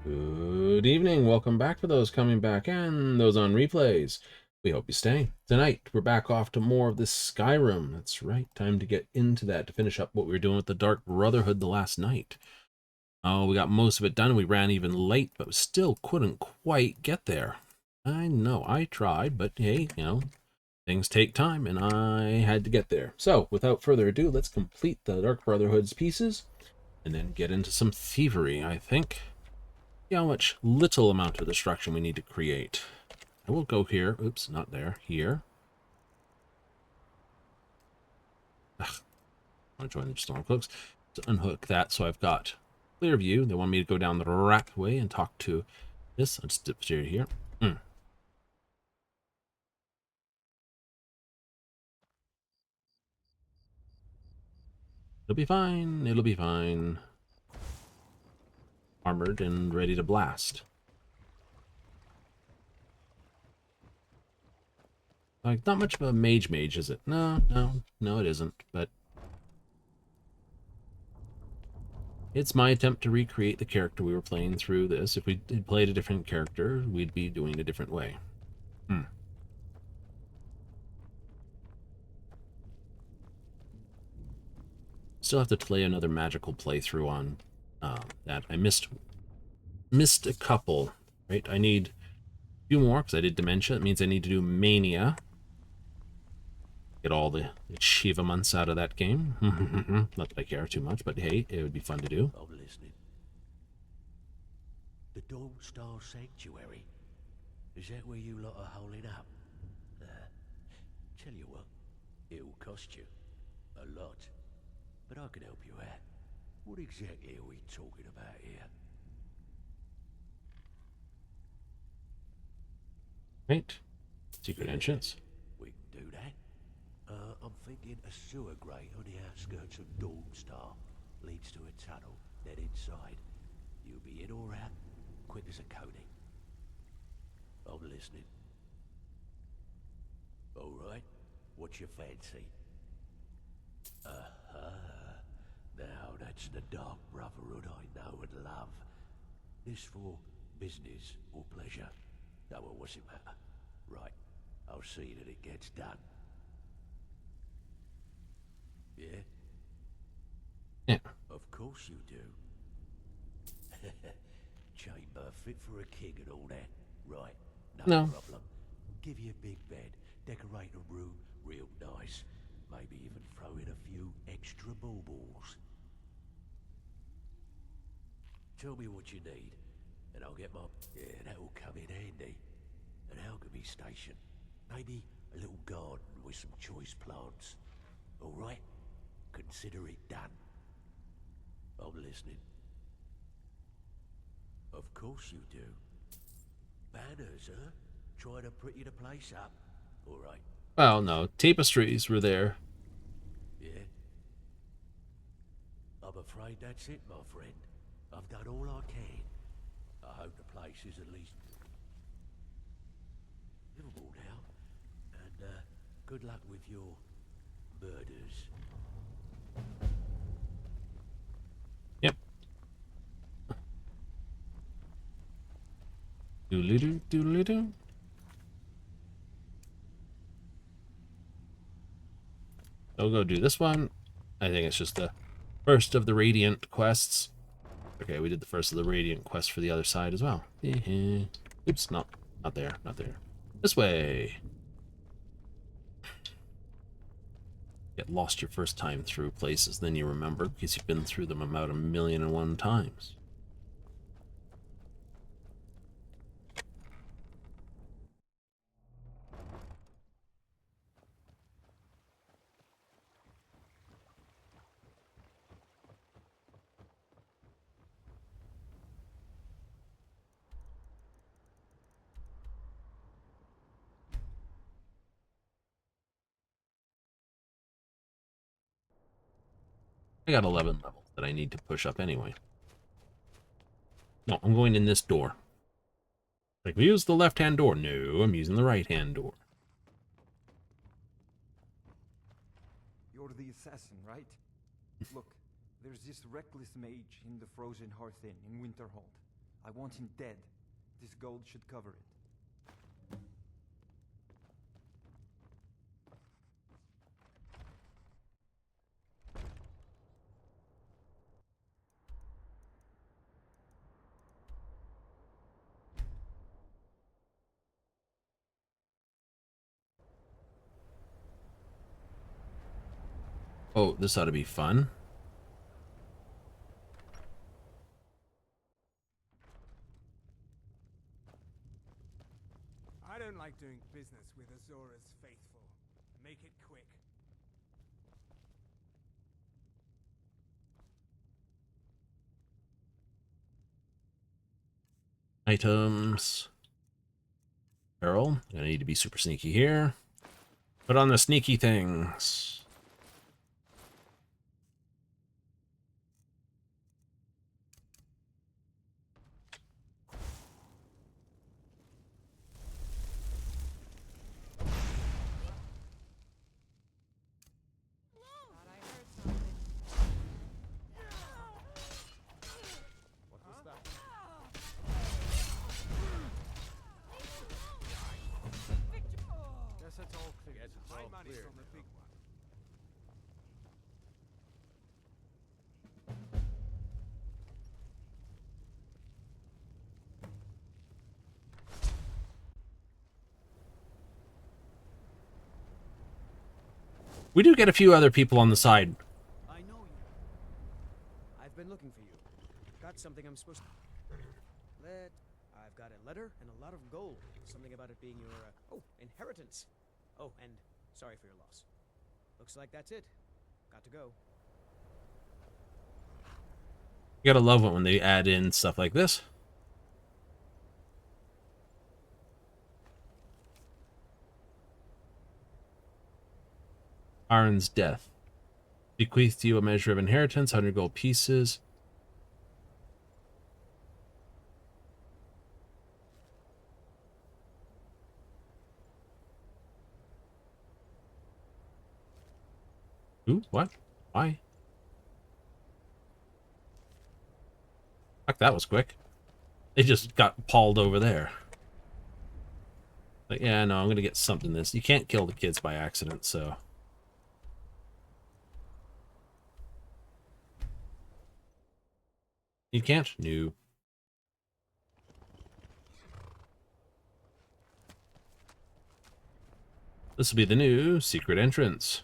Good evening. Welcome back for those coming back and those on replays. We hope you stay. Tonight, we're back off to more of this Skyrim. That's right. Time to get into that to finish up what we were doing with the Dark Brotherhood the last night. Oh, we got most of it done. We ran even late, but still couldn't quite get there. I know. I tried, but hey, things take time, and I had to get there. So, without further ado, let's complete the Dark Brotherhood's pieces, and then get into some thievery, I think. See how much little amount of destruction we need to create. I will go here. Oops, not there. Here. Ugh. I want to join the Stormcloaks. To unhook that, so I've got clear view. They want me to go down the rat way and talk to this. I'll just dip here. It'll be fine. It'll be fine. Armored and ready to blast. Like, not much of a mage, is it? No, it isn't. But it's my attempt to recreate the character we were playing through this. If we had played a different character, we'd be doing it a different way. Still have to play another magical playthrough on that. I missed a couple, right? I need a few more because I did Dementia. It means I need to do Mania. Get all the achievements out of that game. Not that I care too much, but hey, it would be fun to do. I'm listening. The Dawn Star Sanctuary. Is that where you lot are holding up? Tell you what, it'll cost you a lot, but I can help you out. What exactly are we talking about here? Right. Secret entrance. We can do that. I'm thinking a sewer grate on the outskirts of Dawnstar leads to a tunnel, then inside. You'll be in or out, quick as a coney. I'm listening. All right, what's your fancy? Now that's the dark brotherhood I know and love. This for business or pleasure? No, well, what's it matter? Right, I'll see that it gets done. Yeah? Yeah. Of course you do. Chamber fit for a king and all that. Right, no problem. Give you a big bed, decorate a room real nice. Maybe even throw in a few extra baubles. Tell me what you need, and I'll get my... Yeah, that'll come in handy. An alchemy station. Maybe a little garden with some choice plants. All right? Consider it done. I'm listening. Of course you do. Banners, huh? Trying to pretty the place up. All right. Well, no. Tapestries were there. Yeah? I'm afraid that's it, my friend. I've done all I can. I hope the place is at least livable now. And good luck with your murders. Yep. Doodly-doo, doodly-doo. I'll go do this one. I think it's just the first of the Radiant quests. Okay, we did the first of the Radiant quest for the other side as well. Oops, not there, not there. This way. Get lost your first time through places, then you remember because you've been through them about 1,000,001 times. I got 11 levels that I need to push up anyway. No, I'm going in this door. Like, we use the left-hand door. No, I'm using the right-hand door. You're the assassin, right? Look, there's this reckless mage in the Frozen Hearth Inn in Winterhold. I want him dead. This gold should cover it. Oh, this ought to be fun. I don't like doing business with Azora's faithful. Make it quick. Items. Barrel. Gonna need to be super sneaky here. Put on the sneaky things. Guess it's all clear. My money's on the big one. We do get a few other people on the side. I know you. I've been looking for you. Got something I'm supposed to... I've got a letter and a lot of gold. Something about it being your, oh, inheritance. Oh, and sorry for your loss. Looks like that's it. Got to go. You gotta love it when they add in stuff like this. Aaron's death. Bequeathed you a measure of inheritance, 100 gold pieces. Ooh, what? Why? Fuck, that was quick. They just got pawed over there. But yeah, no, I'm gonna get something this. You can't kill the kids by accident, so... You can't? No. This will be the new secret entrance.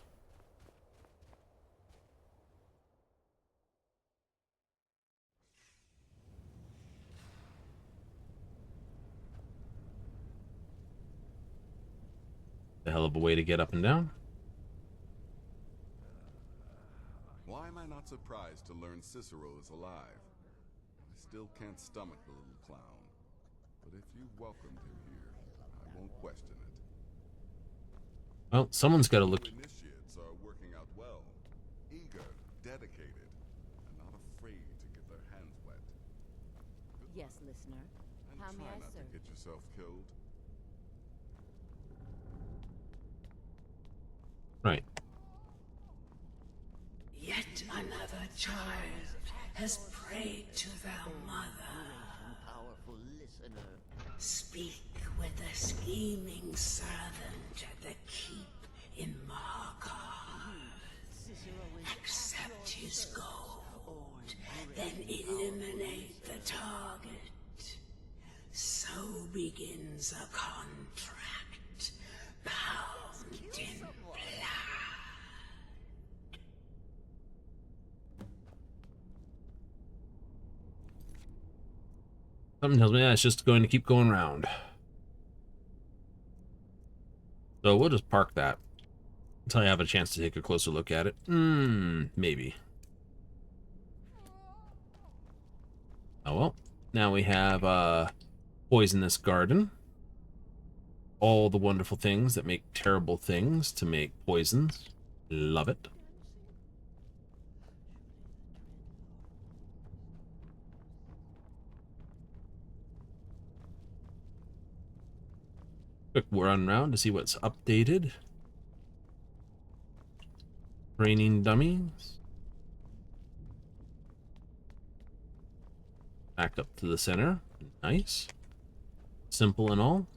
A hell of a way to get up and down. Why am I not surprised to learn Cicero is alive? I still can't stomach the little clown. But if you welcomed him here, I won't question it. Well, someone's got to look. Initiates are working out well. Eager, dedicated, and not afraid to get their hands wet. Yes, listener. And How may try I not serve? to get yourself killed. Right. Yet another child has prayed to their mother. Powerful listener. Speak with the scheming servant at the keep in Markarth. Accept his gold, then eliminate the target. So begins a contract bound in blood. Something tells me that it's just going to keep going round. So we'll just park that until I have a chance to take a closer look at it. Maybe. Oh well. Now we have Poisonous Garden. All the wonderful things that make terrible things to make poisons. Love it. Quick run round to see what's updated. Training dummies. Back up to the center. Nice. Simple and all.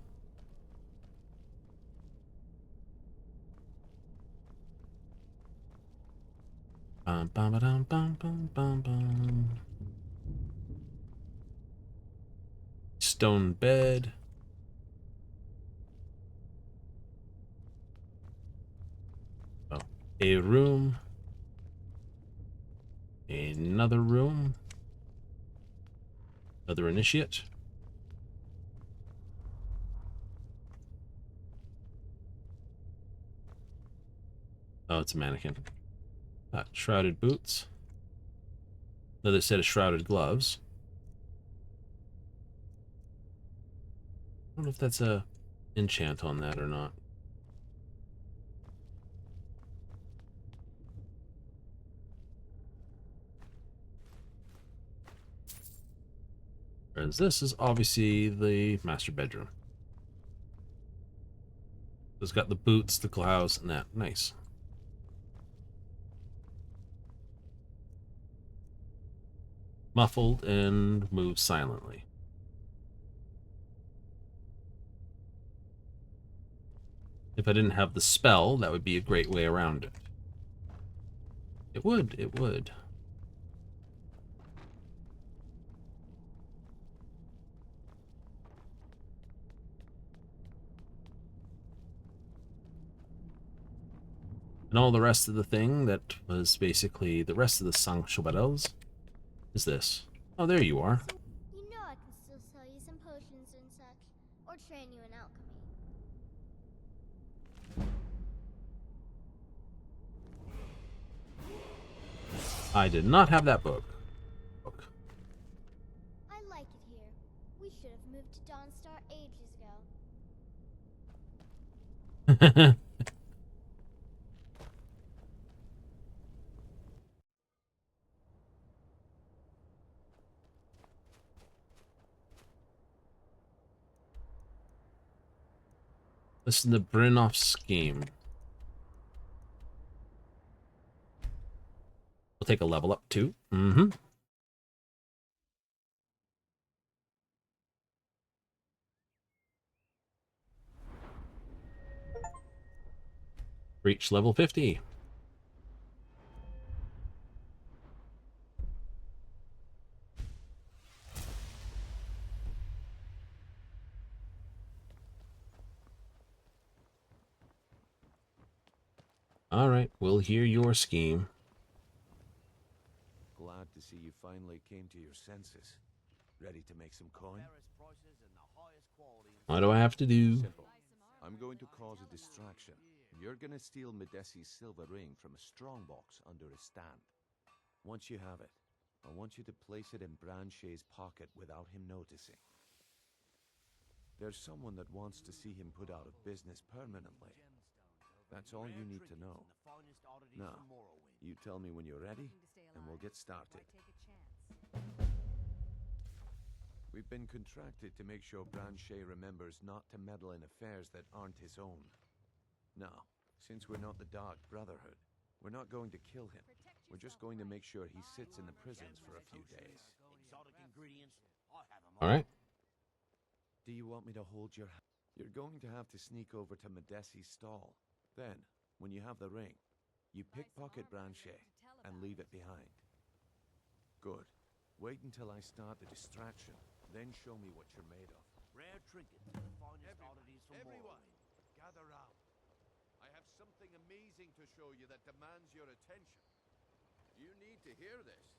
Bum, bum, ba-dum, bum, bum, bum, bum. Stone bed. Oh, a room. Another room. Another initiate. Oh, it's a mannequin. Shrouded boots. Another set of shrouded gloves. I don't know if that's a enchant on that or not. Whereas this is obviously the master bedroom. It's got the boots, the gloves, and that. Nice. Muffled and moves silently. If I didn't have the spell, that would be a great way around it. It would, it would. And all the rest of the thing that was basically the rest of the sanctuaries is this. Oh, there you are. So, you know I can still sell you some potions and such, or train you in alchemy. I did not have that book. I like it here. We should have moved to Dawnstar ages ago. Listen to Brinoff's scheme. We'll take a level up too. Mm-hmm. Reach level 50. All right, we'll hear your scheme. Glad to see you finally came to your senses. Ready to make some coin? What do I have to do? Simple. I'm going to cause a distraction. You're gonna steal Medesi's silver ring from a strongbox under a stand. Once you have it, I want you to place it in Branche's pocket without him noticing. There's someone that wants to see him put out of business permanently. That's all you need to know. Now, you tell me when you're ready, and we'll get started. We've been contracted to make sure Branche remembers not to meddle in affairs that aren't his own. Now, since we're not the Dark Brotherhood, we're not going to kill him. We're just going to make sure he sits in the prisons for a few days. All right. Do you want me to hold your hand? You're going to have to sneak over to Medesi's stall. Then, when you have the ring, you pickpocket Branche and leave it behind. Good. Wait until I start the distraction, then show me what you're made of. Rare trinkets, the finest oddities from Everyone, gather round. I have something amazing to show you that demands your attention. You need to hear this.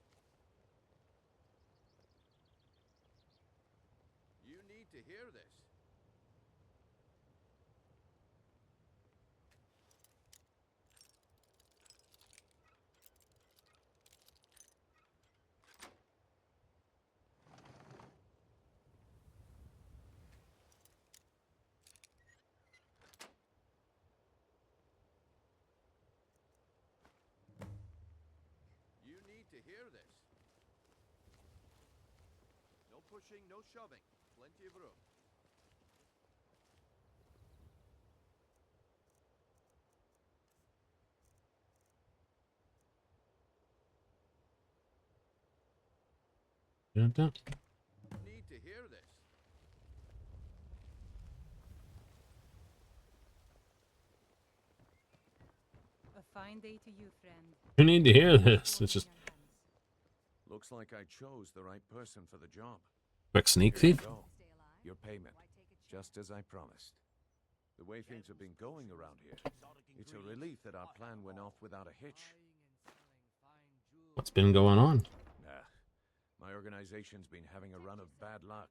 You need to hear this. You need to hear this. No pushing, no shoving. Plenty of room. Dun-dun. You need to hear this. A fine day to you, friend. You need to hear this. It's just Looks like I chose the right person for the job. quick sneak Here you thief. go. Your payment, just as I promised. The way things have been going around here, it's a relief that our plan went off without a hitch. What's been going on? Nah, my organization's been having a run of bad luck.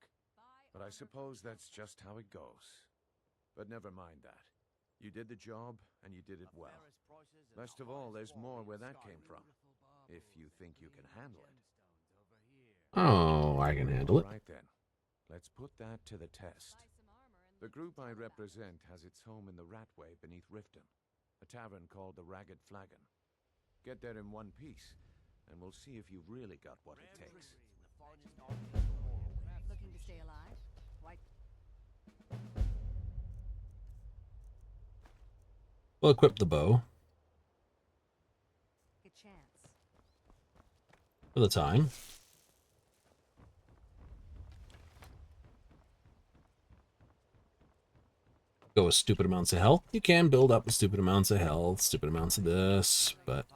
But I suppose that's just how it goes. But never mind that. You did the job, and you did it well. Best of all, there's more where that came from. If you think you can handle it. Oh, I can handle it. Right then. Let's put that to the test. The group I represent has its home in the Ratway beneath Riften, a tavern called the Ragged Flagon. Get there in one piece, and we'll see if you've really got what it takes. Looking to stay alive? Why? We'll equip the bow A chance. for the time. Go with stupid amounts of health. You can build up with stupid amounts of health, stupid amounts of this, but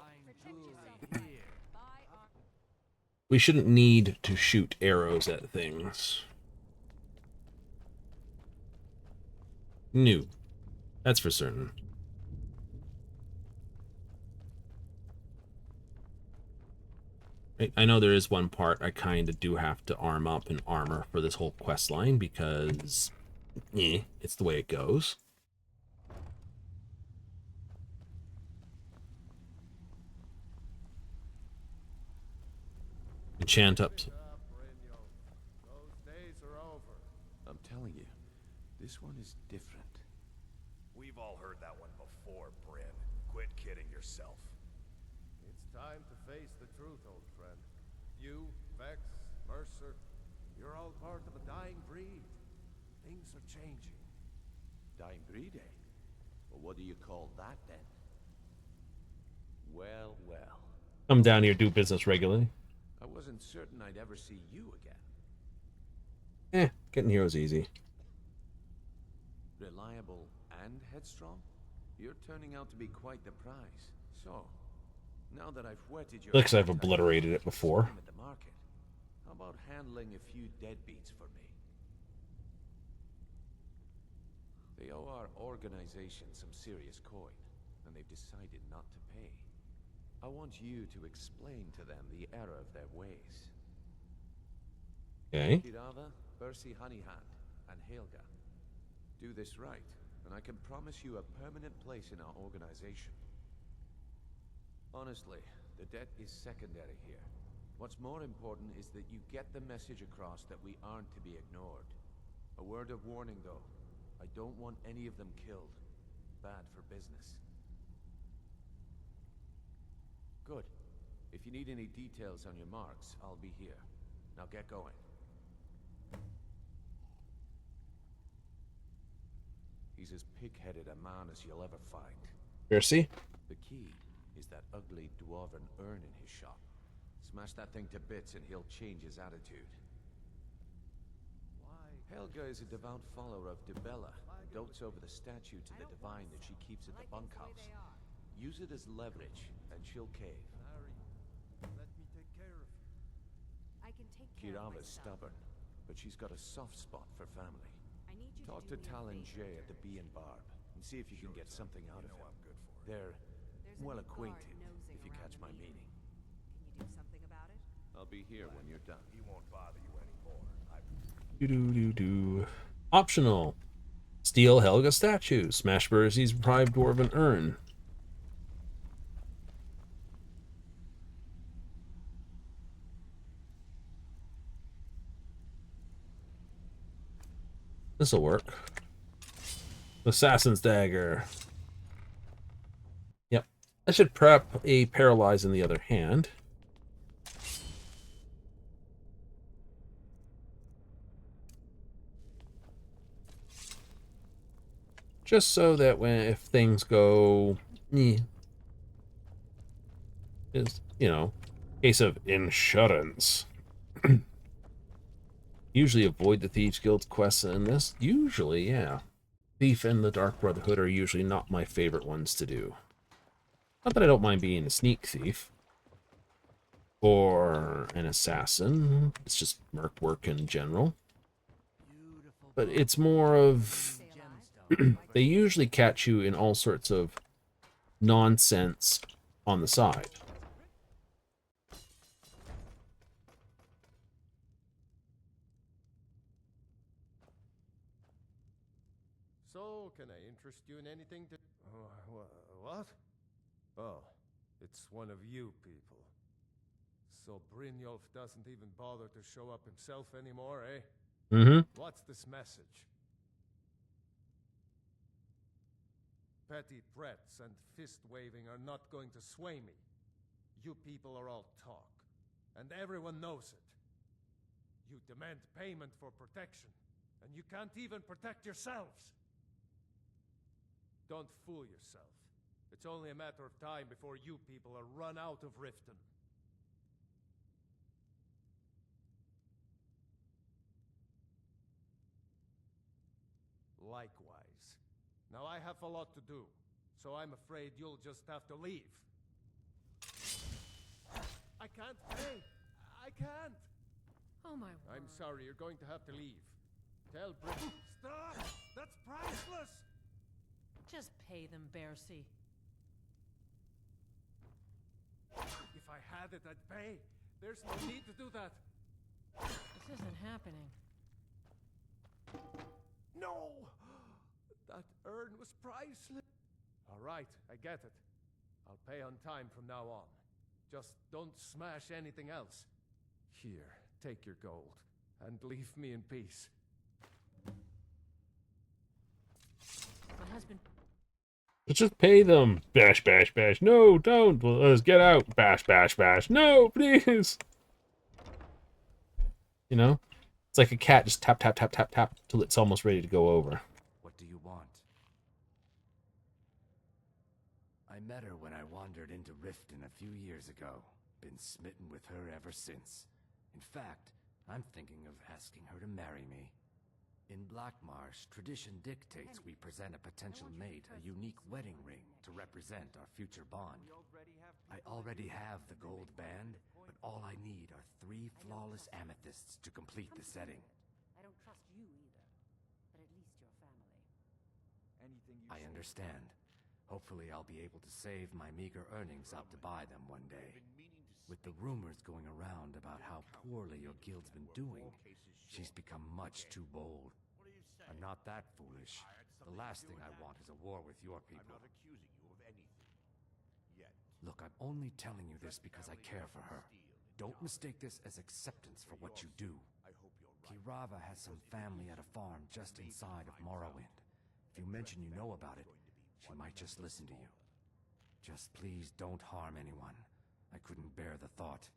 we shouldn't need to shoot arrows at things. No, that's for certain. I know there is one part I kind of do have to arm up and armor for this whole quest line because, it's the way it goes. Enchant up. Those days are over. I'm telling you, this one is different. We've all heard that one before, Bryn. Quit kidding yourself. It's time to face the truth, old friend. You, Vex, Mercer, you're all part of a dying breed. Things are changing. Dying breed, eh? Well, what do you call that, then? Well, well. Come down here, do business regularly. I wasn't certain I'd ever see you again. Getting here was easy. Reliable and headstrong? You're turning out to be quite the prize. So, now that I've whetted your Looks like I've appetite obliterated it for before. time at the market, how about handling a few deadbeats for me? They owe our organization some serious coin, and they've decided not to pay. I want you to explain to them the error of their ways. Okay. Kirava, Bersi Honeyhand, and Helga. Do this right, and I can promise you a permanent place in our organization. Honestly, the debt is secondary here. What's more important is that you get the message across that we aren't to be ignored. A word of warning, though. I don't want any of them killed. Bad for business. Good. If you need any details on your marks, I'll be here. Now get going. He's as pig-headed a man as you'll ever find. Percy? The key is that ugly dwarven urn in his shop. Smash that thing to bits and he'll change his attitude. Helga is a devout follower of Dibella, and dotes over the statue to the divine that she keeps at the bunkhouse. Use it as leverage, and she'll cave. Let me take care of you. I can take care of Kirava's myself. stubborn, but she's got a soft spot for family. I need you Talk to to do me a Talon favor. J at the Bee and Barb, and see if you can get something out of him. I'm good for it. They're There's a well new guard acquainted, nosing if you around catch the my meeting. meaning. Can you do something about it? I'll be here when you're done. He won't bother you anymore. Do. Optional. Steal Helga statue. Smash Bercy's Pride Dwarven Urn. This'll work. Assassin's Dagger. Yep. I should prep a Paralyze in the other hand. Just so that if things go, is, case of insurance. Usually avoid the Thieves Guild quests in this. Usually, yeah. Thief and the Dark Brotherhood are usually not my favorite ones to do. Not that I don't mind being a sneak thief. Or an assassin. It's just merc work in general. But it's more of... they usually catch you in all sorts of nonsense on the side. So, can I interest you in anything to... what? Oh, it's one of you people. So Brynjolf doesn't even bother to show up himself anymore, eh? Mm-hmm. What's this message? Petty threats and fist-waving are not going to sway me. You people are all talk, and everyone knows it. You demand payment for protection, and you can't even protect yourselves. Don't fool yourself. It's only a matter of time before you people are run out of Riften. Likewise. Now I have a lot to do, so I'm afraid you'll just have to leave. I can't pay. I can't. Oh my word. I'm sorry, you're going to have to leave. Tell Brit. Stop! That's priceless! Just pay them, Bercy. If I had it, I'd pay. There's no need to do that. This isn't happening. No! That urn was priceless. All right, I get it. I'll pay on time from now on. Just don't smash anything else. Here, take your gold, and leave me in peace. My husband. Let's just pay them. Bash, bash, bash. No, don't. Let's get out. Bash, bash, bash. No, please. You know? It's like a cat, just tap, tap, tap, tap, tap, till it's almost ready to go over. What do you want? I met her when I wandered into Riften a few years ago. Been smitten with her ever since. In fact, I'm thinking of asking her to marry me. In Blackmarsh, tradition dictates we present a potential mate a unique wedding ring to represent our future bond. I already have the gold band, but all I need are 3 flawless amethysts to complete the setting. I don't trust you either, but at least your family. I understand. Hopefully I'll be able to save my meager earnings up to buy them one day. With the rumors going around about how poorly your guild's been doing, she's become much too bold. I'm not that foolish. The last thing I want is a war with your people. I'm not accusing you of anything. Yet. Look, I'm only telling you this because I care for her. Don't mistake this as acceptance for what you do. Kirava has some family at a farm just inside of Morrowind. If you mention you know about it, she might just listen to you. Just please don't harm anyone. I couldn't bear the thought.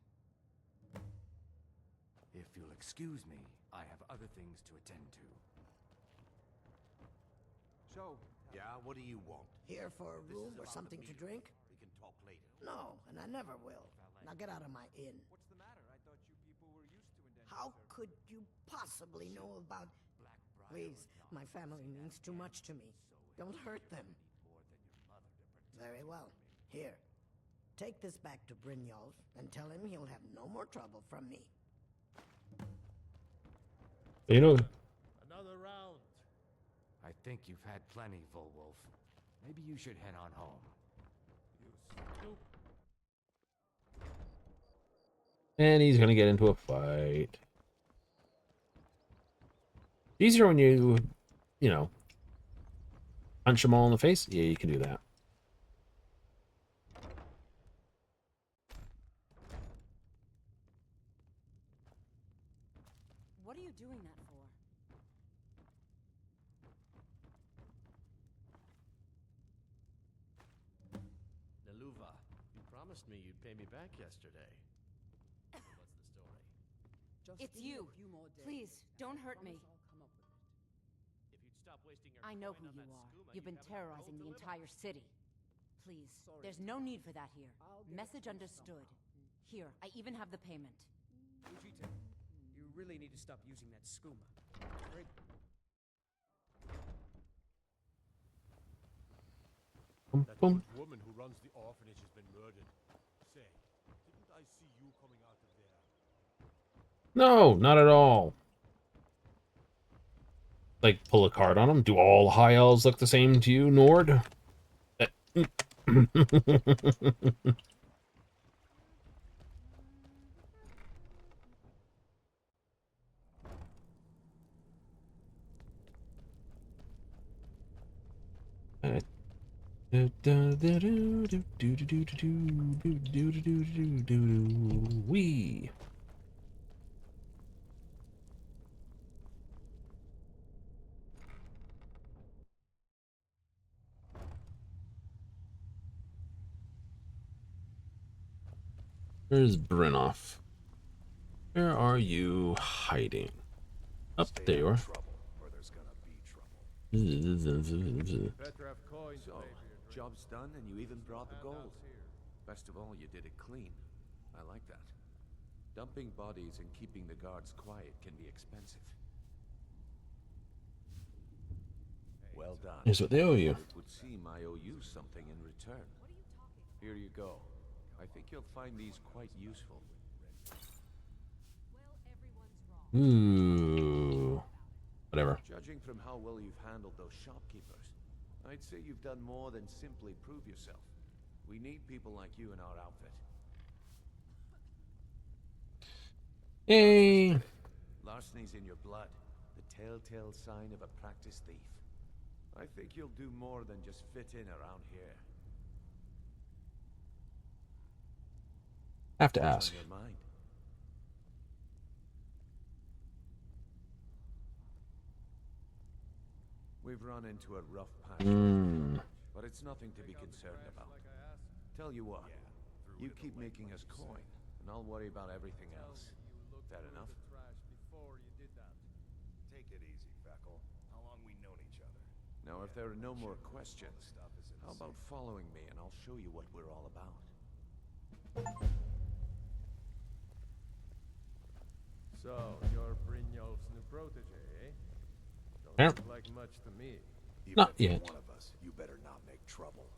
If you'll excuse me, I have other things to attend to. So, Yeah, what do you want? Here for a room or something to drink? We can talk later. No, and I never will. Now get out of my inn. what's the matter? I thought you people were used to indentured How service. could you possibly know about... Please, my family means too much to me. Don't hurt them. Very well. Here. Take this back to Brynjolf and tell him he'll have no more trouble from me. You know, Another round. I think you've had plenty, Volwolf. Maybe you should head on home. You stupid. and he's gonna get into a fight. Easier when you know, punch them all in the face. Yeah, you can do that. What are you doing that for? Naluva, you promised me you'd pay me back yesterday. What's the story? It's you. Please, don't hurt me. If you'd stop wasting your I know coin who on you that are. skooma, You've been you'd have enough terrorizing gold the to live on. entire city. Please, there's no need for that here. Message understood. Here, I even have the payment. Ujita, you really need to stop using that skooma. Very... That good woman who runs the orphanage has been murdered. Say, didn't I see you coming out of there? No, not at all. Like, pull a card on them. Do all high elves look the same to you, Nord? Wee. Where's Brynolf? Where are you hiding? Up there you are. Better have coins, So, job's done and you even brought the gold. Best of all, you did it clean. I like that. Dumping bodies and keeping the guards quiet can be expensive. Well done. Here's what they owe you. It would seem I owe you something in return. Here you go. I think you'll find these quite useful. Ooh. Whatever. Judging from how well you've handled those shopkeepers, I'd say you've done more than simply prove yourself. We need people like you in our outfit. Yay! Larceny's in your blood, the telltale sign of a practiced thief. I think you'll do more than just fit in around here. Have to What's ask. on your mind? We've run into a rough patch, but it's nothing to be concerned about. Tell you what, you keep making us coin, and I'll worry about everything else. Fair enough? Take it easy, Feckle. How long we known each other? Now, if there are no more questions, how about following me and I'll show you what we're all about. So, you're Brynjolf's new protege, eh? Don't Yep. look like much to me. Even Not if you're yet. one of us, you better not make trouble.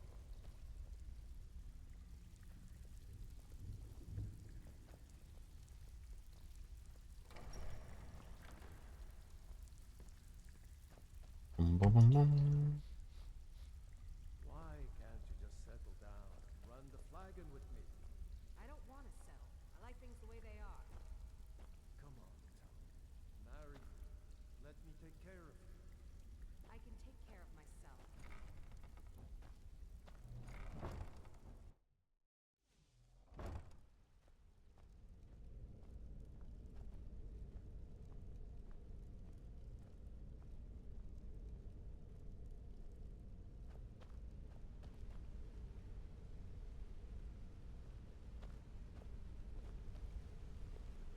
Why can't you just settle down and run the flagon with me? I don't want to settle. I like things the way they are. Come on, Tony. Marry me. Let me take care of you. I can take care of myself.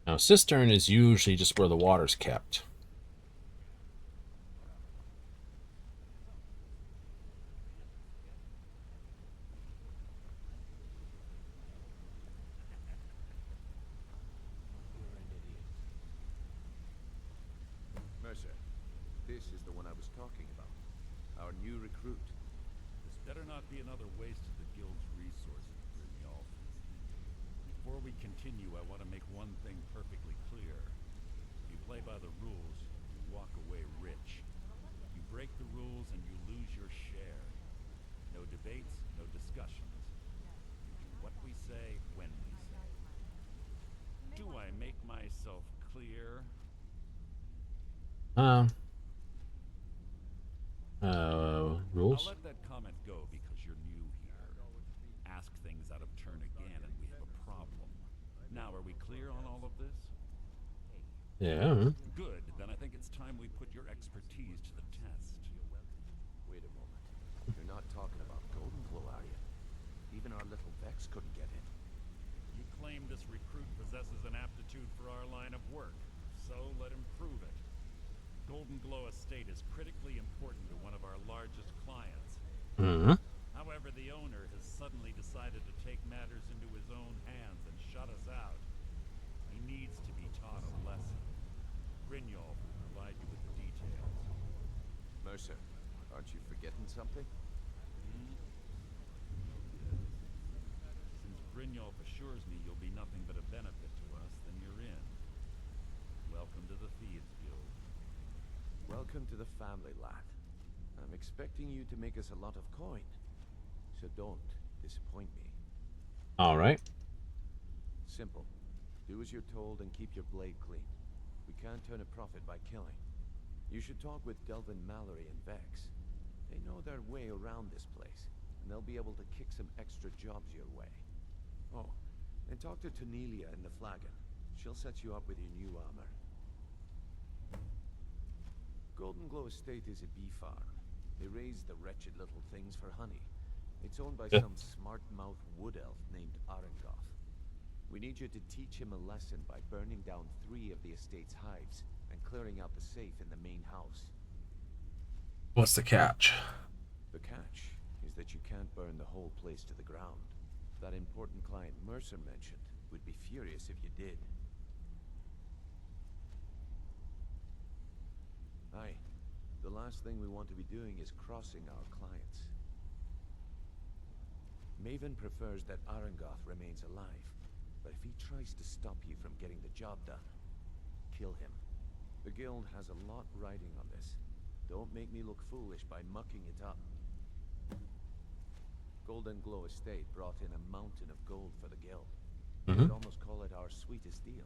Now, cistern is usually just where the water's kept. Mercer, this is the one I was talking about. Our new recruit. This better not be another waste of the guild's resources, Brynjolf. Before we continue, I want to make one thing perfectly clear. If you play by the rules, you walk away rich. You break the rules and you lose your share. No debates, no discussions. You do what we say, when we say. Do I make myself clear? Rules? I'll let that comment go because you're new here. Ask things out of turn again and we have a problem. Now, are we clear on all of this? Yeah. Good, then I think it's time we put your expertise to the test. Wait a moment. You're not talking about Golden Glow, are you? Even our little Vex couldn't get in. You claim this recruit possesses an aptitude for our line of work, so let him prove it. Golden Glow Estate is critically important to one of our largest clients. However, the owner has suddenly decided to take matters into his own hands and shut us out. He needs to be taught a lesson. Brynjolf will provide you with the details. Mercer, aren't you forgetting something? Since Brynjolf assures me you'll be nothing but a benefit to us, then you're in. Welcome to the Thieves Guild. Welcome to the family, lad. I'm expecting you to make us a lot of coin. So don't disappoint me. Alright. Simple. Do as you're told and keep your blade clean. We can't turn a profit by killing. You should talk with Delvin Mallory and Vex. They know their way around this place, and they'll be able to kick some extra jobs your way. Oh, and talk to Tanelia in the Flagon. She'll set you up with your new armor. Golden Glow Estate is a bee farm. They raise the wretched little things for honey. It's owned by some smart-mouthed wood elf named Arengoth. We need you to teach him a lesson by burning down 3 of the estate's hives and clearing out the safe in the main house. What's the catch? The catch is that you can't burn the whole place to the ground. That important client Mercer mentioned would be furious if you did. Aye. The last thing we want to be doing is crossing our clients. Maven prefers that Arengoth remains alive, but if he tries to stop you from getting the job done, kill him. The guild has a lot riding on this. Don't make me look foolish by mucking it up. Golden Glow Estate brought in a mountain of gold for the guild. You'd almost call it our sweetest deal.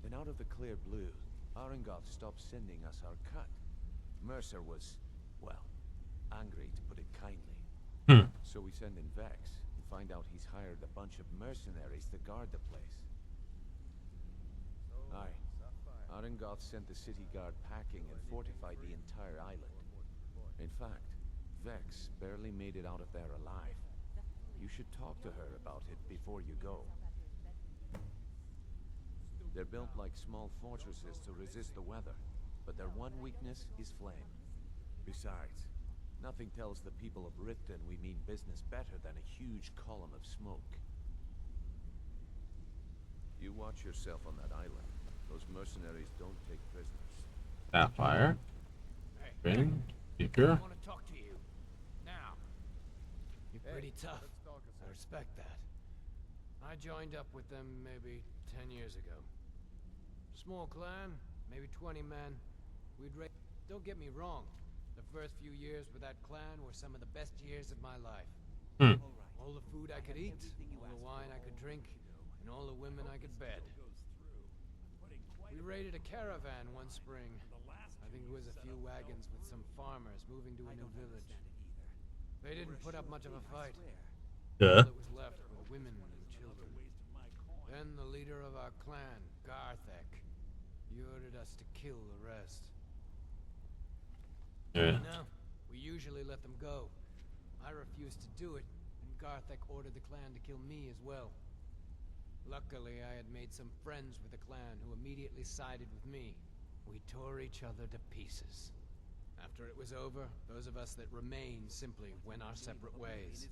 And out of the clear blue, Arengoth stopped sending us our cut. Mercer was, well, angry to put it kindly. So we send in Vex and find out he's hired a bunch of mercenaries to guard the place. Aye. Arengoth sent the city guard packing and fortified the entire island. In fact, Vex barely made it out of there alive. You should talk to her about it before you go. They're built like small fortresses to resist the weather, but their one weakness is flame. Besides, nothing tells the people of Riften we mean business better than a huge column of smoke. You watch yourself on that island. Those mercenaries don't take prisoners. Sapphire. Ring. Keeper. I want to talk to you. Now. You're pretty tough. I respect that. I joined up with them maybe 10 years ago. Small clan, maybe 20 men. Don't get me wrong. The first few years with that clan were some of the best years of my life. All the food I could eat, all the wine I could drink, and all the women I could bed. We raided a caravan one spring. I think it was a few wagons with some farmers moving to a new village. They didn't put up much of a fight. All that was left were women and children. Then the leader of our clan, Garthek, he ordered us to kill the rest. No, we usually let them go. I refused to do it, and Garthek ordered the clan to kill me as well. Luckily, I had made some friends with the clan who immediately sided with me. We tore each other to pieces. After it was over, those of us that remained simply went our separate ways.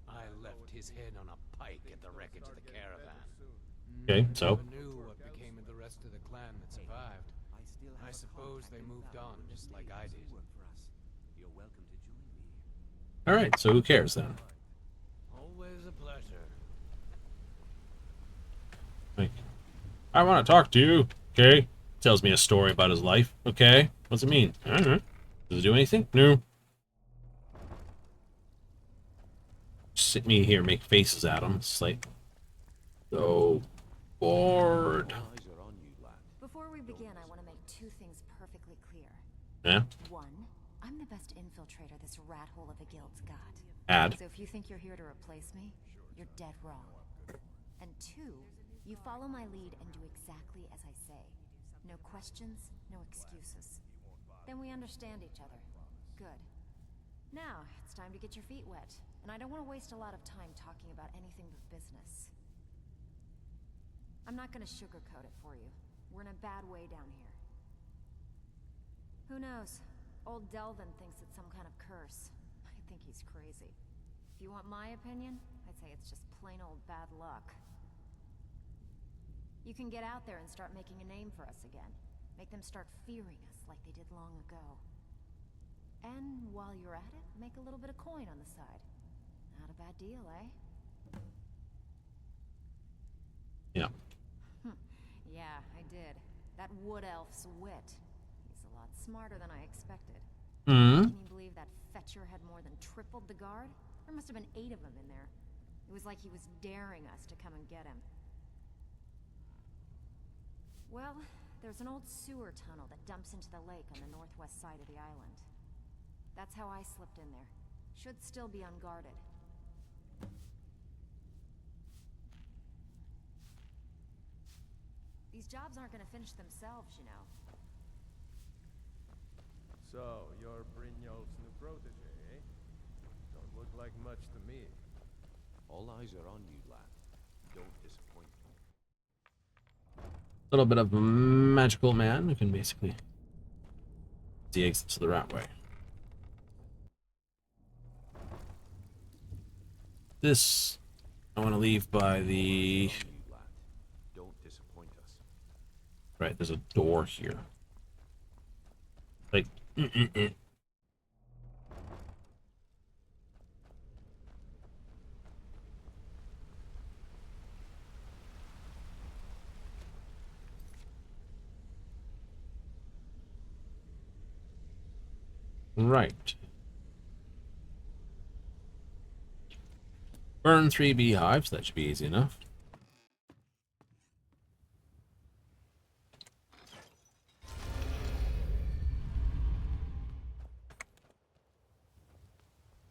I left his head on a pike at the wreckage of the caravan. Okay, so? I never knew what became of the rest of the clan that survived. I suppose they moved on just like I did. Alright, so who cares then? Always a pleasure. Like, I want to talk to you. Okay. Tells me a story about his life. Okay. What's it mean? I don't know. Does it do anything? No. Sit me here, make faces at him. It's like, so bored. Before we begin, I want to make two things perfectly clear. Yeah? One, I'm the best infiltrator this rat hole of a guild's got. Add. So if you think you're here to replace me, you're dead wrong. And two, you follow my lead and do exactly as I say. No questions, no excuses. Then we understand each other. Good. Now, it's time to get your feet wet. And I don't want to waste a lot of time talking about anything but business. I'm not going to sugarcoat it for you. We're in a bad way down here. Who knows? Old Delvin thinks it's some kind of curse. I think he's crazy. If you want my opinion, I'd say it's just plain old bad luck. You can get out there and start making a name for us again. Make them start fearing us like they did long ago. And while you're at it, make a little bit of coin on the side. Not a bad deal, eh? Yeah. Yeah, I did. That wood elf's wit. He's a lot smarter than I expected. Mm-hmm. Can you believe that fetcher had more than tripled the guard? There must have been 8 of them in there. It was like he was daring us to come and get him. Well, there's an old sewer tunnel that dumps into the lake on the northwest side of the island. That's how I slipped in there. Should still be unguarded. These jobs aren't gonna finish themselves, you know. So, you're Brynjolf's new protege, eh? Don't look like much to me. All eyes are on you, lad. Don't disappoint me. A little bit of a magical man who can basically the exits to the rat way. This I want to leave by the Don't disappoint us. right. There's a door here. Like. Right. Burn 3 beehives. That should be easy enough.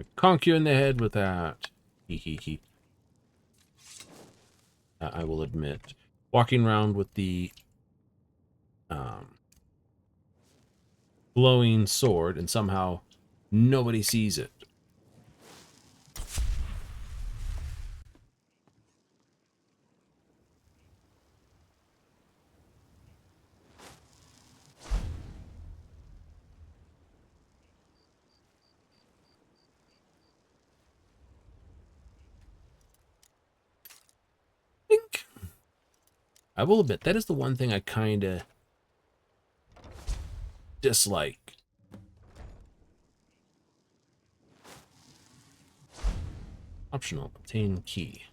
I conk you in the head with that. Hee hee hee. I will admit. Walking around with the glowing sword and somehow nobody sees it. Bink. I will admit, that is the one thing I kind of dislike. Optional, obtain key.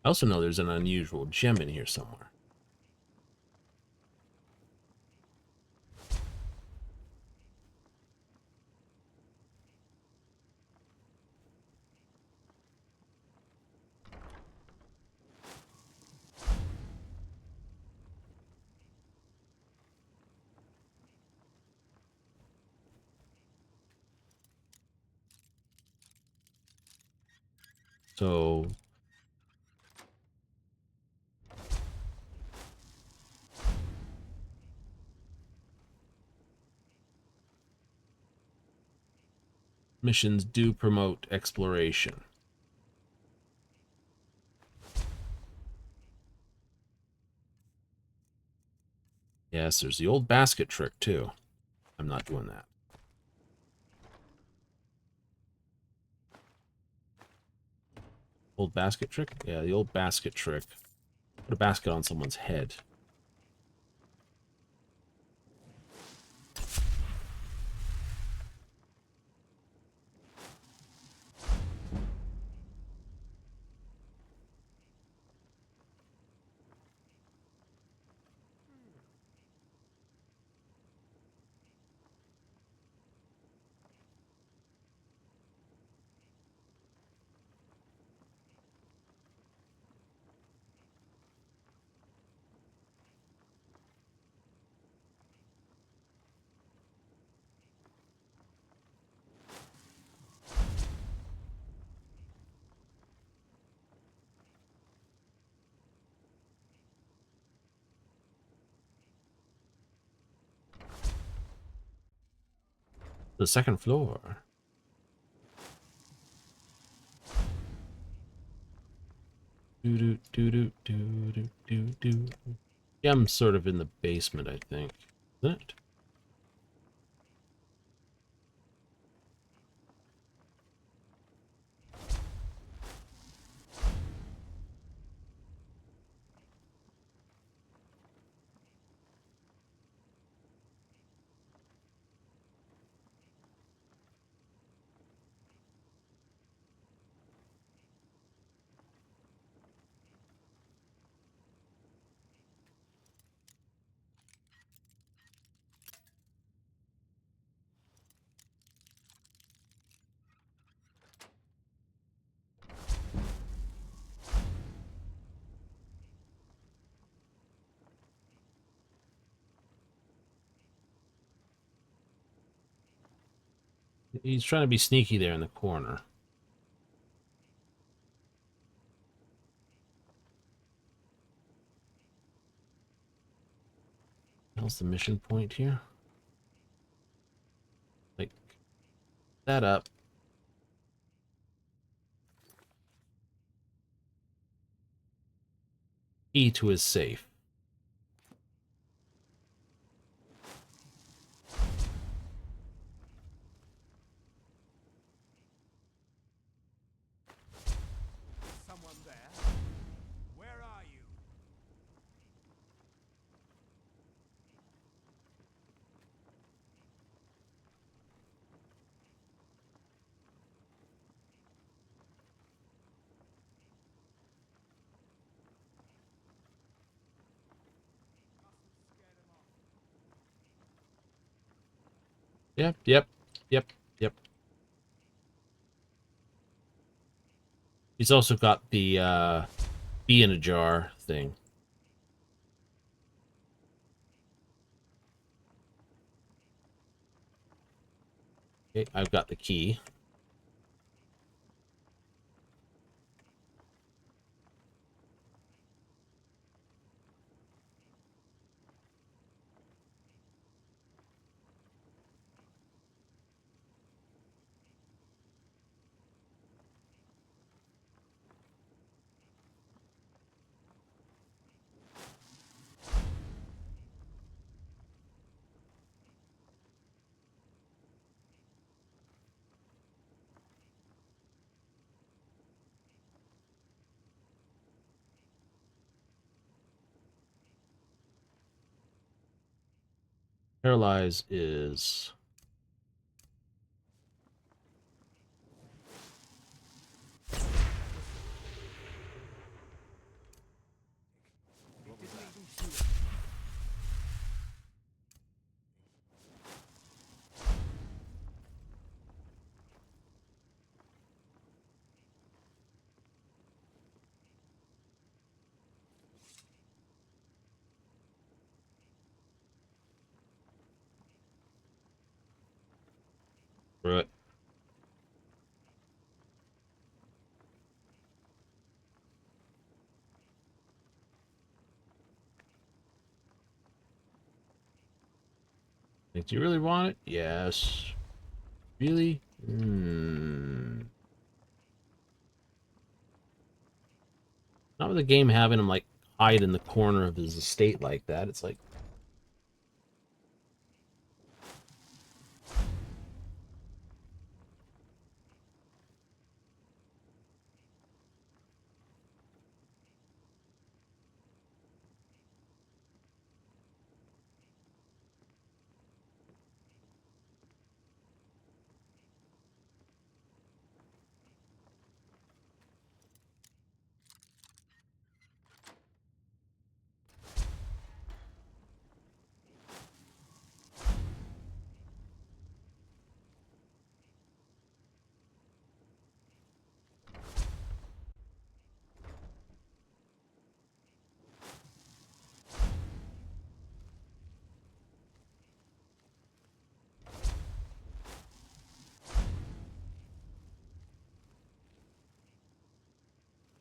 I also know there's an unusual gem in here somewhere. So missions do promote exploration. Yes, there's the old basket trick too. I'm not doing that. Old basket trick? Yeah, the old basket trick. Put a basket on someone's head. The second floor. Do. Yeah, I'm sort of in the basement, I think. Isn't it? He's trying to be sneaky there in the corner. How's the mission point here? Like that up. E to his safe. Someone there? Where are you? Yep, yep, yep, yep. He's also got the bee in a jar thing. Okay, I've got the key. Paralyze is... Right. Do you really want it? Yes. Really? Not with the game having him, like, hide in the corner of his estate like that. It's like...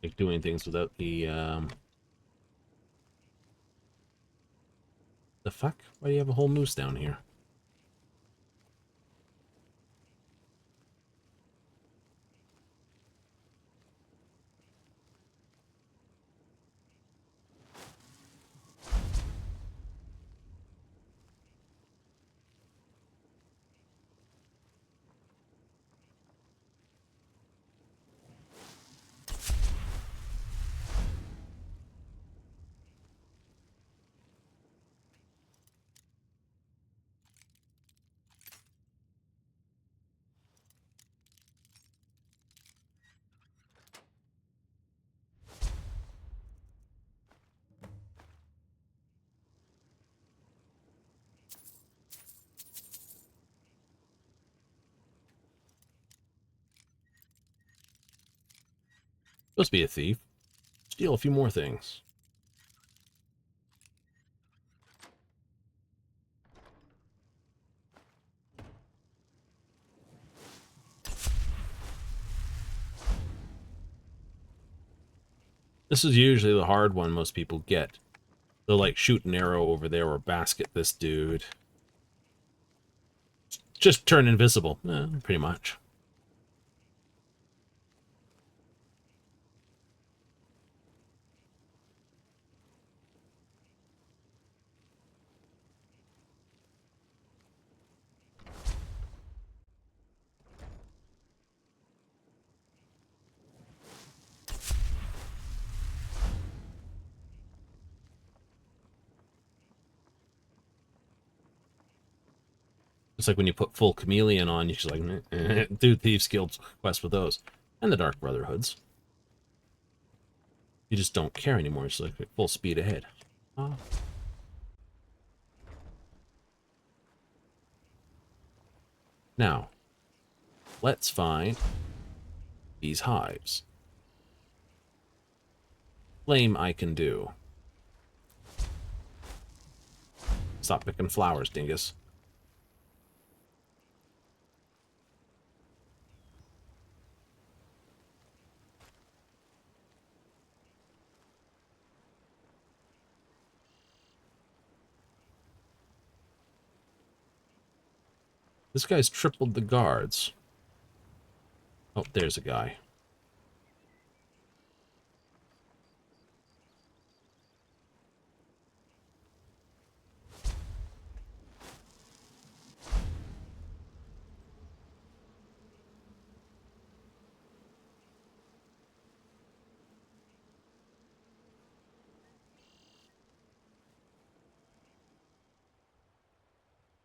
like doing things without the fuck? Why do you have a whole moose down here? Supposed to be a thief. Steal a few more things. This is usually the hard one most people get. They'll, like, shoot an arrow over there or basket this dude. Just turn invisible. Pretty much. It's like when you put full chameleon on, you're just like, do Thieves Guild quest with those. And the Dark Brotherhoods. You just don't care anymore. It's like full speed ahead. Now, let's find these hives. Flame I can do. Stop picking flowers, dingus. This guy's tripled the guards. Oh, there's a guy.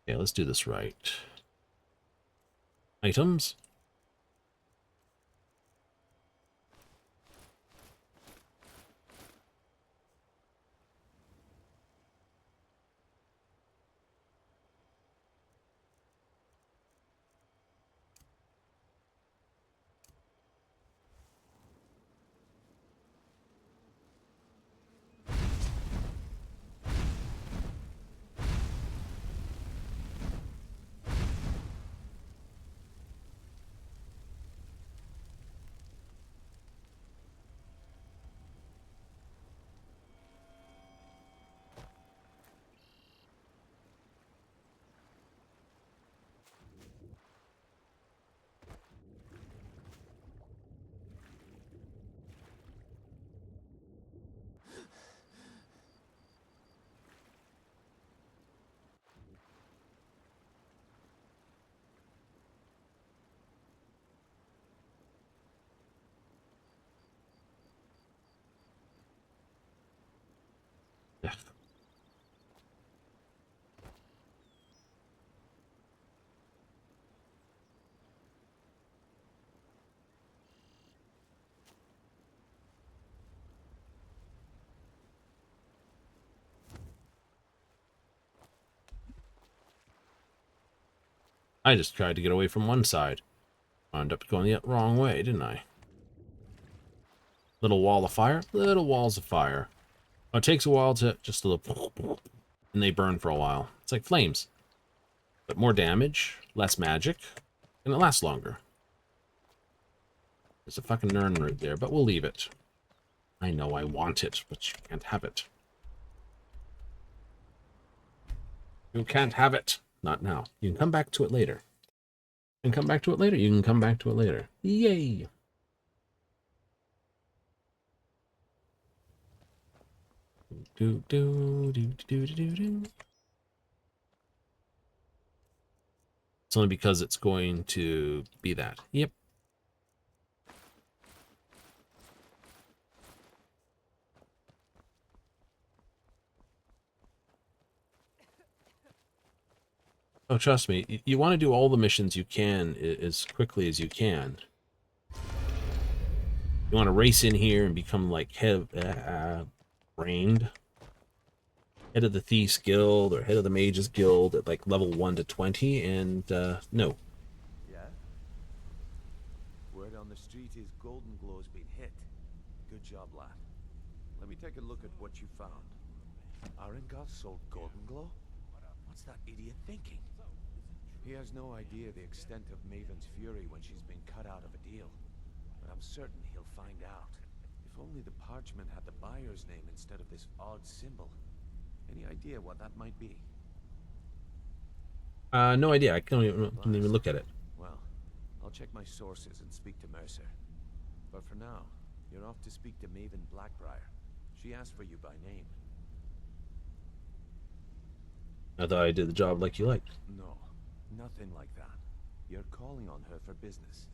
Okay, let's do this right. Items. Yeah. I just tried to get away from one side. Wound up going the wrong way, didn't I? Little wall of fire, little walls of fire. Oh, it takes a while to just a little, and they burn for a while. It's like flames, but more damage, less magic, and it lasts longer. There's a fucking Nern root there, but we'll leave it. I know I want it, but you can't have it. You can't have it. Not now. You can come back to it later. You can come back to it later. You can come back to it later. Yay! Do do do do do do. It's only because it's going to be that. Yep. Oh, trust me, you want to do all the missions you can as quickly as you can. You want to race in here and become like brained. Head of the Thieves Guild or head of the Mages Guild at like level 1 to 20, and no. Yeah? Word on the street is Golden Glow's been hit. Good job, lad. Let me take a look at what you found. Arengar sold Golden Glow? What's that idiot thinking? He has no idea the extent of Maven's fury when she's been cut out of a deal. But I'm certain he'll find out. If only the parchment had the buyer's name instead of this odd symbol. Any idea what that might be? No idea. I can't even look at it. Well, I'll check my sources and speak to Mercer. But for now, you're off to speak to Maven Blackbriar. She asked for you by name. I thought I did the job like you liked. No, nothing like that. You're calling on her for business.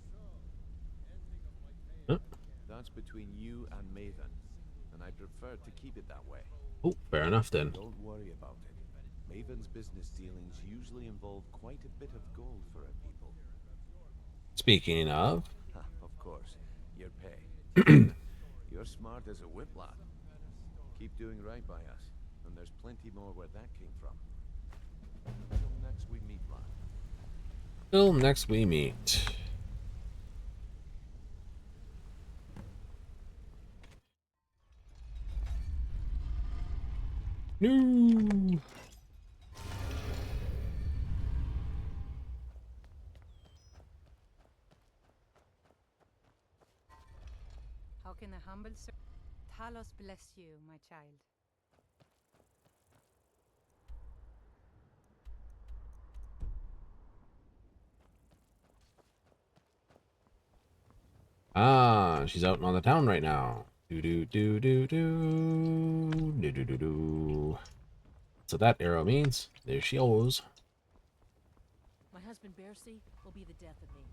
Huh? That's between you and Maven, and I prefer to keep it that way. Oh, fair enough then. Don't worry about it. Maven's business dealings usually involve quite a bit of gold for her people. Speaking of... Of course, your pay. You're smart as a whip, lad. Keep doing right by us, and there's plenty more where that came from. Until next we meet, lad. Till next we meet. No. How can a humble sir Talos bless you, my child? Ah, she's out on the town right now. Do do do do do do do do do. So that arrow means there she goes. My husband Bercy will be the death of me.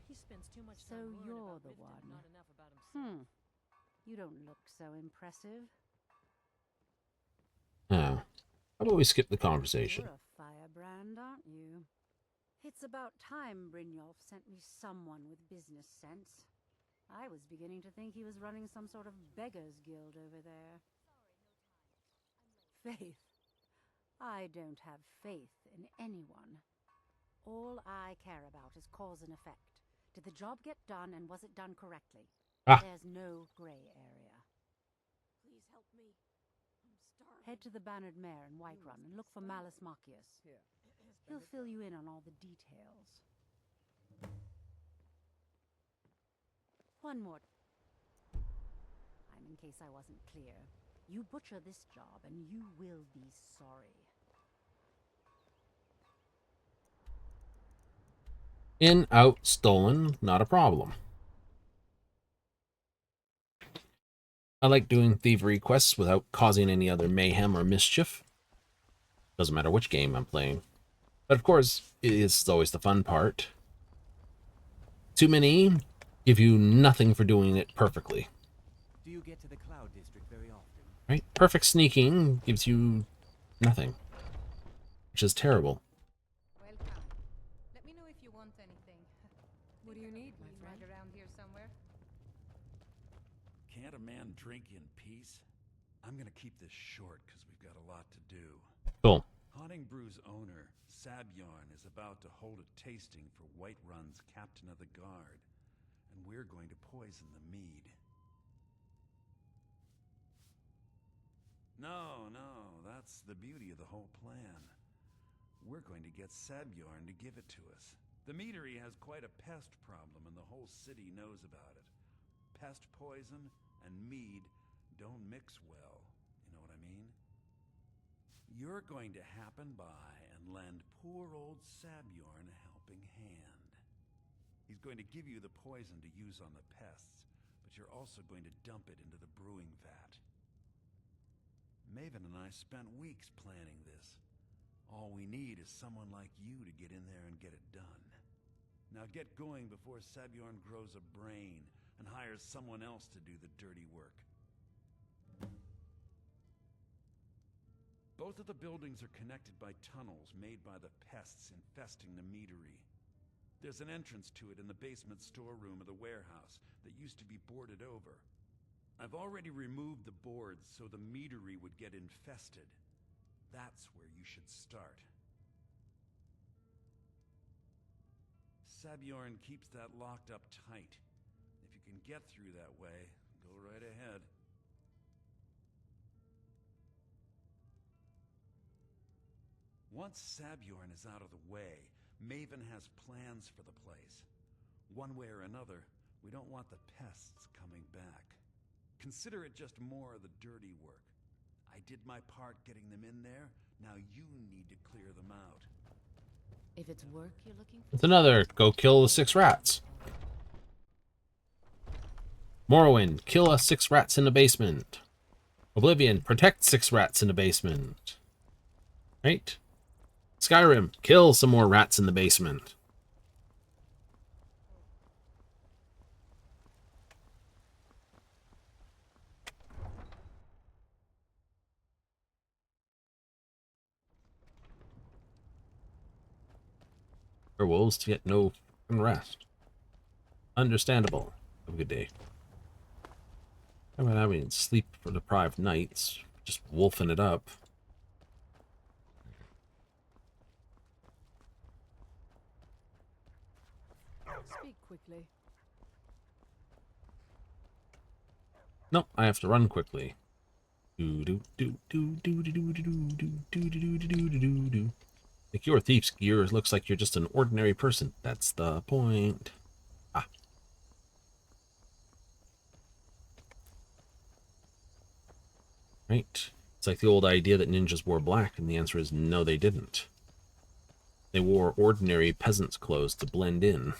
He spends too much time worrying you're about the Riften, one. not enough about himself. You don't look so impressive. How about we skip the conversation? You're a firebrand, aren't you? It's about time Brynjolf sent me someone with business sense. I was beginning to think he was running some sort of beggars guild over there. Faith. I don't have faith in anyone. All I care about is cause and effect. Did the job get done, and was it done correctly? There's no gray area. Please help me. I'm starving. Head to the Bannered Mare in Whiterun and look for Malus Macius. He'll fill you in on all the details. One more time, in case I wasn't clear. You butcher this job, and you will be sorry. In, out, stolen, not a problem. I like doing thievery quests without causing any other mayhem or mischief. Doesn't matter which game I'm playing. But of course, it's always the fun part. Too many give you nothing for doing it perfectly. Do you get to the Cloud District very often? Right? Perfect sneaking gives you nothing, which is terrible. Welcome. Let me know if you want anything. What do you need, my friend? Right around here somewhere? Can't a man drink in peace? I'm gonna keep this short because we've got a lot to do. Cool. Haunting Brew's owner, Sabyarn, is about to hold a tasting for Whiterun's Captain of the Guard, and we're going to poison the mead. No, that's the beauty of the whole plan. We're going to get Sabyarn to give it to us. The meadery has quite a pest problem, and the whole city knows about it. Pest poison and mead don't mix well, you know what I mean? You're going to happen by and lend poor old Sabyarn a helping hand. He's going to give you the poison to use on the pests, but you're also going to dump it into the brewing vat. Maven and I spent weeks planning this. All we need is someone like you to get in there and get it done. Now get going before Sabyarn grows a brain and hires someone else to do the dirty work. Both of the buildings are connected by tunnels made by the pests infesting the meadery. There's an entrance to it in the basement storeroom of the warehouse that used to be boarded over. I've already removed the boards so the meadery would get infested. That's where you should start. Sabyarn keeps that locked up tight. If you can get through that way, go right ahead. Once Sabyarn is out of the way, Maven has plans for the place. One way or another, we don't want the pests coming back. Consider it just more of the dirty work. I did my part getting them in there, now you need to clear them out. If it's work you're looking for... It's another, go kill the 6 rats. Morrowind, kill us 6 rats in the basement. Oblivion, protect 6 rats in the basement. Right? Skyrim, kill some more rats in the basement. For wolves to get no rest. Understandable. Have a good day. How about having sleep-deprived nights? Just wolfing it up. quickly. Nope, I have to run quickly. Do do do do do do do do do do do do do do do. Like your thief's gear looks like you're just an ordinary person. That's the point. Ah. Right. It's like the old idea that ninjas wore black, and the answer is no, they didn't. They wore ordinary peasants' clothes to blend in.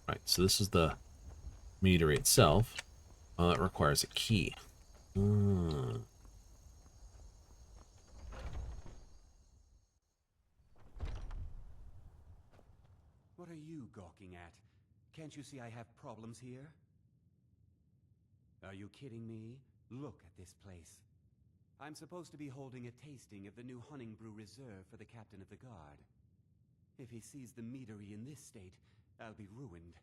Right, so this is the meter itself. Well, that requires a key. What are you gawking at? Can't you see I have problems here? Are you kidding me? Look at this place. I'm supposed to be holding a tasting of the new Hunting Brew Reserve for the captain of the guard. If he sees the meadery in this state, I'll be ruined.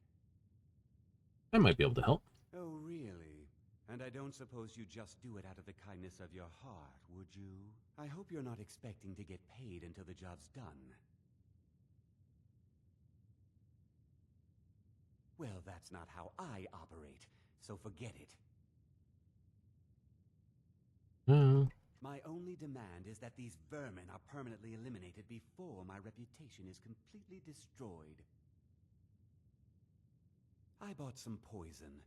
I might be able to help. Oh, really? And I don't suppose you just do it out of the kindness of your heart, would you? I hope you're not expecting to get paid until the job's done. Well, that's not how I operate, so forget it. My only demand is that these vermin are permanently eliminated before my reputation is completely destroyed. I bought some poison.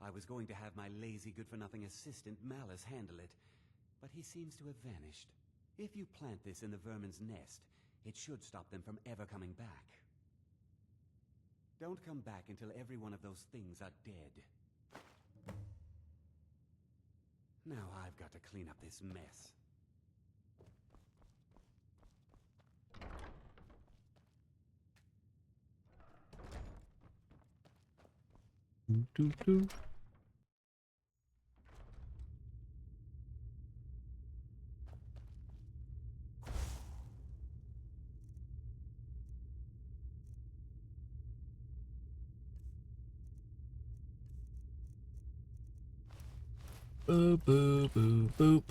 I was going to have my lazy, good-for-nothing assistant Malice handle it, but he seems to have vanished. If you plant this in the vermin's nest, it should stop them from ever coming back. Don't come back until every one of those things are dead. Now I've got to clean up this mess. Do, do. Boop, boop, boop, boop.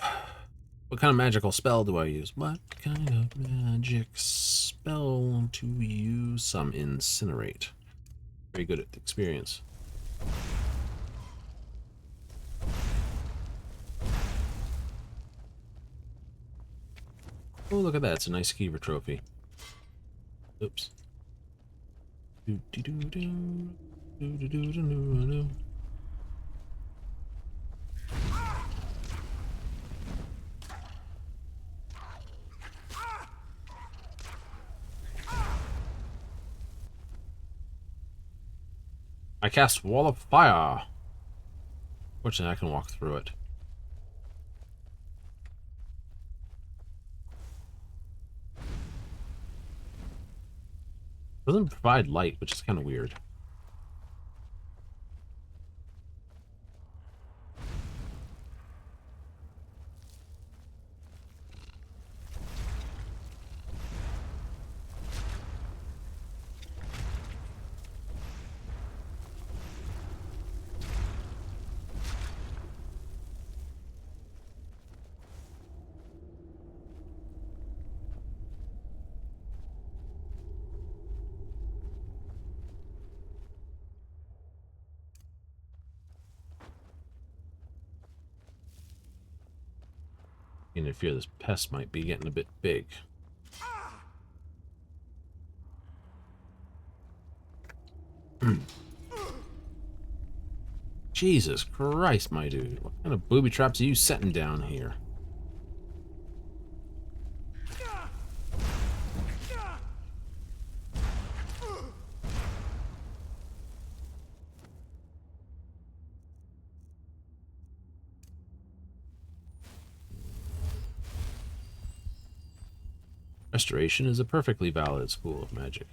What kind of magical spell do I use? What kind of magic spell to use? Some incinerate. Very good at experience. Oh, look at that. It's a nice Skeever trophy. Oops. Do, do, do, do. Do, do, do, do, do, do. I cast Wall of Fire. Fortunately, I can walk through it. Doesn't provide light, which is kind of weird. I fear this pest might be getting a bit big. Jesus Christ, my dude. What kind of booby traps are you setting down here? Restoration is a perfectly valid school of magic.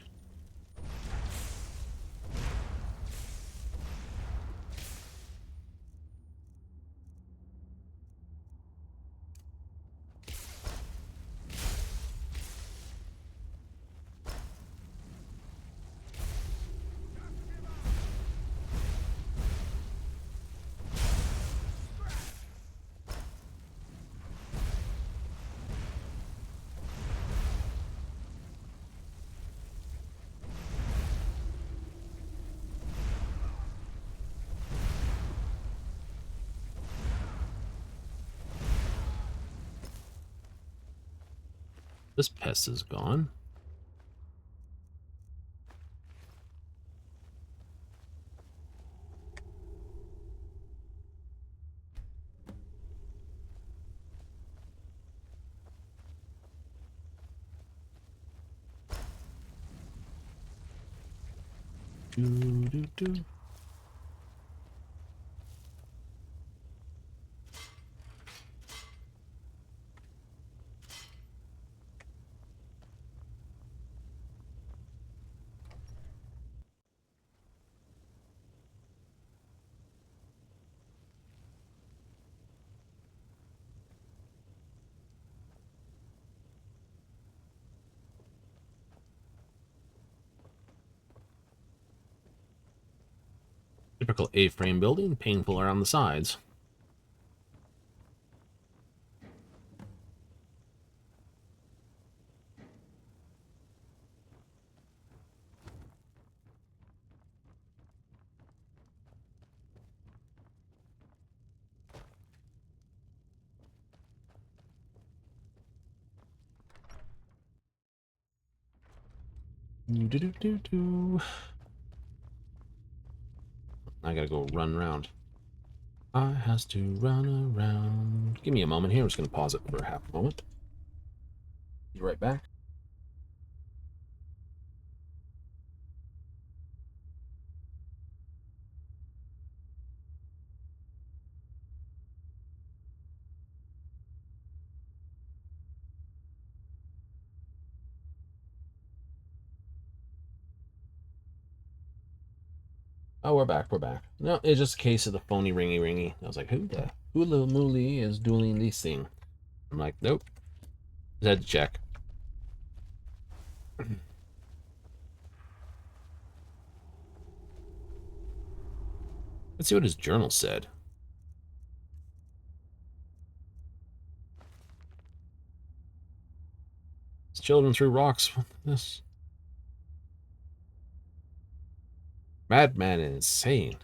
This pest is gone. Do. Typical A-frame building, painful around the sides. Do. I gotta go run around. I has to run around. Give me a moment here. I'm just gonna pause it for half a moment. Be right back. Oh, we're back. We're back. No, it's just a case of the phony ringy. I was like, who the hula mooly is doing this thing? I'm like, nope. Just had to check. Let's see what his journal said. His children threw rocks. This madman and insane.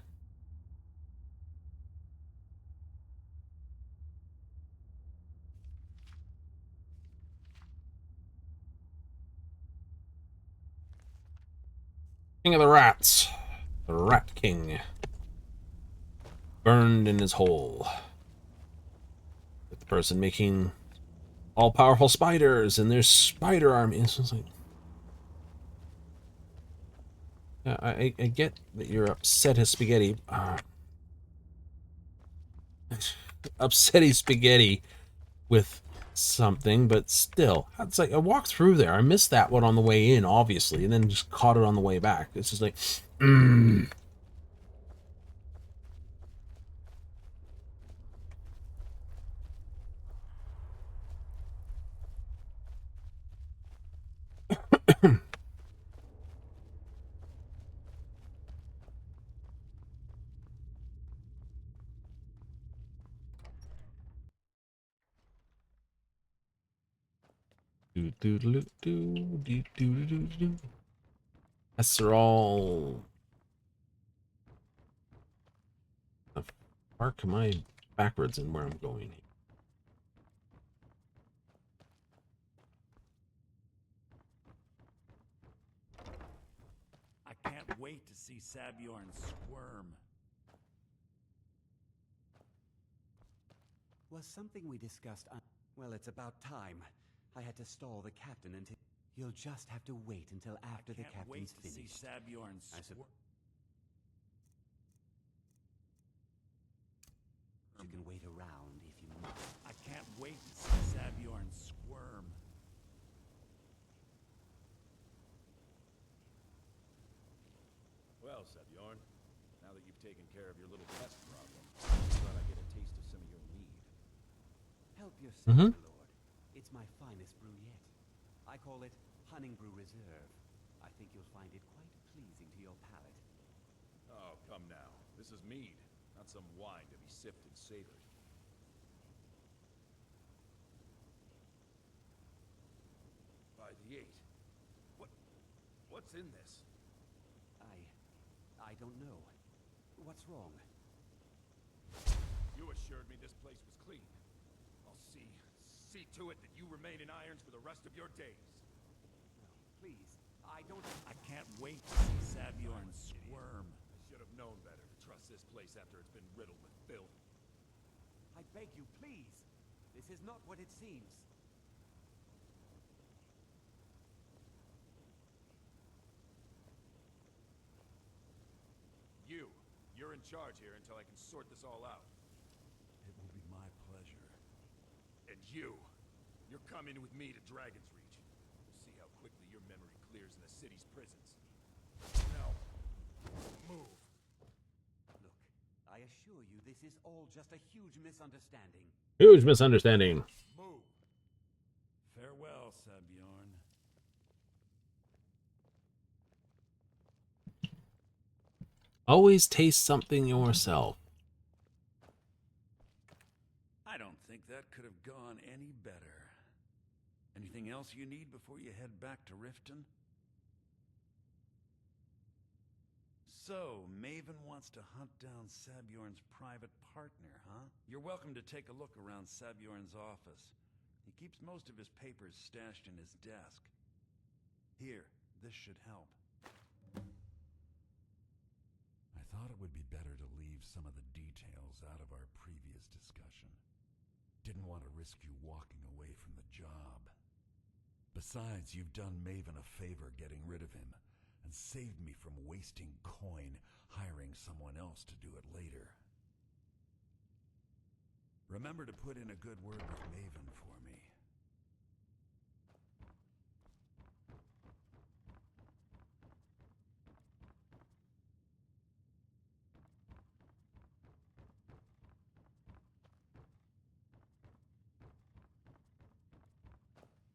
King of the rats. The Rat King. Burned in his hole. With the person making all-powerful spiders and their spider army. It's just like... Yeah, I get that you're upset as spaghetti. Upsetty spaghetti with something, but still. It's like I walked through there. I missed that one on the way in, obviously, and then just caught it on the way back. It's just like... That's all. The fuck am I backwards in where I'm going? I can't wait to see Sabjorn squirm. Was something we discussed well, it's about time. I had to stall the captain until... You'll just have to wait until after the captain's finished. See Sabjorn squirm. You can wait around if you want. I can't wait to see Sabjorn squirm. Well, Sabjorn, now that you've taken care of your little pest problem, I thought I'd get a taste of some of your mead. Help yourself, my lord. It's my finest brew yet. I call it Hunning Brew Reserve. I think you'll find it quite pleasing to your palate. Oh, come now. This is mead, not some wine to be sipped and savored. By the 8. What's in this? I don't know. What's wrong? You assured me this place was clean. I'll see See to it that you remain in irons for the rest of your days. No, please. I don't... I can't wait to see Sabjorn squirm. I should have known better to trust this place after it's been riddled with filth. I beg you, please. This is not what it seems. You're in charge here until I can sort this all out. It will be my pleasure. And you're coming with me to Dragon's Reach. We'll see how quickly your memory clears in the city's prisons. Now, move. Look, I assure you this is all just a huge misunderstanding. Huge misunderstanding. Move. Farewell, Sabjorn. Always taste something yourself. I don't think that could have gone any better. Anything else you need before you head back to Riften? So, Maven wants to hunt down Sabjorn's private partner, huh? You're welcome to take a look around Sabjorn's office. He keeps most of his papers stashed in his desk. Here, this should help. I thought it would be better to leave some of the details out of our previous discussion. Didn't want to risk you walking away from the job. Besides, you've done Maven a favor getting rid of him, and saved me from wasting coin hiring someone else to do it later. Remember to put in a good word with Maven for me.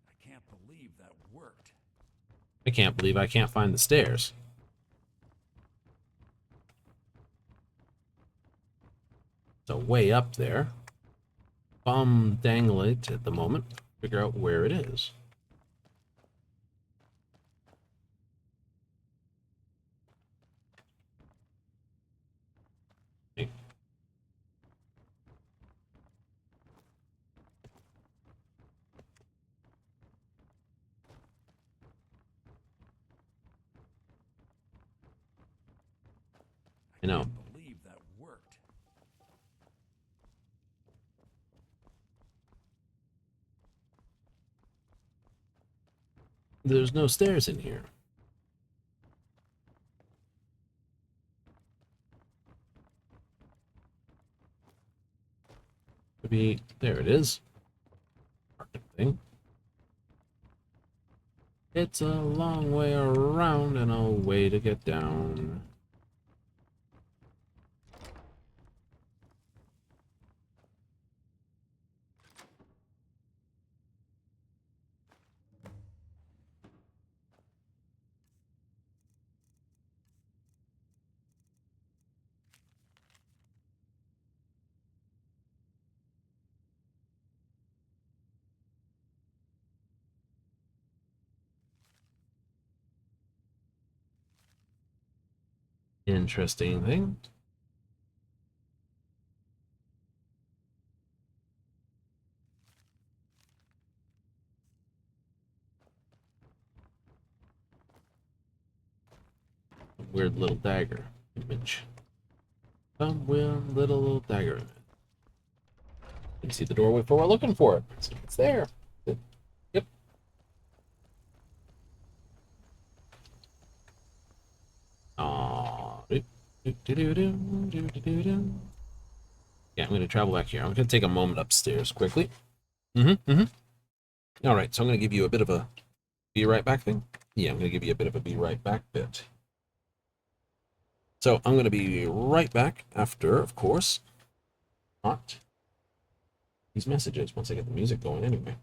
I can't believe that worked. I can't believe I can't find the stairs. So way up there. Bum dangle it at the moment. Figure out where it is. I know. Can't believe that worked. There's no stairs in here. Maybe there it is. Thing. It's a long way around and a way to get down. Interesting thing. Weird little dagger image. Some weird little dagger image. You see the doorway for we're looking for it. It's there. Yep. Yeah, I'm going to travel back here. I'm going to take a moment upstairs quickly. All right, so I'm going to give you a bit of a be right back thing. Yeah, I'm going to give you a bit of a be right back bit. So I'm going to be right back after, of course, not these messages once I get the music going anyway.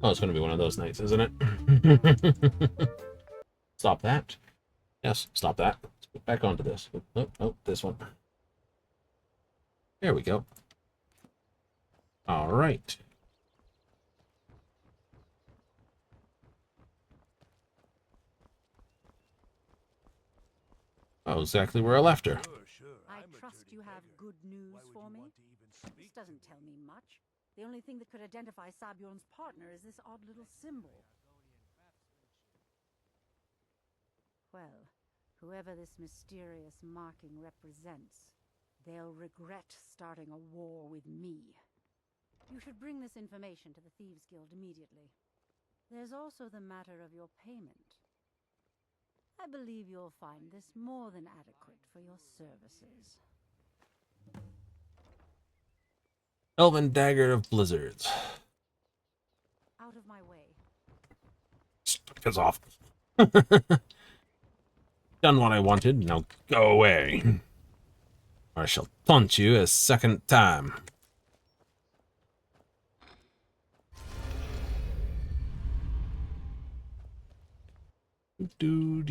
Oh, it's going to be one of those nights, isn't it? Stop that. Yes, stop that. Let's put back onto this. Oh, oh, this one. There we go. All right. Oh, exactly where I left her. I trust you have good news for me. This doesn't tell me much. The only thing that could identify Sabjorn's partner is this odd little symbol. Well, whoever this mysterious marking represents, they'll regret starting a war with me. You should bring this information to the Thieves Guild immediately. There's also the matter of your payment. I believe you'll find this more than adequate for your services. Elven Dagger of Blizzards. Out of my way. Piss off. Done what I wanted, now go away. Or I shall taunt you a second time. Do.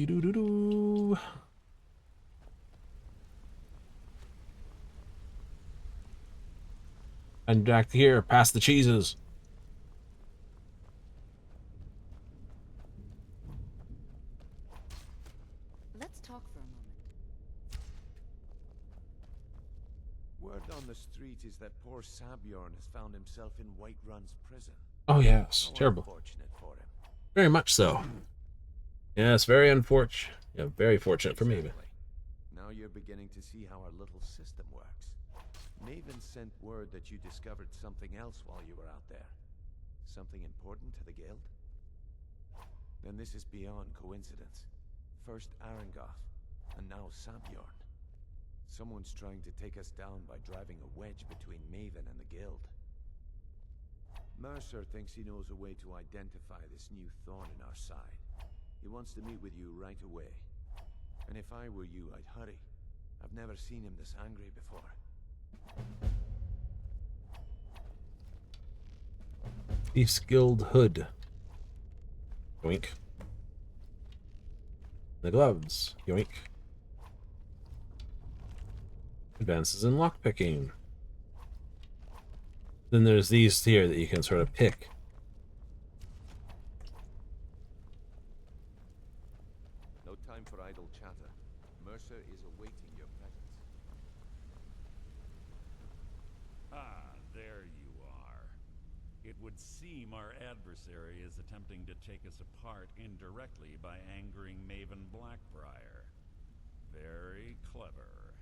And back here, past the cheeses. Let's talk for a moment. Word on the street is that poor Sabjorn has found himself in Whiterun's prison. Oh yes, How terrible. Unfortunate for him. Very much so. Yes, very unfortunate. Yeah, very fortunate for me. Exactly. Now you're beginning to see how our little system works. Maven sent word that you discovered something else while you were out there. Something important to the guild? Then this is beyond coincidence. First Arangoth, and now Sabjorn. Someone's trying to take us down by driving a wedge between Maven and the guild. Mercer thinks he knows a way to identify this new thorn in our side. He wants to meet with you right away. And if I were you, I'd hurry. I've never seen him this angry before. Thieves Guild hood. Yoink. The gloves. Yoink. Advances in lockpicking. Then there's these here that you can sort of pick. No time for idle chatter. Mercer is awaiting your presence. Ah, there you are. It would seem our adversary is attempting to take us apart indirectly by angering Maven Blackbriar. Very clever.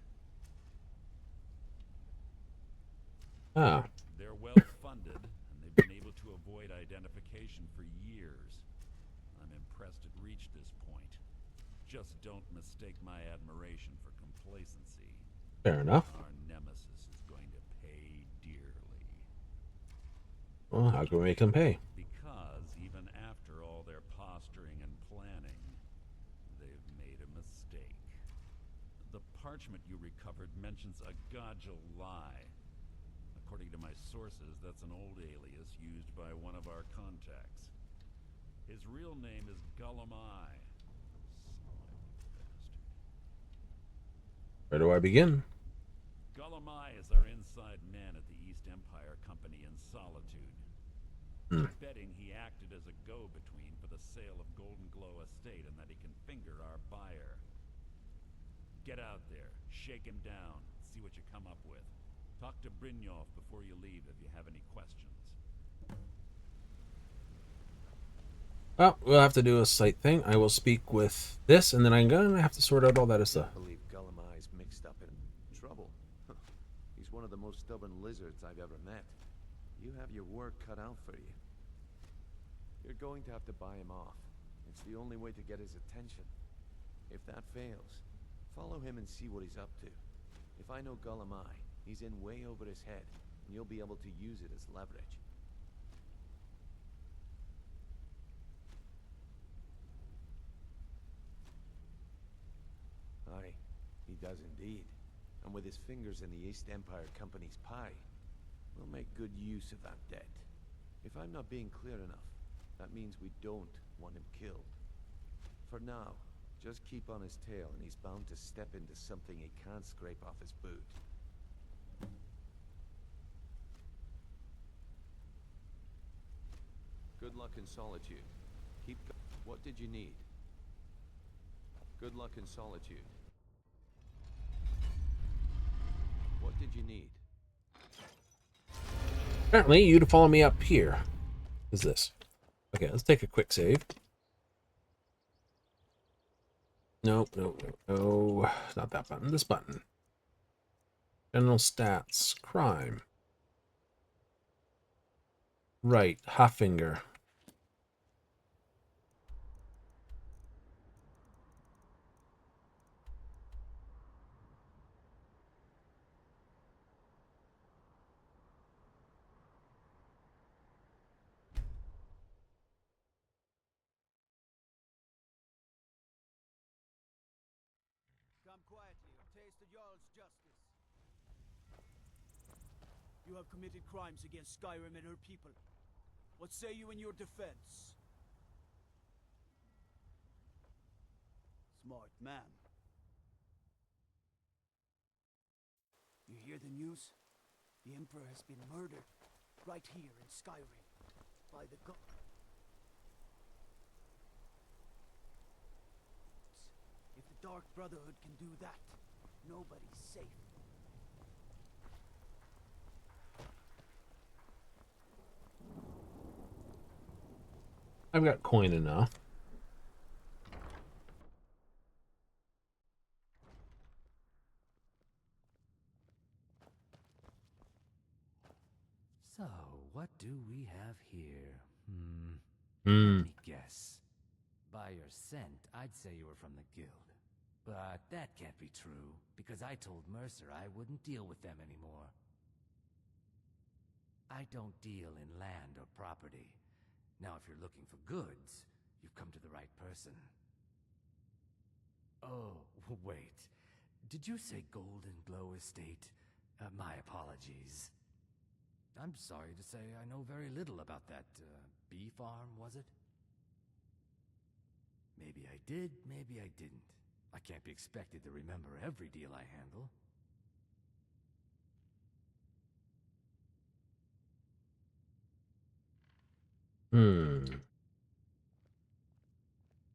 Ah. They're well-funded, and they've been able to avoid identification for years. I'm impressed it reached this point. Just don't mistake my admiration for complacency. Fair enough. Our nemesis is going to pay dearly. Well, how can we make them pay? Because even after all their posturing and planning, they've made a mistake. The parchment you recovered mentions a Godjal lie. According to my sources, that's an old alias used by one of our contacts. His real name is Gullumai. Where do I begin? Gullumai is our inside man at the East Empire Company in Solitude. I'm betting he acted as a go-between for the sale of Golden Glow Estate and that he can finger our buyer. Get out there, shake him down, see what you come up with. Talk to Brynjolf before you leave if you have any questions. Well, we'll have to do a slight thing. I will speak with this, and then I'm going to have to sort out all that stuff. I believe Gullumai's mixed up in trouble. He's one of the most stubborn lizards I've ever met. You have your work cut out for you. You're going to have to buy him off. It's the only way to get his attention. If that fails, follow him and see what he's up to. If I know Gullumai, he's in way over his head, and you'll be able to use it as leverage. Aye, he does indeed. And with his fingers in the East Empire Company's pie, we'll make good use of that debt. If I'm not being clear enough, That means we don't want him killed. For now, just keep on his tail and he's bound to step into something he can't scrape off his boot. Good luck in Solitude. What did you need? Good luck in Solitude. What did you need? Apparently, you to follow me up here. What is this? Okay, let's take a quick save. Nope, nope, nope, no. Not that button. This button. General stats. Crime. Right. Huffinger. Come quietly or taste the Jarl's justice. You have committed crimes against Skyrim and her people. What say you in your defense? Smart man. You hear the news? The Emperor has been murdered, right here in Skyrim, by the god. If the Dark Brotherhood can do that, nobody's safe. I've got coin enough. So, what do we have here? Hmm. Let me guess. By your scent, I'd say you were from the guild. But that can't be true, because I told Mercer I wouldn't deal with them anymore. I don't deal in land or property. Now, if you're looking for goods, you've come to the right person. Oh, wait. Did you say Golden Glow Estate? My apologies. I'm sorry to say I know very little about that, bee farm, was it? Maybe I did, maybe I didn't. I can't be expected to remember every deal I handle.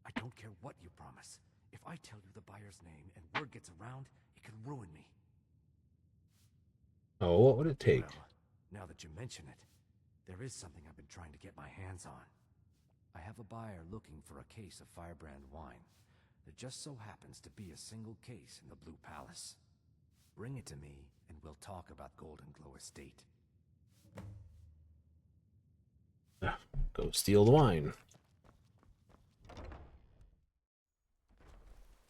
I don't care what you promise. If I tell you the buyer's name and word gets around, it could ruin me. Oh, what would it take? Well, now that you mention it, there is something I've been trying to get my hands on. I have a buyer looking for a case of Firebrand wine. There just so happens to be a single case in the Blue Palace. Bring it to me, and we'll talk about Golden Glow Estate. Go steal the wine.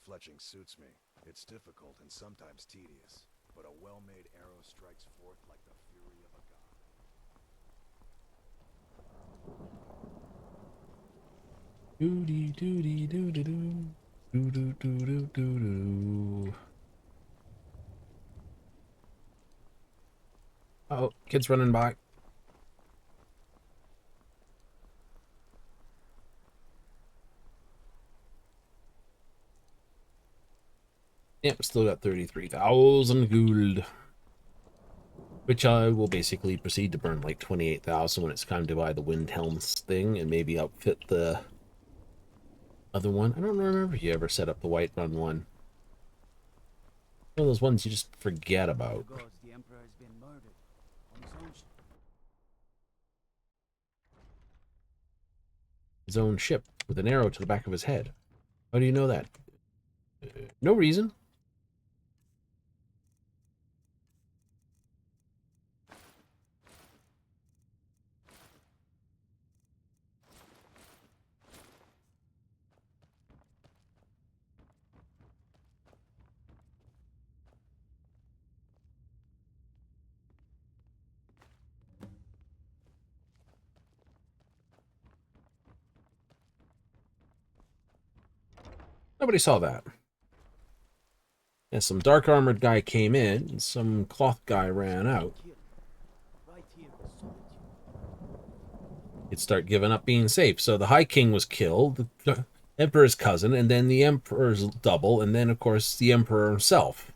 Fletching suits me. It's difficult and sometimes tedious, but a well-made arrow strikes forth like the fury of a god. Doody doody doo doo doo. Doo doo doo doo doo doo. Oh, kids running by. Yep, still got 33,000 gold. Which I will basically proceed to burn like 28,000 when it's time to buy the Windhelms thing and maybe outfit the other one. I don't remember if you ever set up the Whiterun one. One of those ones you just forget about. The Emperor has been murdered on His own ship with an arrow to the back of his head. How do you know that? No reason. Nobody saw that. And some dark armored guy came in, and some cloth guy ran out. He'd start giving up being safe. So the High King was killed, the Emperor's cousin, and then the Emperor's double, and then, of course, the Emperor himself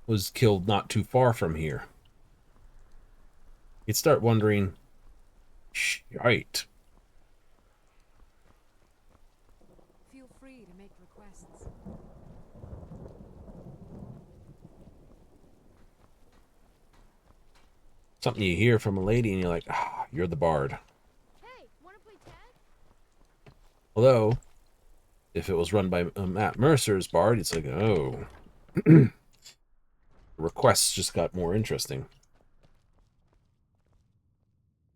was killed not too far from here. You'd start wondering, right. Feel free to make requests. Something you hear from a lady and you're like, ah, you're the bard. Hey, wanna play tag? Although, if it was run by Matt Mercer's bard, it's like, oh. Requests just got more interesting.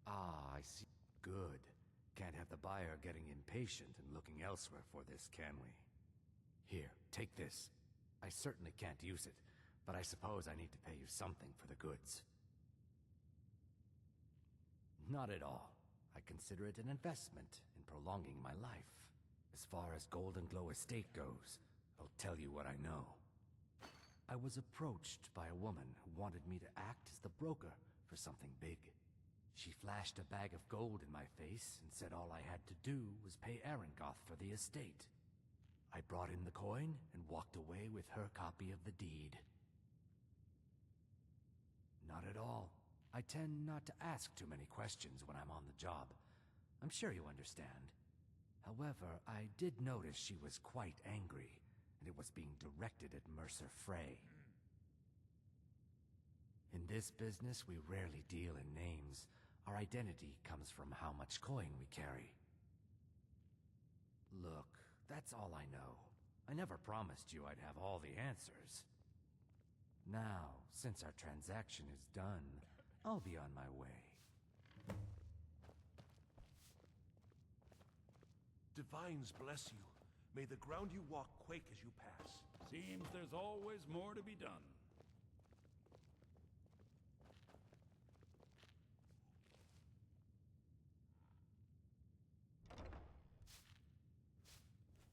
Ah, I see. Good. Can't have the buyer getting impatient and looking elsewhere for this, can we? Here, take this. I certainly can't use it, but I suppose I need to pay you something for the goods. Not at all. I consider it an investment in prolonging my life. As far as Golden Glow Estate goes, I'll tell you what I know. I was approached by a woman who wanted me to act as the broker for something big. She flashed a bag of gold in my face and said all I had to do was pay Arangoth for the estate. I brought in the coin and walked away with her copy of the deed. Not at all. I tend not to ask too many questions when I'm on the job. I'm sure you understand. However, I did notice she was quite angry, and it was being directed at Mercer Fri. In this business, we rarely deal in names. Our identity comes from how much coin we carry. Look, that's all I know. I never promised you I'd have all the answers. Now, since our transaction is done, I'll be on my way. Divines bless you. May the ground you walk quake as you pass. Seems there's always more to be done.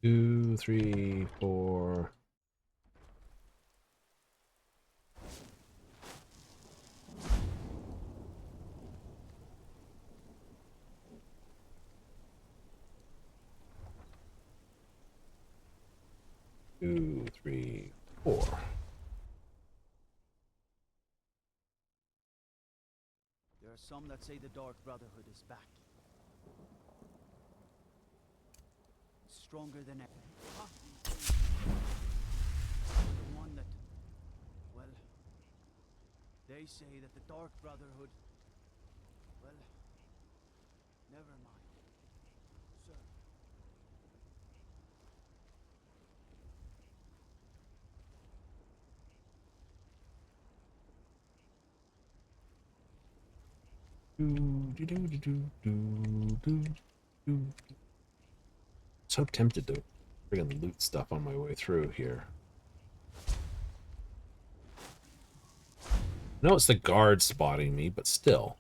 Two, three, four. Two, three, four. There are some that say the Dark Brotherhood is back. Stronger than ever. The one that... Well... They say that the Dark Brotherhood... Well... Never mind. Sir. So tempted to friggin' loot stuff on my way through here. I know it's the guard spotting me, but still.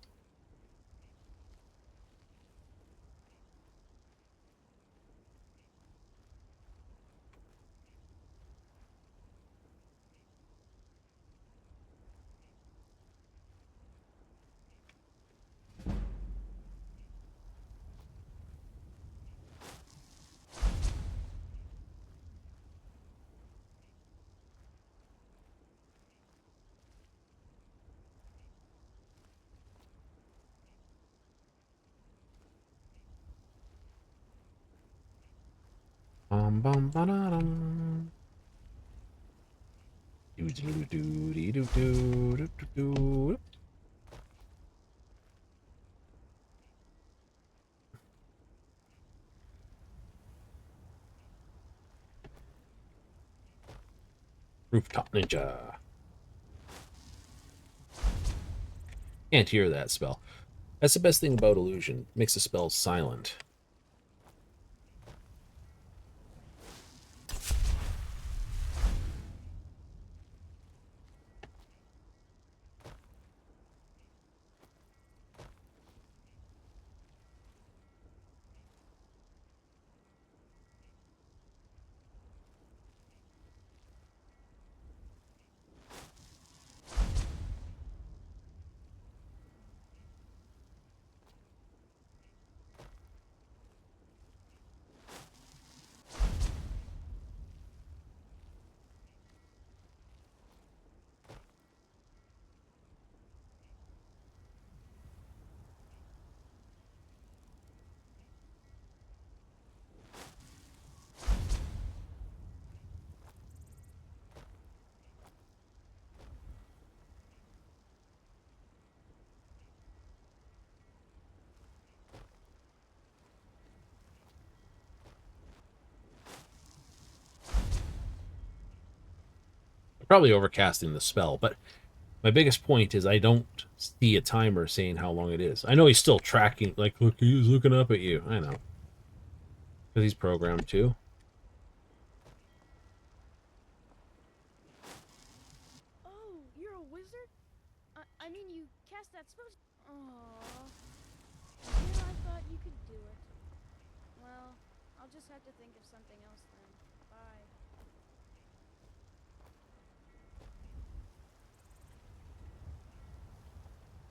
Bum bum ba da dum. Do do do do do do do do. Rooftop Ninja. Can't hear that spell. That's the best thing about illusion. Makes the spell silent. Probably overcasting the spell, but my biggest point is I don't see a timer saying how long it is. I know he's still tracking, like, look, he's looking up at you. I know. Because he's programmed too. Oh, you're a wizard? I mean, you cast that spell. Aww. Yeah, I thought you could do it. Well, I'll just have to think of something else then. Bye.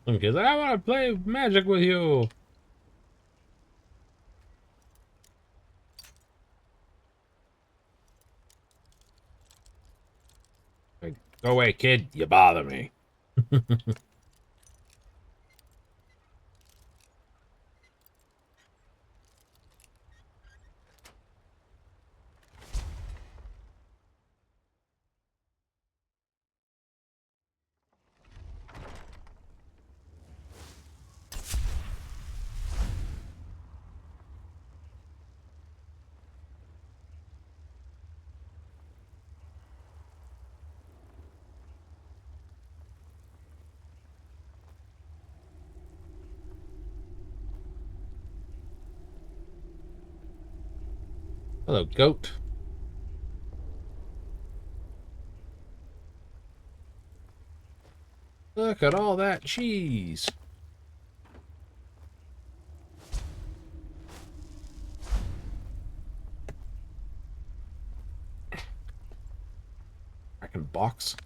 Some kid's like, I want to play Magic with you. Like, go away, kid. You bother me. Hello, goat. Look at all that cheese. I can box.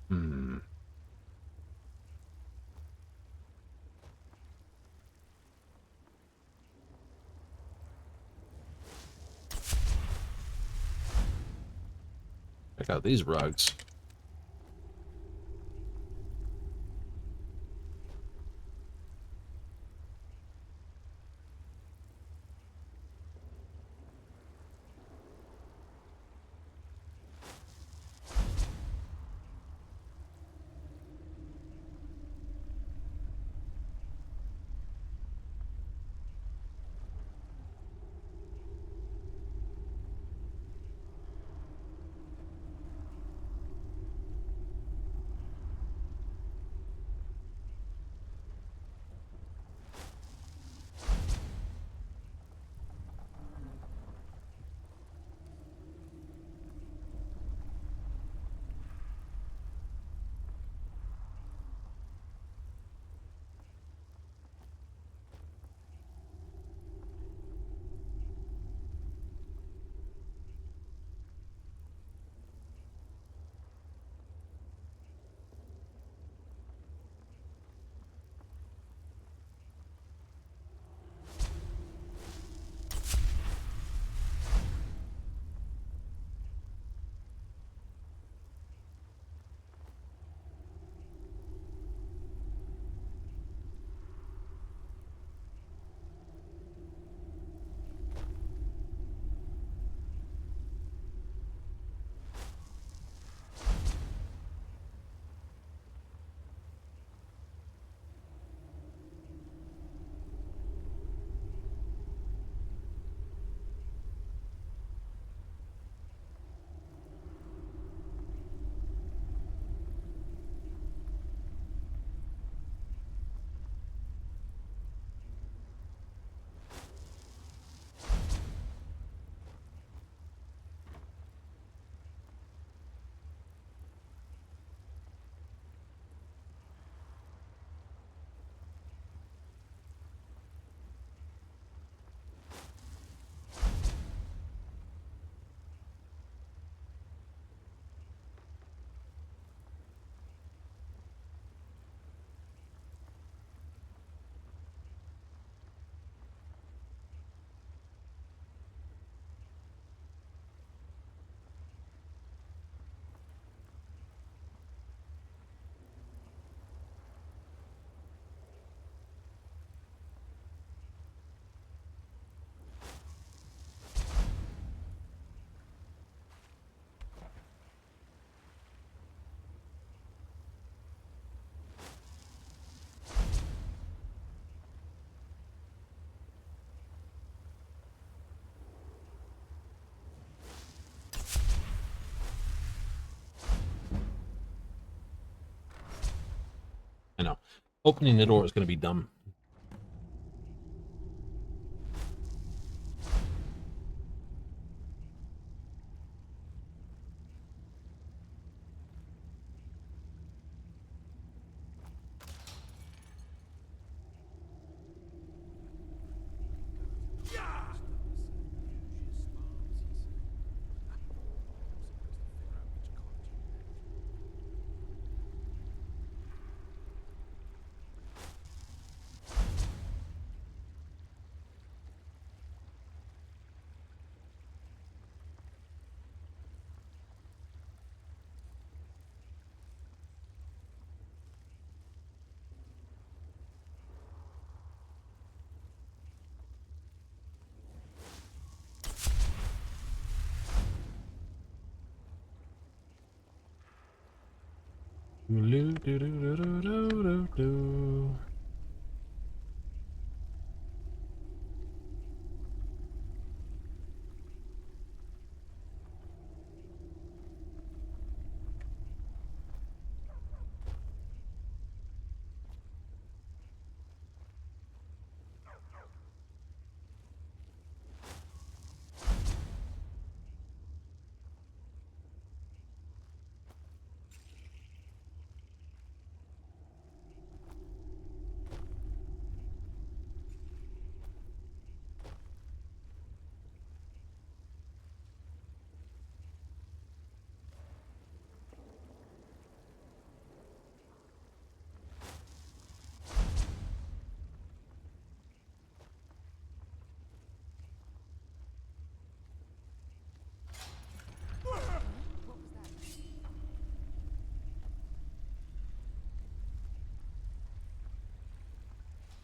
Hmm. Check out these rugs. Opening the door is going to be dumb.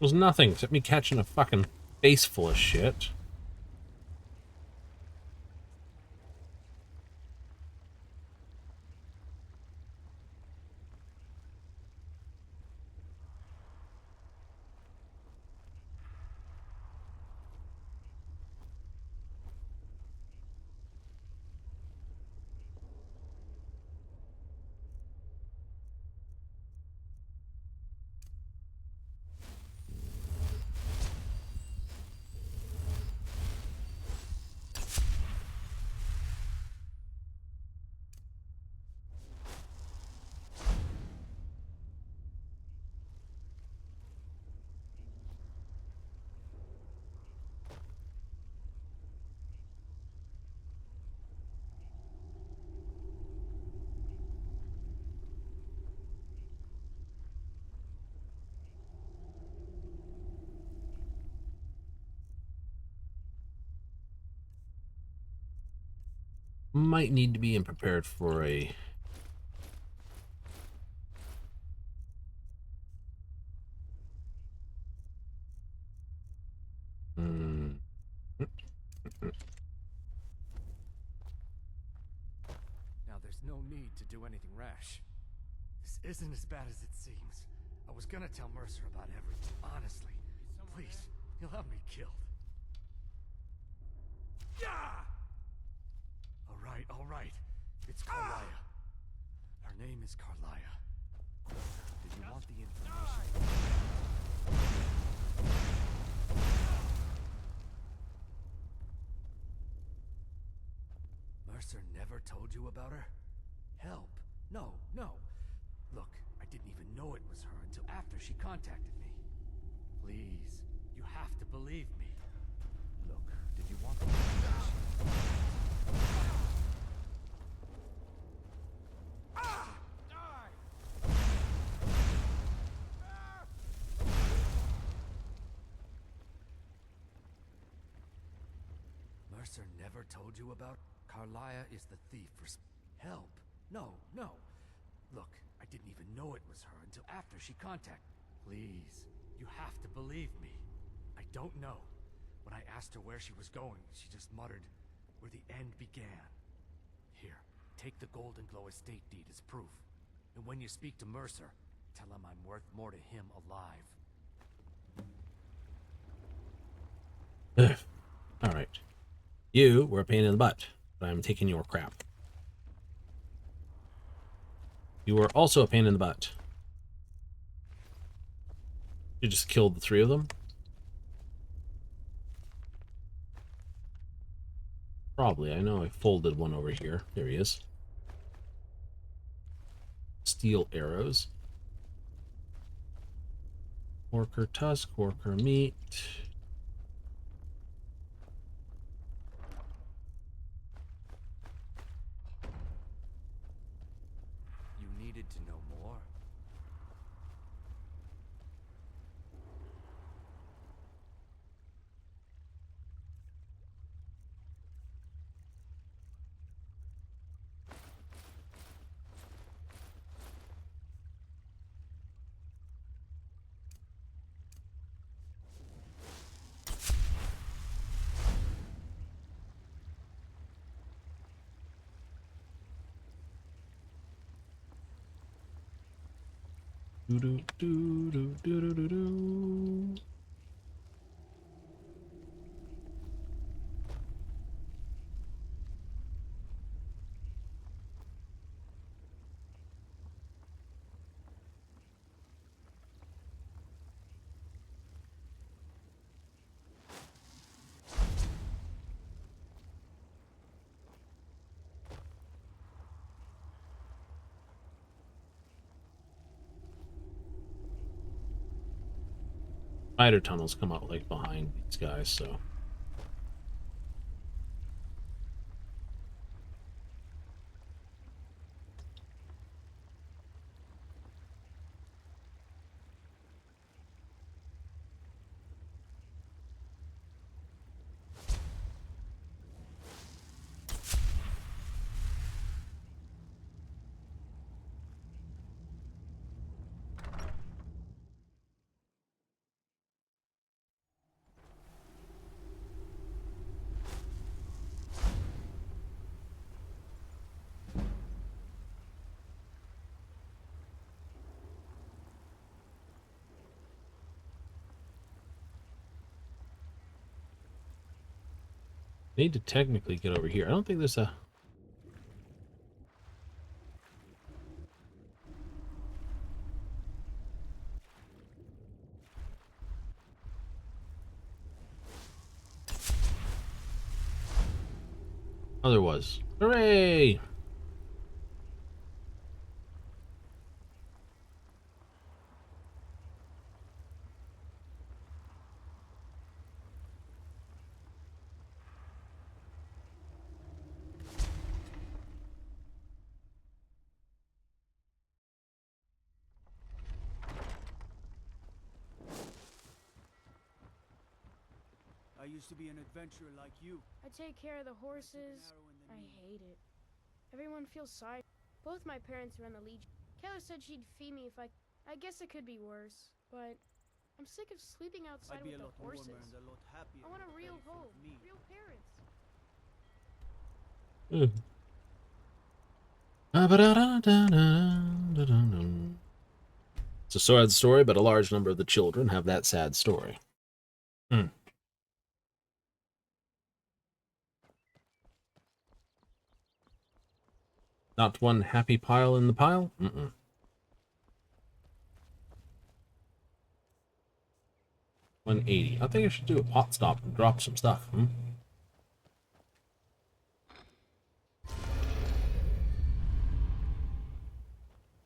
It was nothing except me catching a fucking face full of shit. Might need to be prepared for a... Now there's no need to do anything rash. This isn't as bad as it seems. I was gonna tell Mercer about everything, honestly. Please, he'll have me killed. Yeah! All right. It's Carlia. Her name is Carlia. Did you want the information? Mercer never told you about her? Help. No. Look, I didn't even know it was her until after she contacted me. Please, you have to believe me. Look, did you want the information? Mercer never told you about? Carlia is the thief for help. No. Look, I didn't even know it was her until after she contacted. Please, you have to believe me. I don't know. When I asked her where she was going, she just muttered, where the end began. Here, take the Golden Glow estate deed as proof. And when you speak to Mercer, tell him I'm worth more to him alive. Alright. You were a pain in the butt, but I'm taking your crap. You were also a pain in the butt. You just killed the 3 of them? Probably. I know I folded one over here. There he is. Steel arrows. Orker tusk, orker meat. You needed to know more. Do do do do do do do do. Spider tunnels come out like behind these guys, so. Need to technically get over here. I don't think there's a... Oh, there was. Hooray! I used to be an adventurer like you. I take care of the horses. I hate it. Everyone feels sorry. Both my parents run the Legion. Keller said she'd fee me if I guess it could be worse, but I'm sick of sleeping outside with the horses. I want a real home, real parents. It's a sad story, but a large number of the children have that sad story. Not one happy pile in the pile? 180. I think I should do a pot stop and drop some stuff.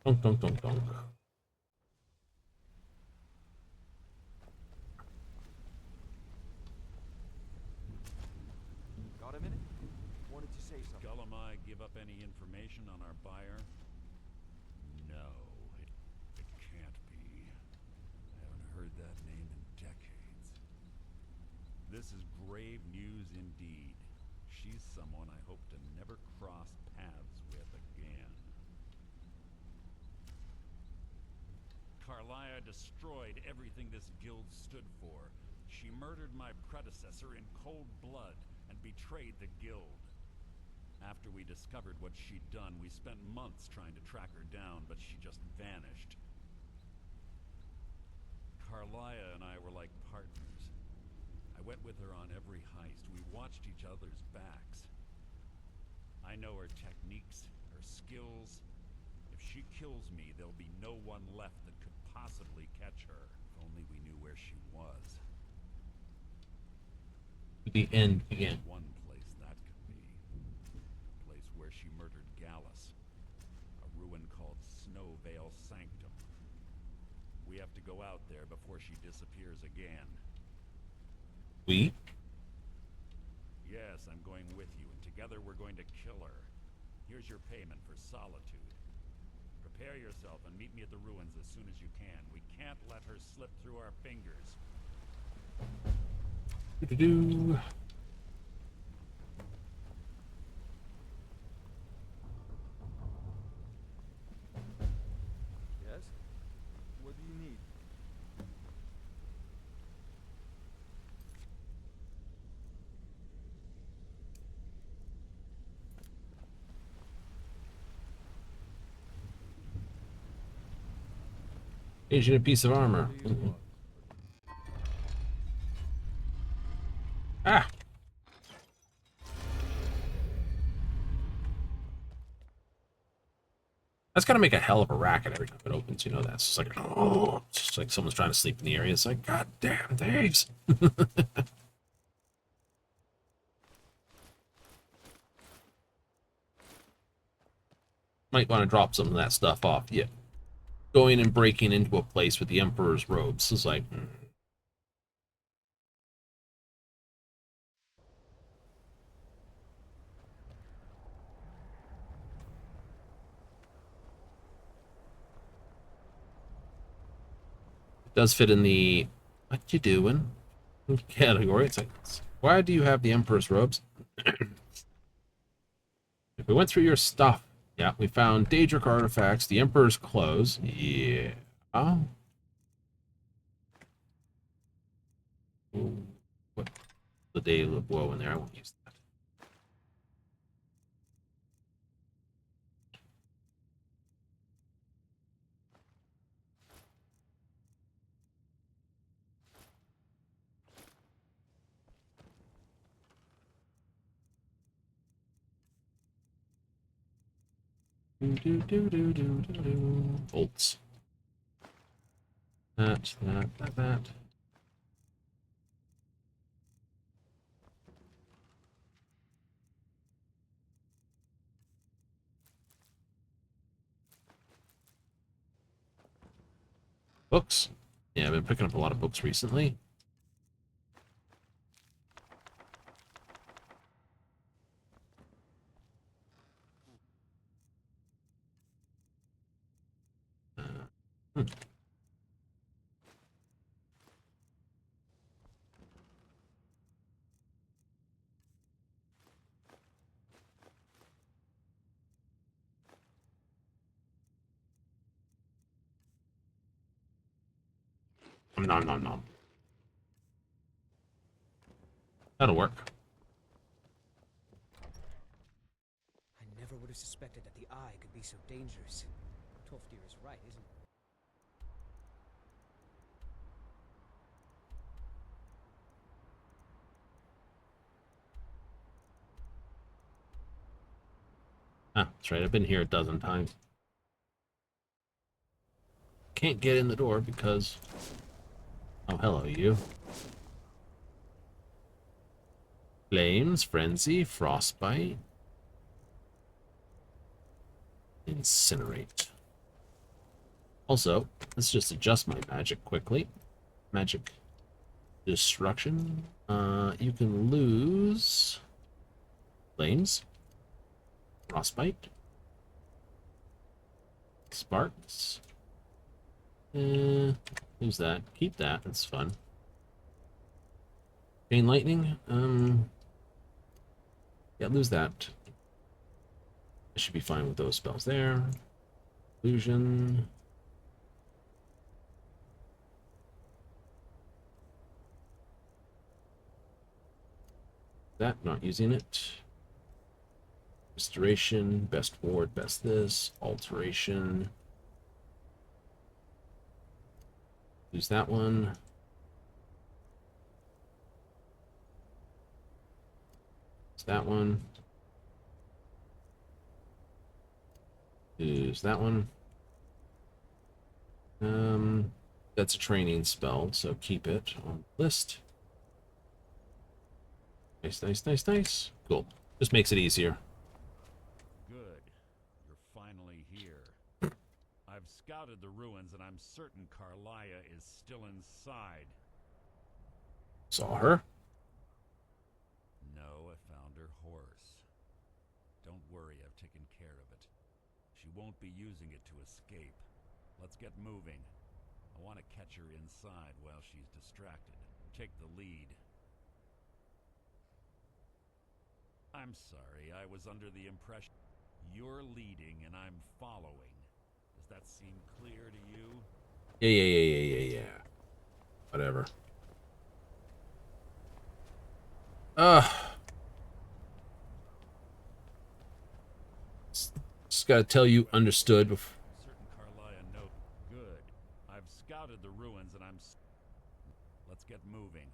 Dunk, dunk, dunk, dunk. Got a minute? Wanted to say something. Gullumai give up any information on our buyer? No, it can't be. I haven't heard that name in decades. This is grave news indeed. She's someone I hope to never cross paths with again. Carlia destroyed everything this guild stood for. She murdered my predecessor in cold blood and betrayed the guild. After we discovered what she'd done, we spent months trying to track her down, but she just vanished. Carlia and I were like partners. I went with her on every heist. We watched each other's backs. I know her techniques, her skills. If she kills me, there'll be no one left that could possibly catch her. If only we knew where she was. The end again. One place that could be. The place where she murdered Gallus. A ruin called Snowvale Sanctum. We have to go out there before she disappears again. We? Yes, I'm going with you, and together we're going to kill her. Here's your payment for solitude. Prepare yourself and meet me at the ruins as soon as you can. We can't let her slip through our fingers. Do-do-do. Yes? What do you need? Asian a piece of armor. Ah! That's gotta make a hell of a racket every time it opens, you know, that's just like, oh, it's just like someone's trying to sleep in the area. It's like, god damn, thieves. Might want to drop some of that stuff off. Yeah. Going and breaking into a place with the Emperor's robes is like, It does fit in the what you doing category. It's like, why do you have the Emperor's robes? If we went through your stuff, yeah, we found Daedric artifacts, the Emperor's clothes. Yeah. Oh. What the day of woe in there? I won't use that. Bolts. That. Books. Yeah, I've been picking up a lot of books recently. Hmm. Nom nom nom. That'll work. I never would have suspected that the eye could be so dangerous. Tolfdir is right, isn't it? Ah, that's right. I've been here a dozen times. Can't get in the door because... Oh, hello, you. Flames, Frenzy, Frostbite. Incinerate. Also, let's just adjust my magic quickly. Magic Destruction. You can lose... Flames. Frostbite. Sparks. Lose that. Keep that. That's fun. Chain Lightning. Yeah, lose that. I should be fine with those spells there. Illusion. That, not using it. Restoration, best ward, best this. Alteration. Use that one. Use that one. Use that one. That's a training spell, so keep it on the list. Nice, nice, nice, nice. Cool. Just makes it easier. Good. You're finally here. I've scouted the ruins, and I'm certain Carlia is still inside. Saw her. No, I found her horse. Don't worry, I've taken care of it. She won't be using it to escape. Let's get moving. I want to catch her inside while she's distracted. Take the lead. I'm sorry, I was under the impression you're leading and I'm following. Does that seem clear to you? Yeah. Whatever. Just gotta tell you understood before. Certain Carlia no good. I've scouted the ruins and let's get moving.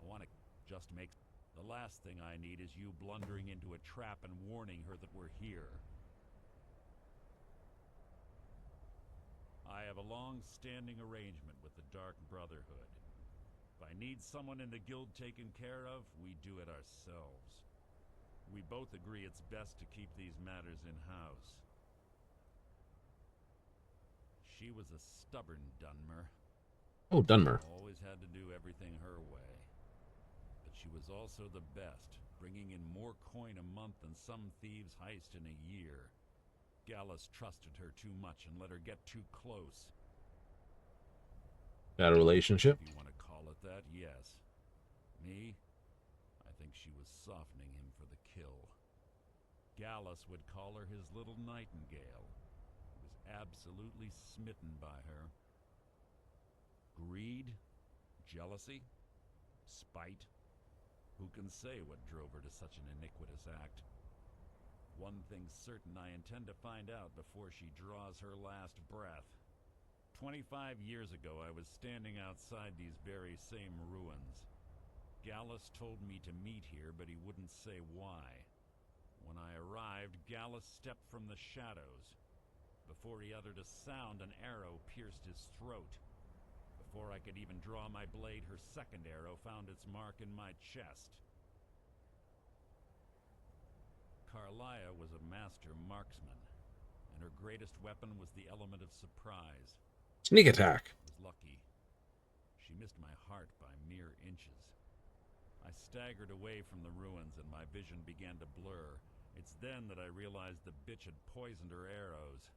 I want to just make the last thing I need is you blundering into a trap and warning her that we're here. I have a long-standing arrangement with the Dark Brotherhood. If I need someone in the guild taken care of, we do it ourselves. We both agree it's best to keep these matters in-house. She was a stubborn Dunmer. Oh, Dunmer. Always had to do everything her way. But she was also the best, bringing in more coin a month than some thieves heist in a year. Gallus trusted her too much and let her get too close. Got a relationship? If you want to call it that, yes. Me? I think she was softening him for the kill. Gallus would call her his little nightingale. He was absolutely smitten by her. Greed? Jealousy? Spite? Who can say what drove her to such an iniquitous act? One thing's certain, I intend to find out before she draws her last breath. 25 years ago, I was standing outside these very same ruins. Gallus told me to meet here, but he wouldn't say why. When I arrived, Gallus stepped from the shadows. Before he uttered a sound, an arrow pierced his throat. Before I could even draw my blade, her second arrow found its mark in my chest. Carlia was a master marksman, and her greatest weapon was the element of surprise. Sneak attack. I was lucky. She missed my heart by mere inches. I staggered away from the ruins and my vision began to blur. It's then that I realized the bitch had poisoned her arrows.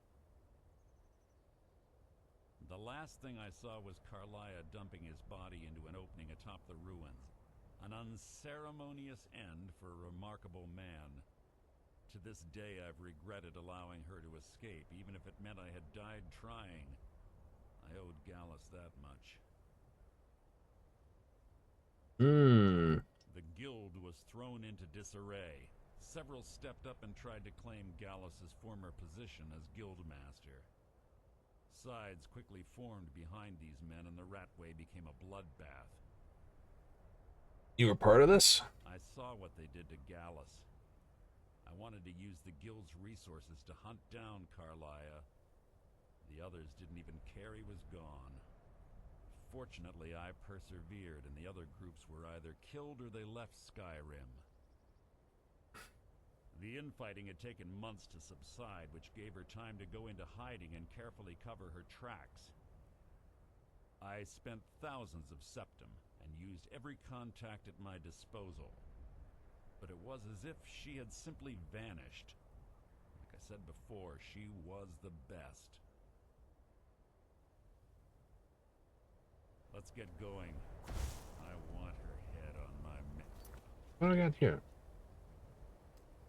The last thing I saw was Carlia dumping his body into an opening atop the ruins. An unceremonious end for a remarkable man. To this day, I've regretted allowing her to escape, even if it meant I had died trying. I owed Gallus that much. The guild was thrown into disarray. Several stepped up and tried to claim Gallus's former position as guildmaster. Sides quickly formed behind these men, and the Ratway became a bloodbath. You were part of this? I saw what they did to Gallus. I wanted to use the guild's resources to hunt down Carlia. The others didn't even care he was gone. Fortunately, I persevered, and the other groups were either killed or they left Skyrim. The infighting had taken months to subside, which gave her time to go into hiding and carefully cover her tracks. I spent thousands of septum and used every contact at my disposal. But it was as if she had simply vanished. Like I said before, she was the best. Let's get going. I want her head on my What do I got here?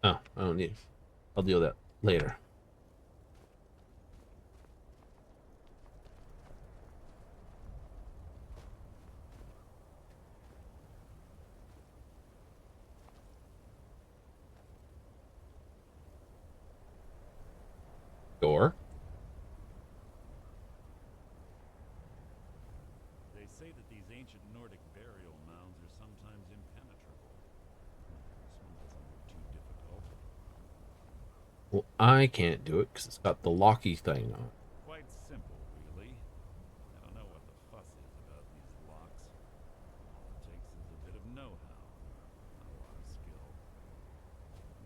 Oh, I don't need it. I'll deal with that later. Door. They say that these ancient Nordic burial mounds are sometimes impenetrable. This one doesn't look too difficult. Well, I can't do it because it's got the locky thing on. Quite simple, really. I don't know what the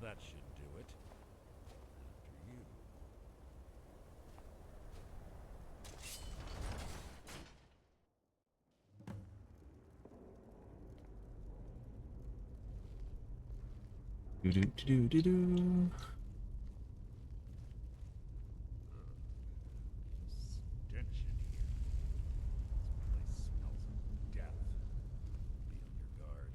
that should do it. After you. Do do do do do. Stench in here. This place smells of death. Be on your guard.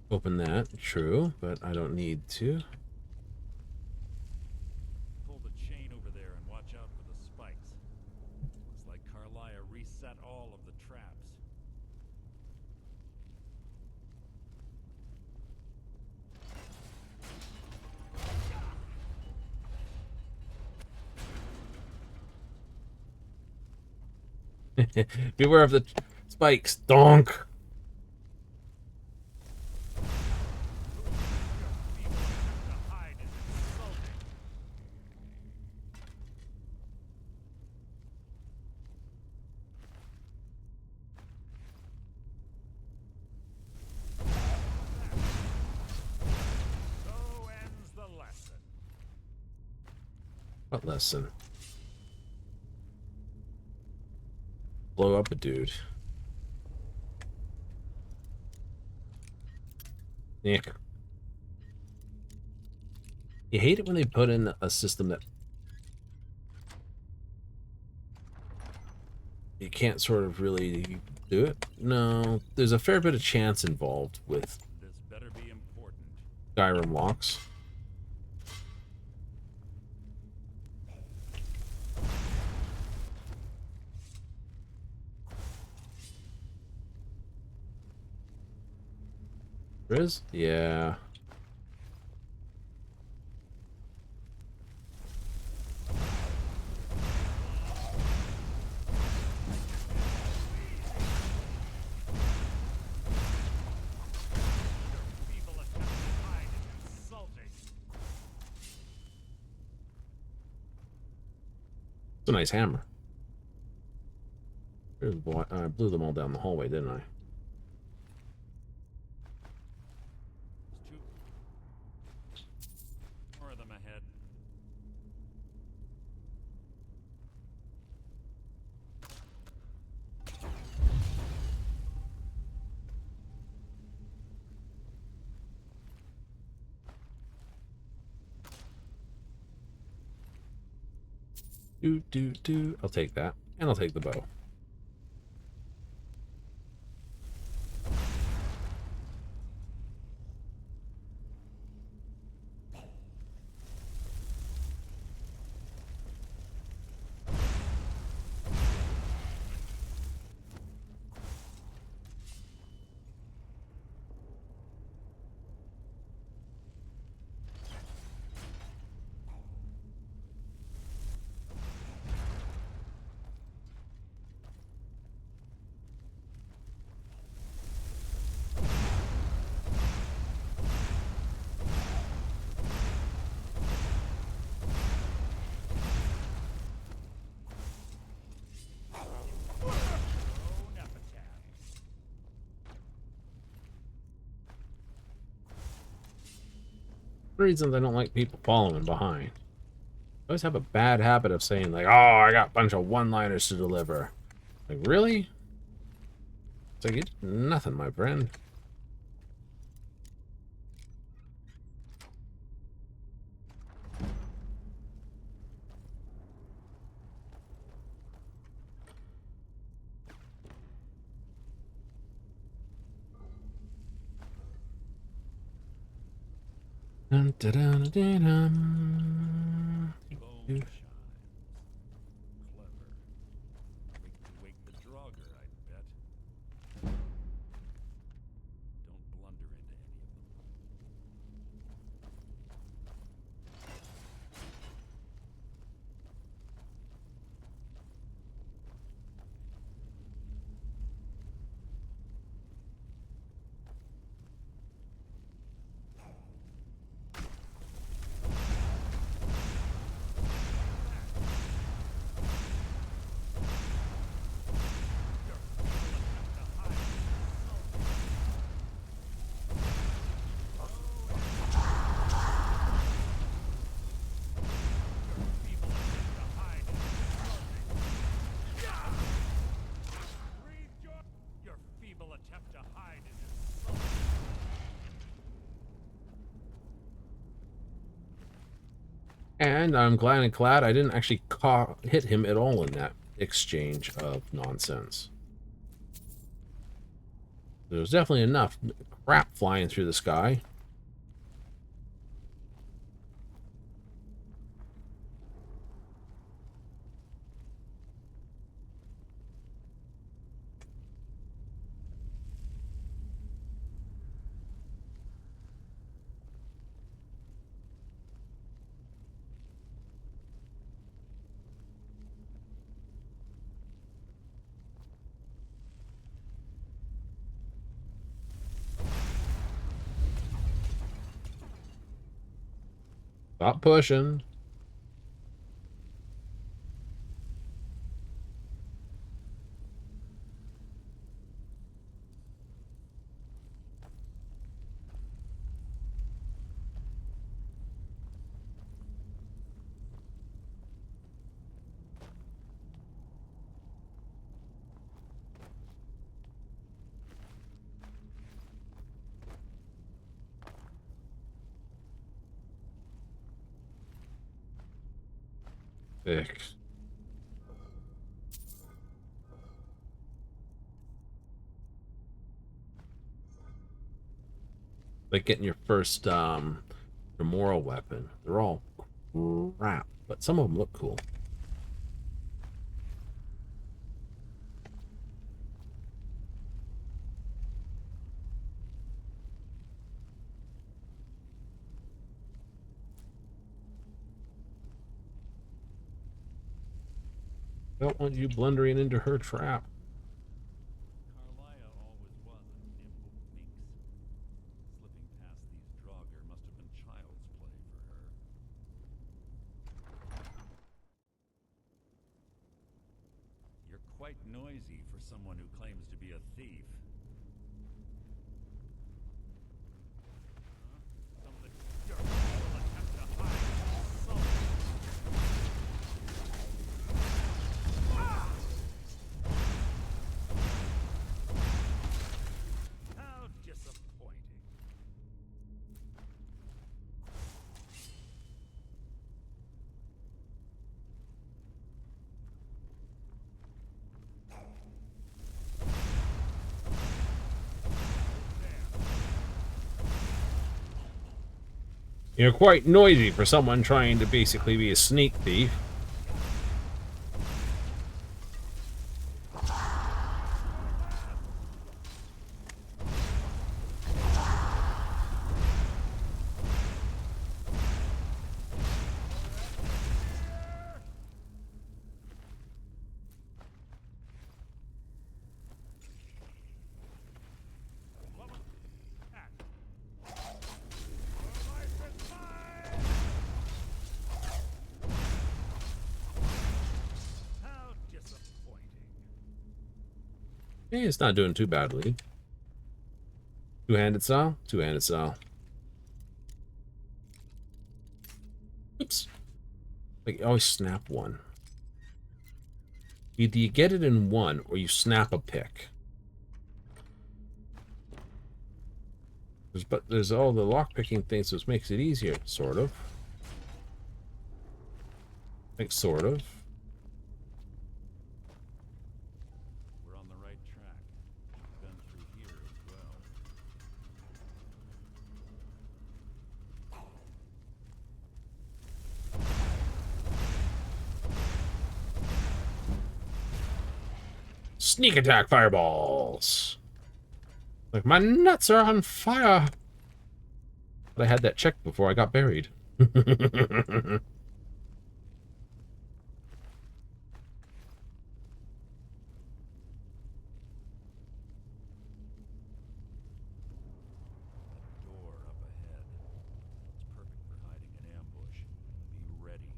Open that, true, but I don't need to. Pull the chain over there and watch out for the spikes. Looks like Carlia reset all of the traps. Beware of the spikes, donk. So ends the lesson. What lesson? Blow up a dude. Nick. You hate it when they put in a system that you can't sort of really do it. No, there's a fair bit of chance involved with This better be important. Skyrim locks. Riz? Yeah. People attempt to hide is insulting. It's a nice hammer. I blew them all down the hallway, didn't I? More of them ahead. Do. I'll take that. And I'll take the bow. Reasons I don't like people following behind. I always have a bad habit of saying like, "Oh, I got a bunch of one-liners to deliver." Like, really? It's like, it's nothing, my friend. Dun, dun, dun, dun, dun. Clever. Quick to wake the Draugr, I bet. Don't blunder into any of them. And I'm glad I didn't actually hit him at all in that exchange of nonsense. There was definitely enough crap flying through the sky. Stop pushing. Thick. Like getting your first femoral weapon. They're all crap, but some of them look cool. I don't want you blundering into her trap. Carlia always was a nimble minx. Slipping past these Draugr must have been child's play for her. You're quite noisy for someone who claims to be a thief. Huh? Some of the dirt will attempt to hide so. How disappointing. You're quite noisy for someone trying to basically be a sneak thief. Hey, it's not doing too badly. Two-handed saw? Two-handed saw. Oops. Like, you always snap one. Either you get it in one, or you snap a pick. There's all the lock-picking things, which makes it easier, sort of. Like, sort of. We're on the right track. Been through here as well. Sneak attack fireballs. Like, my nuts are on fire. But I had that checked before I got buried. Door up ahead. It's perfect for hiding an ambush. Be ready.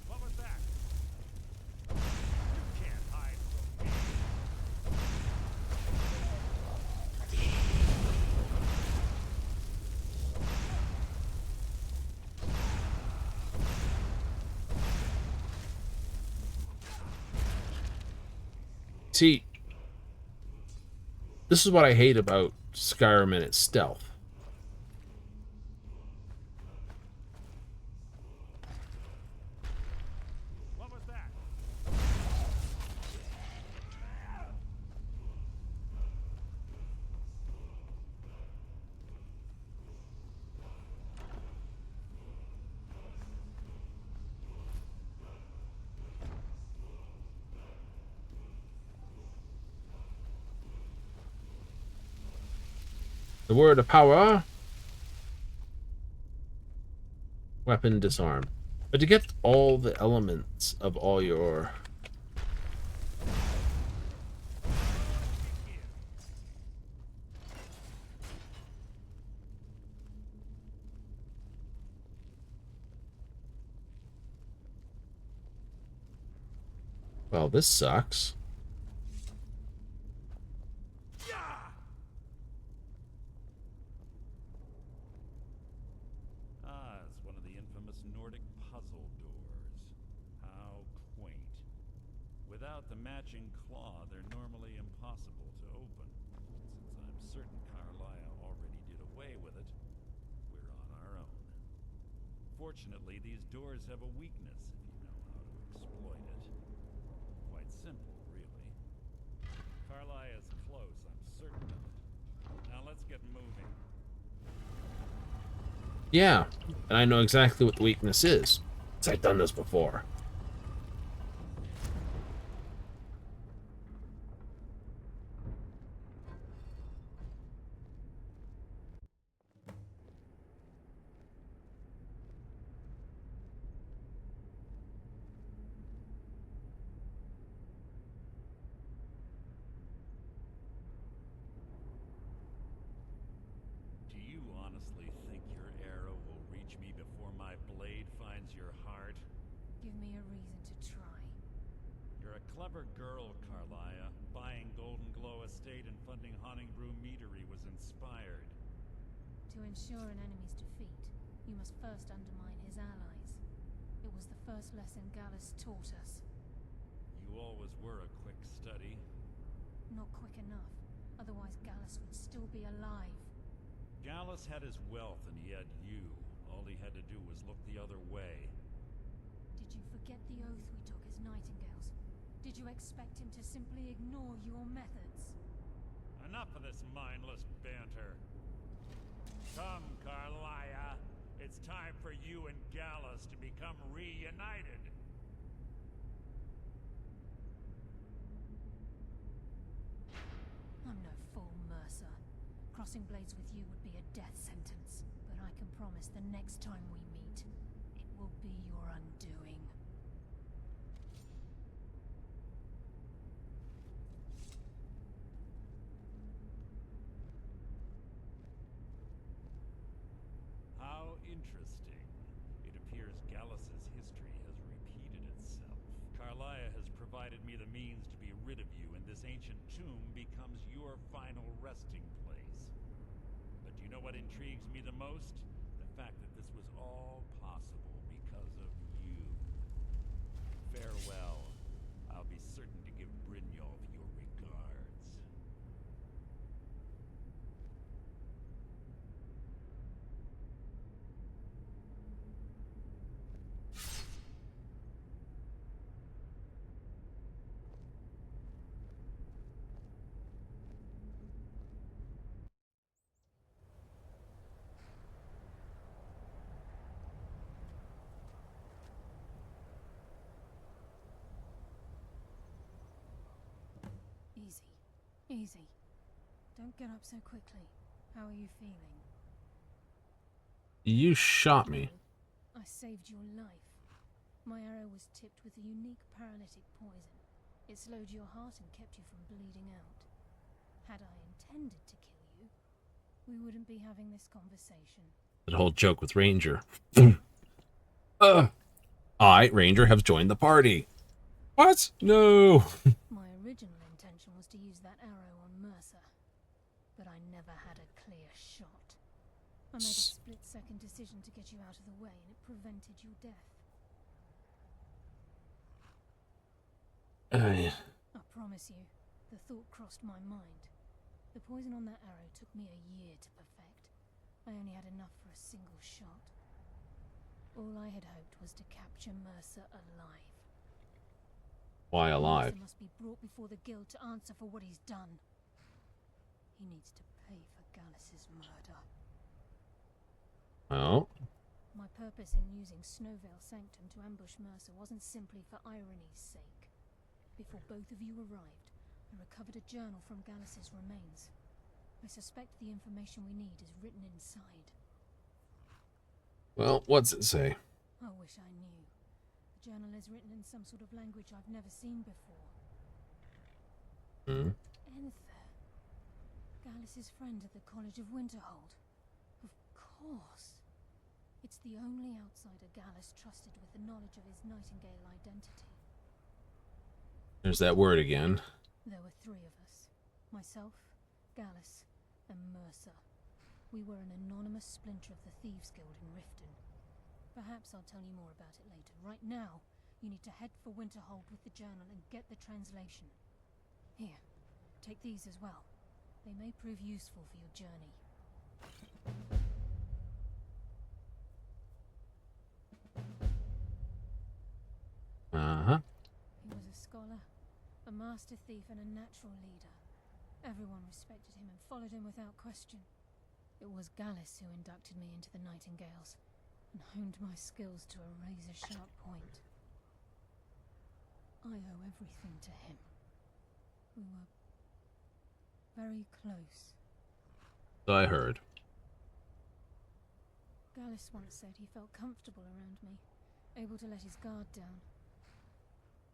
What was that? See, this is what I hate about Skyrim and its stealth. What was that? The word of power. Weapon disarm. But to get all the elements of all your... Well, this sucks. It's one of the infamous Nordic puzzle doors. How quaint. Without the matching claw, they're normally impossible to open. Since I'm certain Carlia already did away with it, we're on our own. Fortunately, these doors have a weakness if you know how to exploit it. Quite simple, really. Carlia is close, I'm certain of it. Now let's get moving. Yeah, and I know exactly what the weakness is, because I've done this before. Do you honestly think your arrow will reach me before my blade finds your heart? Give me a reason to try. You're a clever girl, Carlia. Buying Golden Glow Estate and funding Honningbrew Meadery was inspired. To ensure an enemy's defeat, you must first undermine his allies. It was the first lesson Gallus taught us. You always were a quick study. Not quick enough, otherwise Gallus would still be alive. Gallus had his wealth and he had you. All he had to do was look the other way. Did you forget the oath we took as Nightingales? Did you expect him to simply ignore your methods? Enough of this mindless banter. Come, Carlia. It's time for you and Gallus to become reunited. I'm no fool, Mercer. Crossing blades with you would be a death sentence. But I can promise the next time we meet, it will be your undoing. How interesting. It appears Gallus's history has repeated itself. Carlia has provided me the means to be rid of you, and this ancient tomb becomes your final resting place. But do you know what intrigues me the most? The fact that this was all possible because of you. Farewell. I'll be certain to give Brynjolf your regards. Easy. Easy. Don't get up so quickly. How are you feeling? You shot me. I saved your life. My arrow was tipped with a unique paralytic poison. It slowed your heart and kept you from bleeding out. Had I intended to kill you, we wouldn't be having this conversation. That whole joke with Ranger. Ranger have joined the party. What? No. My original intention was to use that arrow on Mercer, but I never had a clear shot. I made a split-second decision to get you out of the way, and it prevented your death. I promise you, The thought crossed my mind. The poison on that arrow took me a year to perfect. I only had enough for a single shot. All I had hoped was to capture Mercer alive. Why alive? Mercer must be brought before the guild to answer for what he's done. He needs to pay for Gallus's murder. Oh. My purpose in using Snowvale Sanctum to ambush Mercer wasn't simply for irony's sake. Before both of you arrived, I recovered a journal from Gallus's remains. I suspect the information we need is written inside. Well, what's it say? I wish I knew. The journal is written in some sort of language I've never seen before. Enther. Gallus's friend at the College of Winterhold. Of course. It's the only outsider Gallus trusted with the knowledge of his Nightingale identity. There's that word again. There were three of us. Myself, Gallus, and Mercer. We were an anonymous splinter of the Thieves Guild in Riften. Perhaps I'll tell you more about it later. Right now, you need to head for Winterhold with the journal and get the translation. Here, take these as well. They may prove useful for your journey. He was a scholar, a master thief, and a natural leader. Everyone respected him and followed him without question. It was Gallus who inducted me into the Nightingales and honed my skills to a razor-sharp point. I owe everything to him. We were very close. I heard. Gallus once said he felt comfortable around me, able to let his guard down.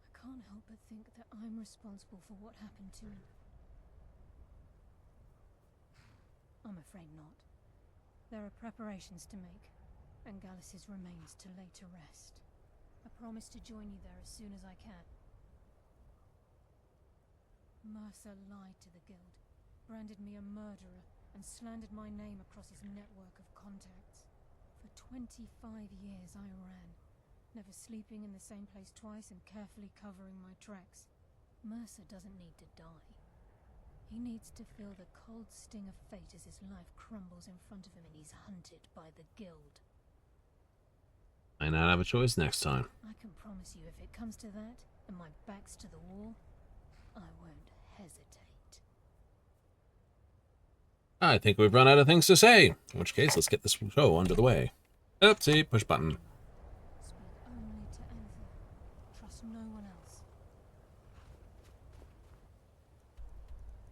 I can't help but think that I'm responsible for what happened to him. I'm afraid not. There are preparations to make, and Gallus's remains to lay to rest. I promise to join you there as soon as I can. Mercer lied to the guild, branded me a murderer, and slandered my name across his network of contacts. For 25 years I ran, never sleeping in the same place twice and carefully covering my tracks. Mercer doesn't need to die. He needs to feel the cold sting of fate as his life crumbles in front of him and he's hunted by the guild. Might not have a choice next time. I can promise you if it comes to that, and my back's to the wall, I won't hesitate. I think we've run out of things to say. In which case, let's get this show under the way. Oopsie, push button. Speak only to Enther. Trust no one else.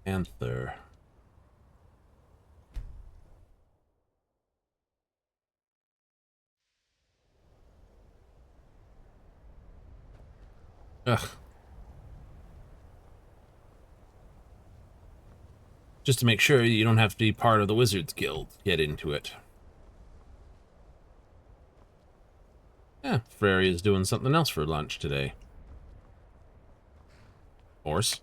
Anther. Ugh. Just to make sure you don't have to be part of the Wizards Guild. Get into it. Yeah, Frary is doing something else for lunch today. Horse.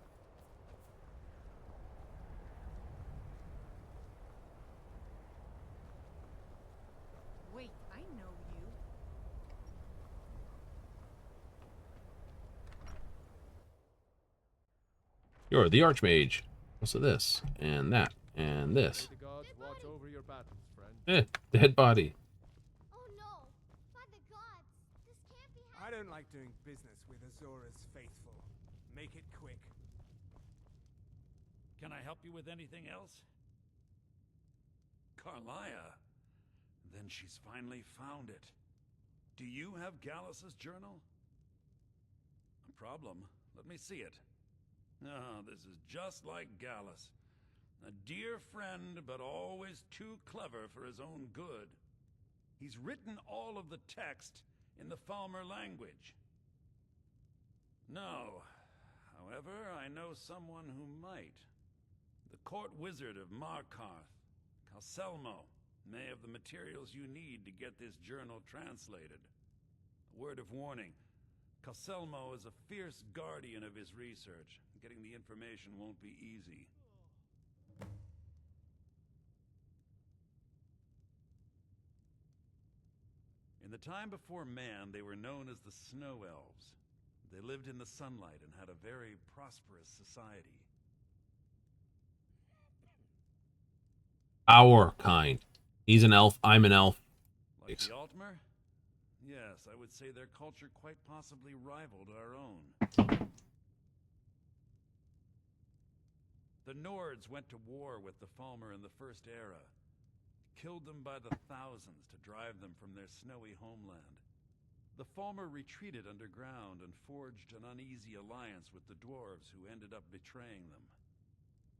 Wait, I know you. You're the Archmage. What's this? And that. And this. May the gods watch over your battles, friend. Dead body. Oh no! By the gods! This can't be I don't like doing business with Azora's faithful. Make it quick. Can I help you with anything else? Carlia. Then she's finally found it. Do you have Gallus's journal? A problem. Let me see it. Ah, this is just like Gallus. A dear friend, but always too clever for his own good. He's written all of the text in the Falmer language. No. However, I know someone who might. The court wizard of Markarth, Calselmo, may have the materials you need to get this journal translated. A word of warning. Calselmo is a fierce guardian of his research. Getting the information won't be easy. In the time before man, they were known as the Snow Elves. They lived in the sunlight and had a very prosperous society. Our kind. He's an elf. I'm an elf. Like the Altmer? Yes, I would say their culture quite possibly rivaled our own. The Nords went to war with the Falmer in the First Era. Killed them by the thousands to drive them from their snowy homeland. The Falmer retreated underground and forged an uneasy alliance with the dwarves who ended up betraying them.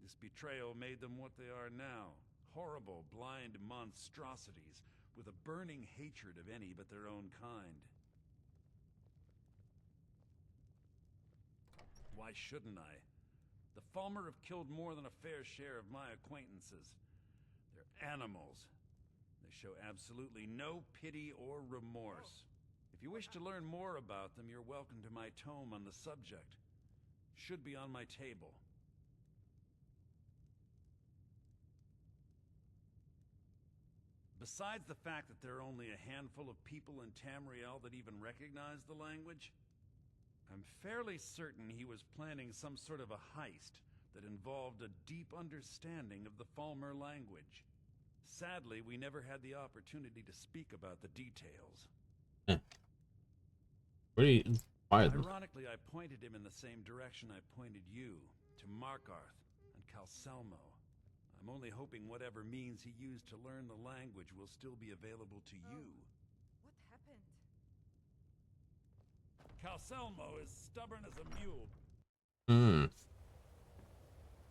This betrayal made them what they are now. Horrible, blind monstrosities with a burning hatred of any but their own kind. Why shouldn't I? The Falmer have killed more than a fair share of my acquaintances. They're animals. They show absolutely no pity or remorse. If you wish to learn more about them, you're welcome to my tome on the subject. Should be on my table. Besides the fact that there are only a handful of people in Tamriel that even recognize the language, I'm fairly certain he was planning some sort of a heist that involved a deep understanding of the Falmer language. Sadly, we never had the opportunity to speak about the details. What are you... Ironically, I pointed him in the same direction I pointed you, to Markarth and Calselmo. I'm only hoping whatever means he used to learn the language will still be available to you. What happened? Calselmo is stubborn as a mule.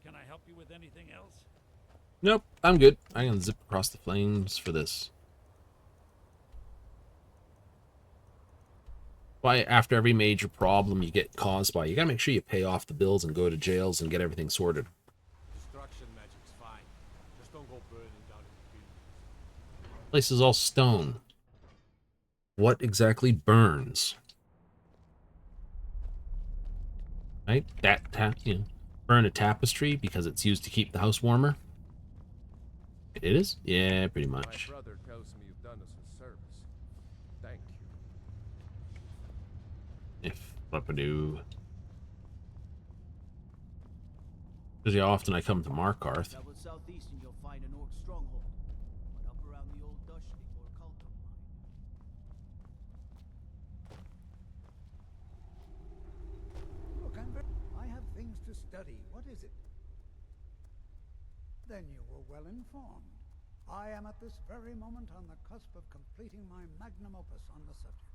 Can I help you with anything else? Nope, I'm good. I can zip across the flames for this. Why, after every major problem you get caused by, you gotta make sure you pay off the bills and go to jails and get everything sorted. Destruction magic's fine. Just don't go burning down in the field. Place is all stone. What exactly burns? Right? Burn a tapestry because it's used to keep the house warmer. It is? Yeah, pretty much. My brother tells me you've done us a service. Thank you. If flippadoo. Because how often I come to Markarth. Travel southeast and you'll find an orc stronghold. But up around the old Dushnik or Kaltum line. Look, I have things to study. What is it? Then you were well informed. I am at this very moment on the cusp of completing my magnum opus on the subject.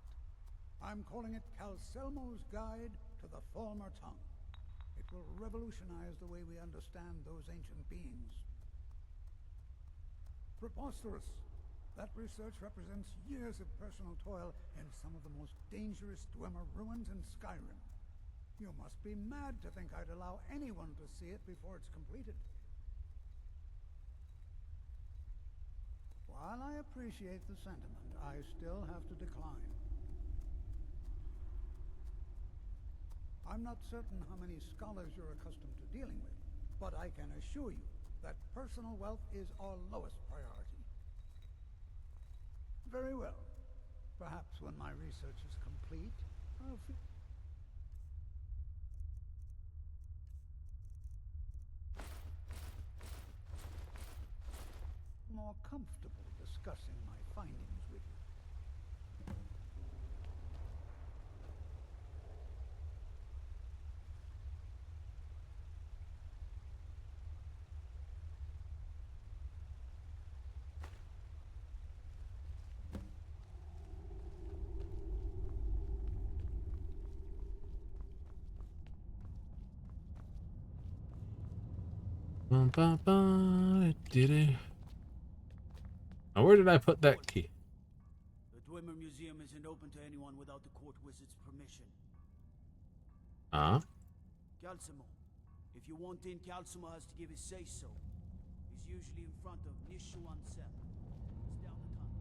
I'm calling it Calselmo's Guide to the Falmer Tongue. It will revolutionize the way we understand those ancient beings. Preposterous! That research represents years of personal toil in some of the most dangerous Dwemer ruins in Skyrim. You must be mad to think I'd allow anyone to see it before it's completed. While I appreciate the sentiment, I still have to decline. I'm not certain how many scholars you're accustomed to dealing with, but I can assure you that personal wealth is our lowest priority. Very well. Perhaps when my research is complete, I'll feel more comfortable discussing my findings with you. Now, where did I put that key? The Dwemer Museum isn't open to anyone without the court wizard's permission. Calselmo. If you want in, Calselmo has to give his say-so. He's usually in front of Nishu Ansel. It's down the tunnel.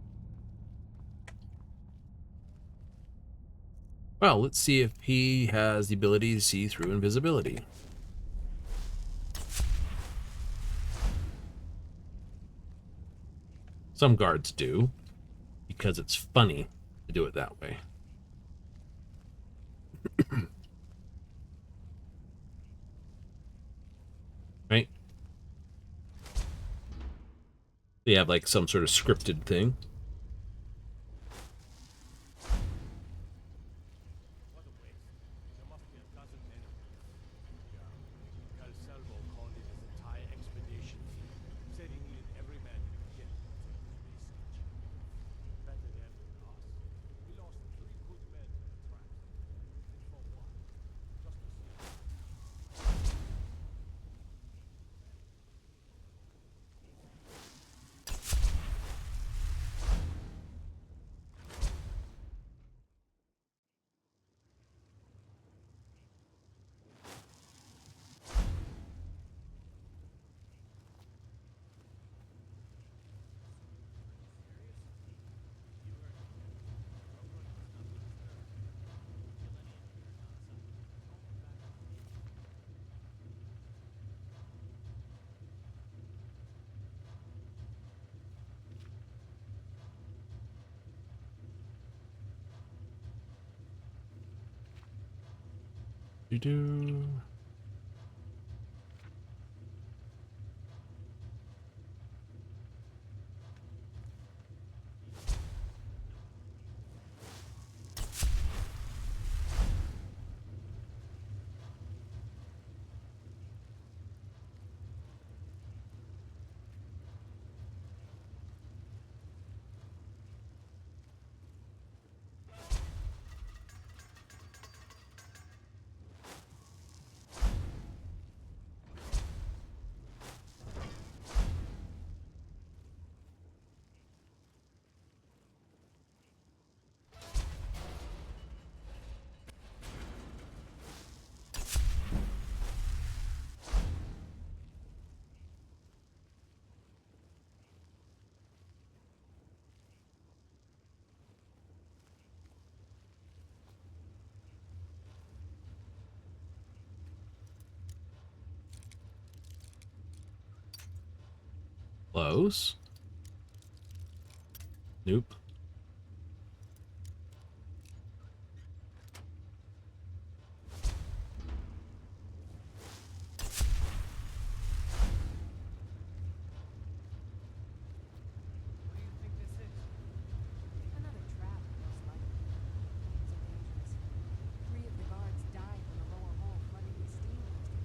Well, let's see if he has the ability to see through invisibility. Some guards do, because it's funny to do it that way. Right? They have like some sort of scripted thing. Calselmo called in his entire expedition. Said he needed every man he could get to protect the base station. Better them than us. We lost 3 good men to the traps. And for what? Just to see. You do. Close. Nope. Another trap, most likely. So dangerous. 3 of the guards died when the lower hall flooded with steam yesterday.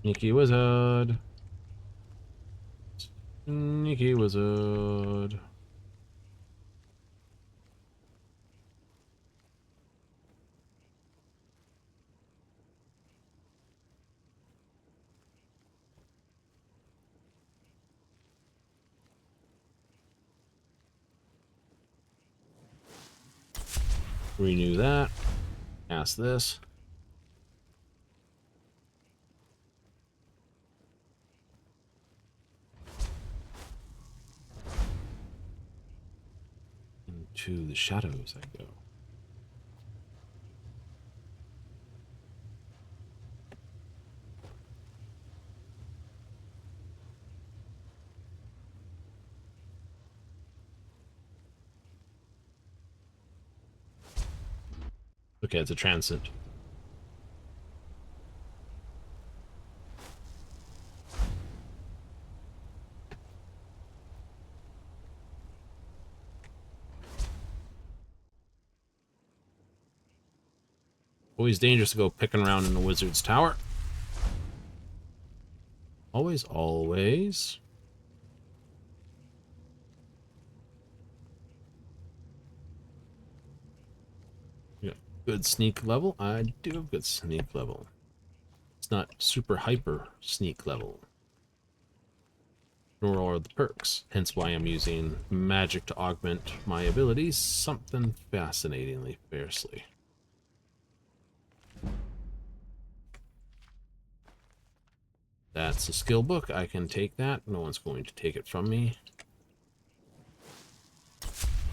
Sneaky wizard. Sneaky wizard. Renew that. Ask this. Into the shadows I go. Okay, it's a transit. Always dangerous to go picking around in the wizard's tower. Always, always. Yeah, good sneak level. I do have good sneak level. It's not super hyper sneak level. Nor are the perks. Hence why I'm using magic to augment my abilities. Something fascinatingly fiercely. That's a skill book. I can take that. No one's going to take it from me.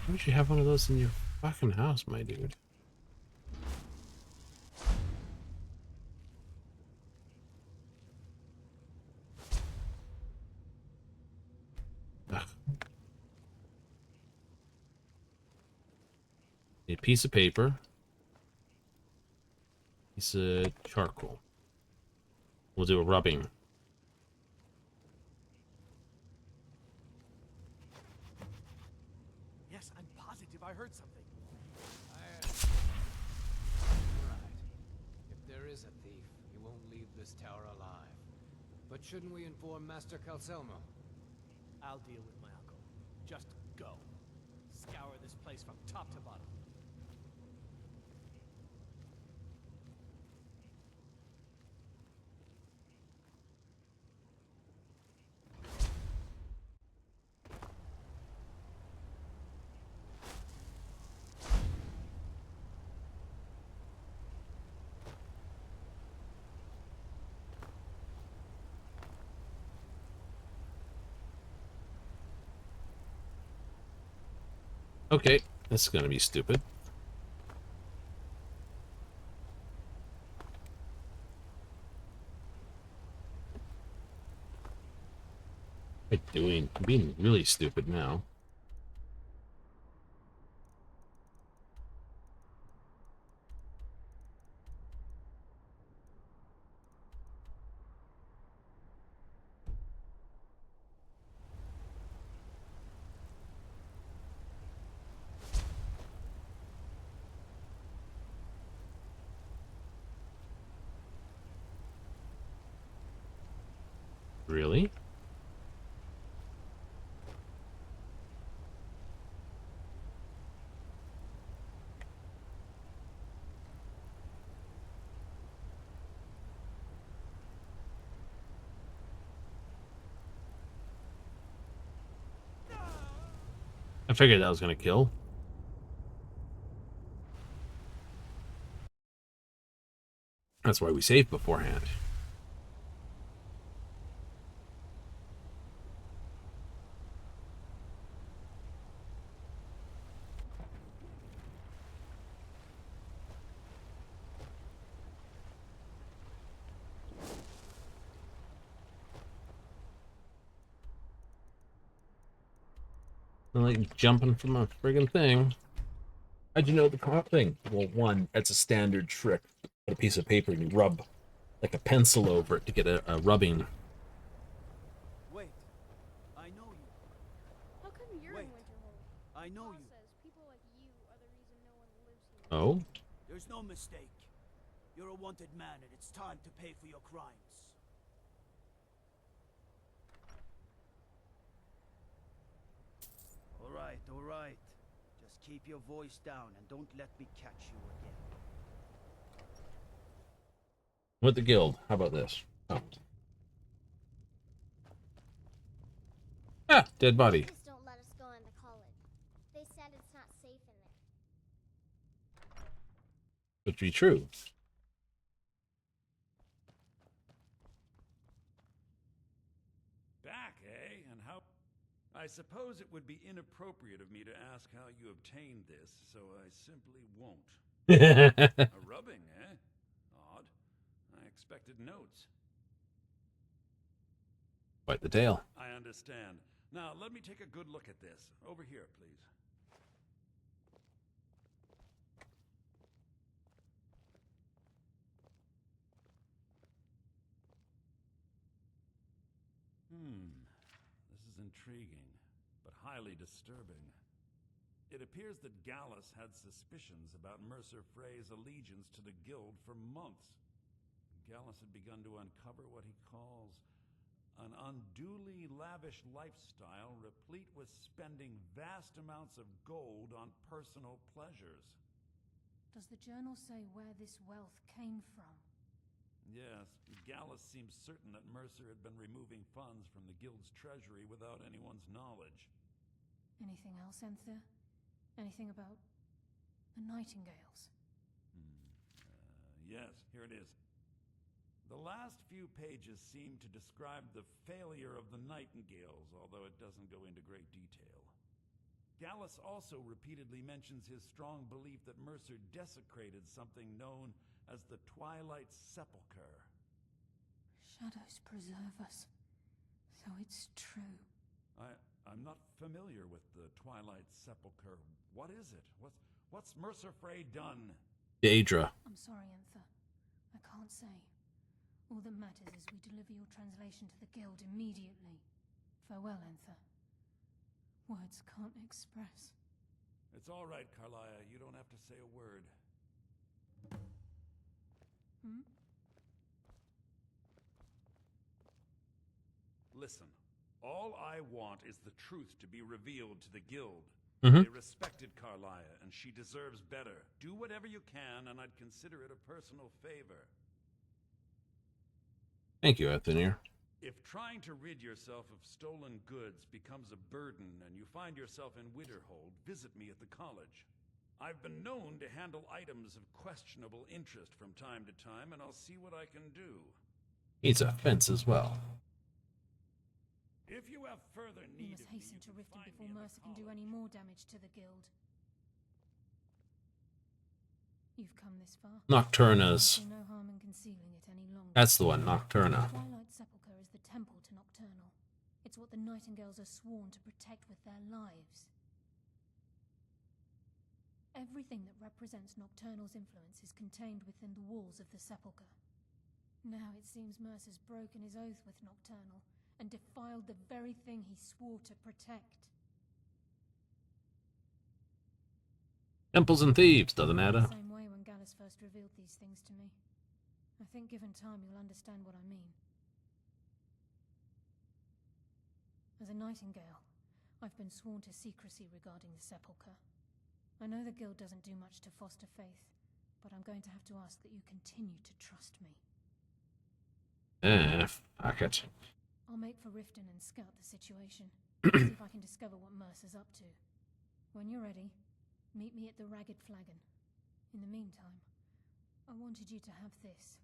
Why would you have one of those in your fucking house, my dude? Ugh. A piece of paper. Piece of charcoal. We'll do a rubbing. Yes, I'm positive I heard something. Right. If there is a thief, he won't leave this tower alive. But shouldn't we inform Master Calcelmo? I'll deal with my uncle. Just go. Scour this place from top to bottom. Okay, this is gonna be stupid. What am I doing? I'm being really stupid now. Really? I figured that was gonna kill. That's why we saved beforehand. I like jumping from a friggin' thing. How'd you know the cop thing? Well, one, it's a standard trick. Put a piece of paper and you rub like a pencil over it to get a rubbing. Wait, I know you. How come you're in Wait, Winterhold? I know Pa you. says people like you are the reason no one lives here. Oh? There's no mistake. You're a wanted man, and it's time to pay for your crimes. All right. Just keep your voice down and don't let me catch you again. With the guild. How about this? Oh. Ah, dead body. Just don't let us go into college. They said it's not safe in there. Would be true. Back, eh? And how... I suppose it would be inappropriate of me to ask how you obtained this, so I simply won't. A rubbing, eh? Odd. I expected notes. Quite the tale. I understand. Now, let me take a good look at this. Over here, please. This is intriguing, but highly disturbing. It appears that Gallus had suspicions about Mercer Frey's allegiance to the guild for months. Gallus had begun to uncover what he calls an unduly lavish lifestyle replete with spending vast amounts of gold on personal pleasures. Does the journal say where this wealth came from? Yes, Gallus seems certain that Mercer had been removing funds from the guild's treasury without anyone's knowledge. Anything else, Enthir? Anything about the Nightingales? Yes, here it is. The last few pages seem to describe the failure of the Nightingales, although it doesn't go into great detail. Gallus also repeatedly mentions his strong belief that Mercer desecrated something known as the Twilight Sepulchre. Shadows preserve us. So it's true. I'm not familiar with the Twilight Sepulchre. What is it? What's Mercer Fri done? Daedra. I'm sorry, Anther. I can't say. All that matters is we deliver your translation to the guild immediately. Farewell, Anther. Words can't express. It's all right, Carlia. You don't have to say a word. Hmm? Listen, all I want is the truth to be revealed to the guild. Mm-hmm. They respected Carlia, and she deserves better. Do whatever you can, and I'd consider it a personal favor. Thank you, Athenier. If trying to rid yourself of stolen goods becomes a burden and you find yourself in Winterhold, visit me at the college. I've been known to handle items of questionable interest from time to time, and I'll see what I can do. Needs a fence as well. If you have further We need must of me, hasten you to can Riften find before me at the Mercer can do college. any more damage to the guild. You've come this far. Nocturna's. There's no harm in concealing it any longer. That's the one, Nocturna. Twilight Sepulchre is the temple to Nocturnal. It's what the Nightingales are sworn to protect with their lives. Everything that represents Nocturnal's influence is contained within the walls of the Sepulchre. Now it seems Mercer's broken his oath with Nocturnal and defiled the very thing he swore to protect. Temples and thieves, doesn't matter. Same way when Gallus first revealed these things to me. I think given time you'll understand what I mean. As a Nightingale, I've been sworn to secrecy regarding the Sepulchre. I know the guild doesn't do much to foster faith, but I'm going to have to ask that you continue to trust me. Fuck it. I'll make for Riften and scout the situation. See if I can discover what Mercer's up to. When you're ready, meet me at the Ragged Flagon. In the meantime, I wanted you to have this.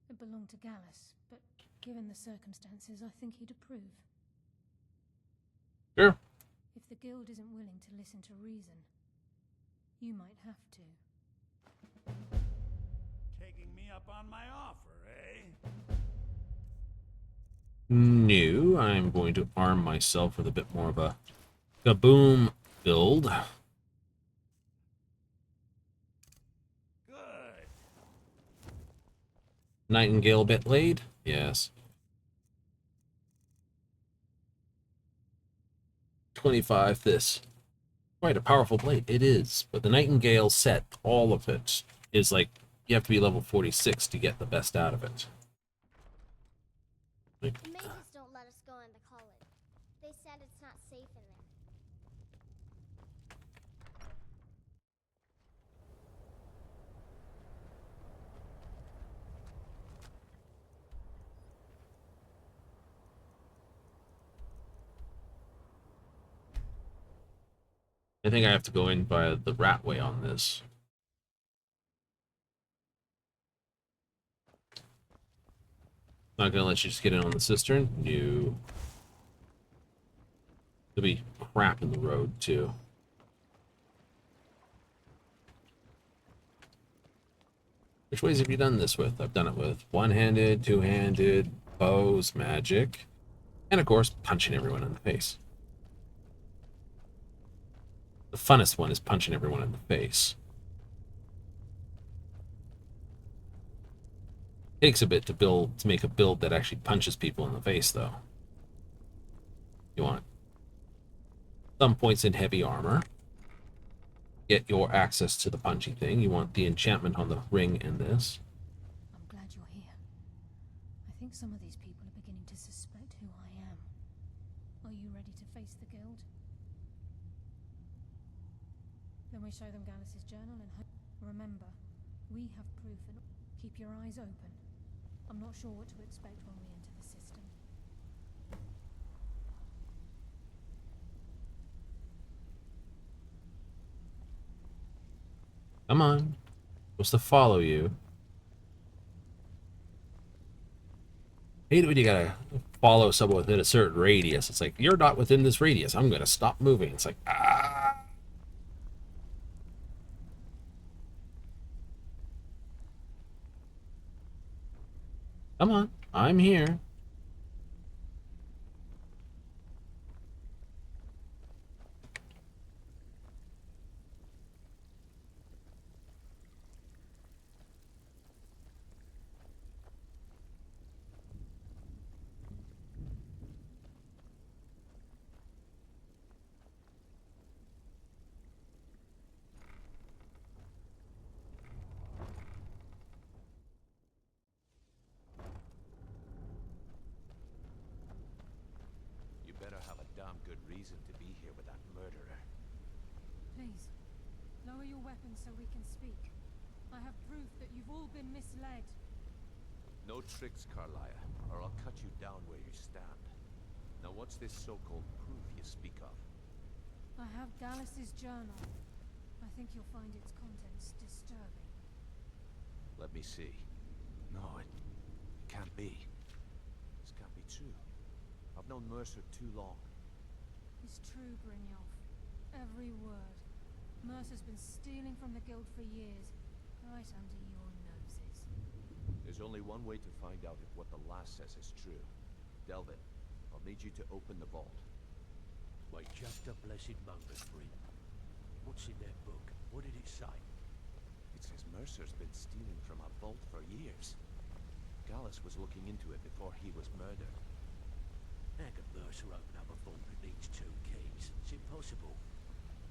It belonged to Gallus, but given the circumstances, I think he'd approve. Sure. If the guild isn't willing to listen to reason, you might have to. Taking me up on my offer, eh? No, I'm going to arm myself with a bit more of a kaboom build. Good. Nightingale bit laid? Yes. 25 this. Quite a powerful blade. It is. But the Nightingale set, all of it, is like, you have to be level 46 to get the best out of it. The mages don't let us go into college. They said it's not safe in there. I think I have to go in by the rat way on this. Not gonna let you just get in on the cistern? No. There'll be crap in the road, too. Which ways have you done this with? I've done it with one-handed, two-handed, bows, magic, and of course, punching everyone in the face. The funnest one is punching everyone in the face. Takes a bit to make a build that actually punches people in the face, though. You want some points in heavy armor. Get your access to the punchy thing. You want the enchantment on the ring in this. I'm glad you're here. I think some of these people are beginning to suspect who I am. Are you ready to face the guild? Then we show them Gallus's journal and hope. Remember, we have proof and keep your eyes open. I'm not sure what to expect when we enter the system. Come on. Supposed to follow you. Hate it when you gotta follow someone within a certain radius. It's like, you're not within this radius. I'm gonna stop moving. It's like, ah. Come on, I'm here. You better have a damn good reason to be here with that murderer. Please, lower your weapon so we can speak. I have proof that you've all been misled. No tricks, Carlia, or I'll cut you down where you stand. Now what's this so-called proof you speak of? I have Gallus's journal. I think you'll find its contents disturbing. Let me see. No, it can't be. This can't be true. I've known Mercer too long. It's true, Brynjolf. Every word. Mercer's been stealing from the guild for years, right under your noses. There's only one way to find out if what the lass says is true. Delvin, I'll need you to open the vault. Wait just a blessed moment, Bryn. What's in that book? What did it say? It says Mercer's been stealing from a vault for years. Gallus was looking into it before he was murdered. How can Mercer open up a vault that needs 2 keys? It's impossible.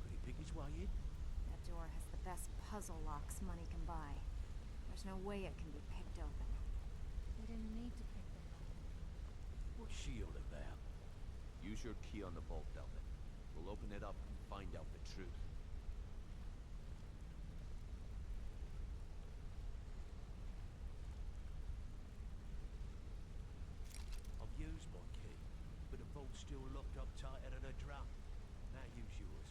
Could he pick his way in? That door has the best puzzle locks money can buy. There's no way it can be picked open. We didn't need to pick them up. What's she all about? Use your key on the vault, Delvin. We'll open it up and find out the truth. I've used my key, but the vault's still locked up tighter than a drum. Now use yours.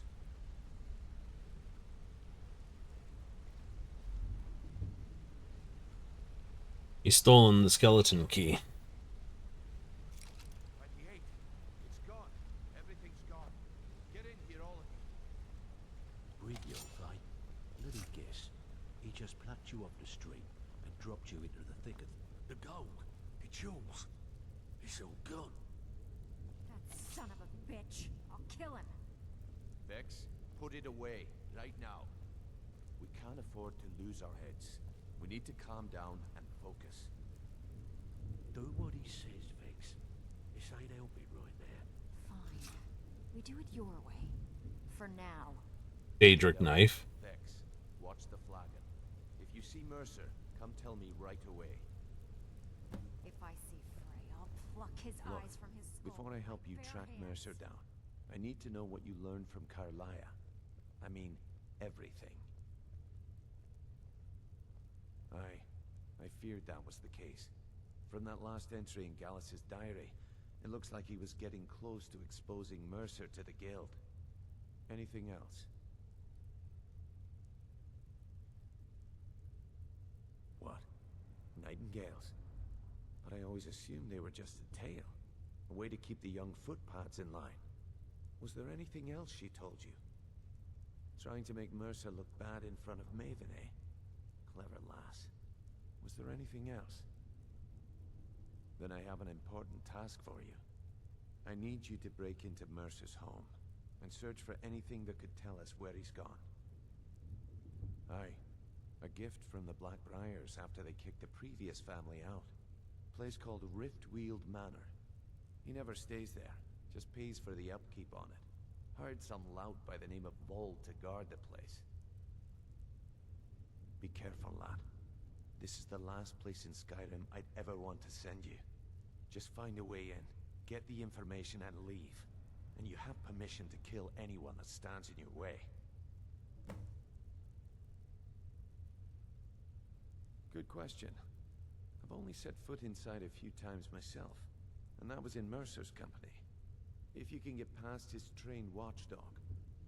He's stolen the skeleton key. It's gone. Everything's gone. Get in here, all of you. Brynjolf, eh? Let me guess. He just plucked you off the street and dropped you into the thick of the gold. The jewels. It's all gone. That son of a bitch. I'll kill him. Vex, put it away, right now. We can't afford to lose our heads. We need to calm down and focus. Do what he says, Vex. This ain't helping right now. Fine. We do it your way. For now. Daedric knife. Vex, watch the flagon. If you see Mercer, come tell me right away. If I see Fri, I'll pluck his Look, eyes from his skull. before I help you with track bare hands. Mercer down, I need to know what you learned from Carlia. I mean, everything. I feared that was the case. From that last entry in Gallus's diary, it looks like he was getting close to exposing Mercer to the guild. Anything else? What? Nightingales? But I always assumed they were just a tale. A way to keep the young footpads in line. Was there anything else she told you? Trying to make Mercer look bad in front of Maven, eh? Clever lass. Was there anything else? Then I have an important task for you. I need you to break into Mercer's home and search for anything that could tell us where he's gone. Aye, a gift from the Blackbriars after they kicked the previous family out. A place called Riftweald Manor. He never stays there, just pays for the upkeep on it. Hired some lout by the name of Vold to guard the place. Be careful, lad. This is the last place in Skyrim I'd ever want to send you. Just find a way in, get the information and leave. And you have permission to kill anyone that stands in your way. Good question. I've only set foot inside a few times myself, and that was in Mercer's company. If you can get past his trained watchdog,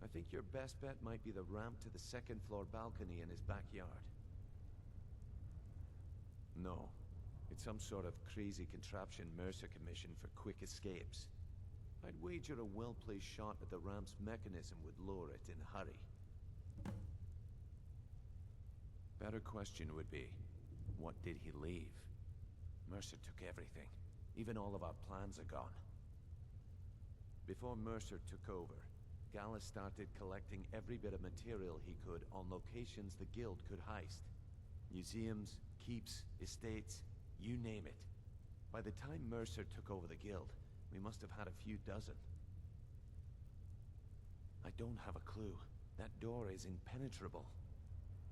I think your best bet might be the ramp to the second-floor balcony in his backyard. No, it's some sort of crazy contraption Mercer commissioned for quick escapes. I'd wager a well-placed shot at the ramp's mechanism would lure it in a hurry. Better question would be, what did he leave? Mercer took everything. Even all of our plans are gone. Before Mercer took over, Gallus started collecting every bit of material he could on locations the guild could heist. Museums, keeps, estates, you name it. By the time Mercer took over the guild, we must have had a few dozen. I don't have a clue. That door is impenetrable.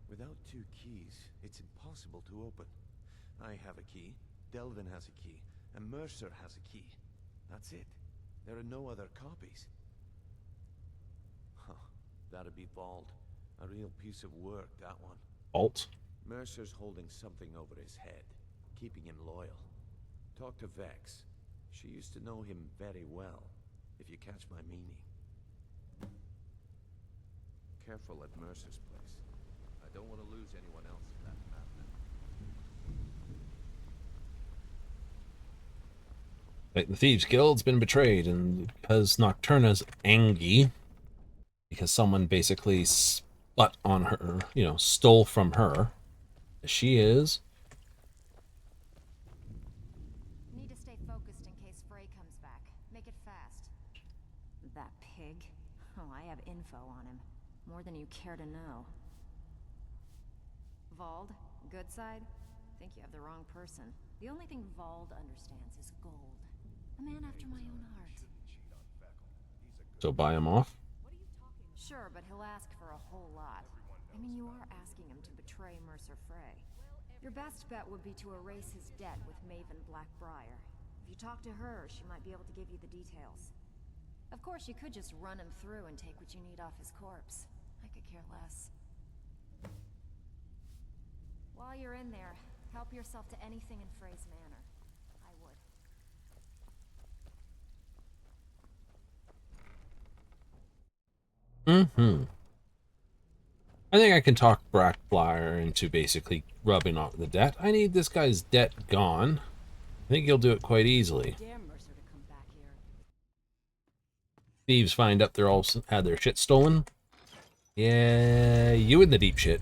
Without 2 keys, it's impossible to open. I have a key, Delvin has a key, and Mercer has a key. That's it. There are no other copies. Huh. That'd be Vault. A real piece of work, that one. Vault? Mercer's holding something over his head, keeping him loyal. Talk to Vex. She used to know him very well, if you catch my meaning. Careful at Mercer's place. I don't want to lose anyone else in that madness. Like, the Thieves Guild's been betrayed, and because Nocturna's angry, because someone basically spat on her, you know, stole from her, she is. Need to stay focused in case Fri comes back. Make it fast. That pig? Oh, I have info on him. More than you care to know. Vald, good side? Think you have the wrong person. The only thing Vald understands is gold. A man after my own heart. So buy him off? Sure, but he'll ask for a whole lot. I mean, you are asking him to betray Mercer Fri. Your best bet would be to erase his debt with Maven Blackbriar. If you talk to her, she might be able to give you the details. Of course, you could just run him through and take what you need off his corpse. I could care less. While you're in there, help yourself to anything in Fri's manor. I would. I think I can talk Blackbriar into basically rubbing off the debt. I need this guy's debt gone. I think he'll do it quite easily. Thieves find out they're all had their shit stolen. Yeah, you in the deep shit.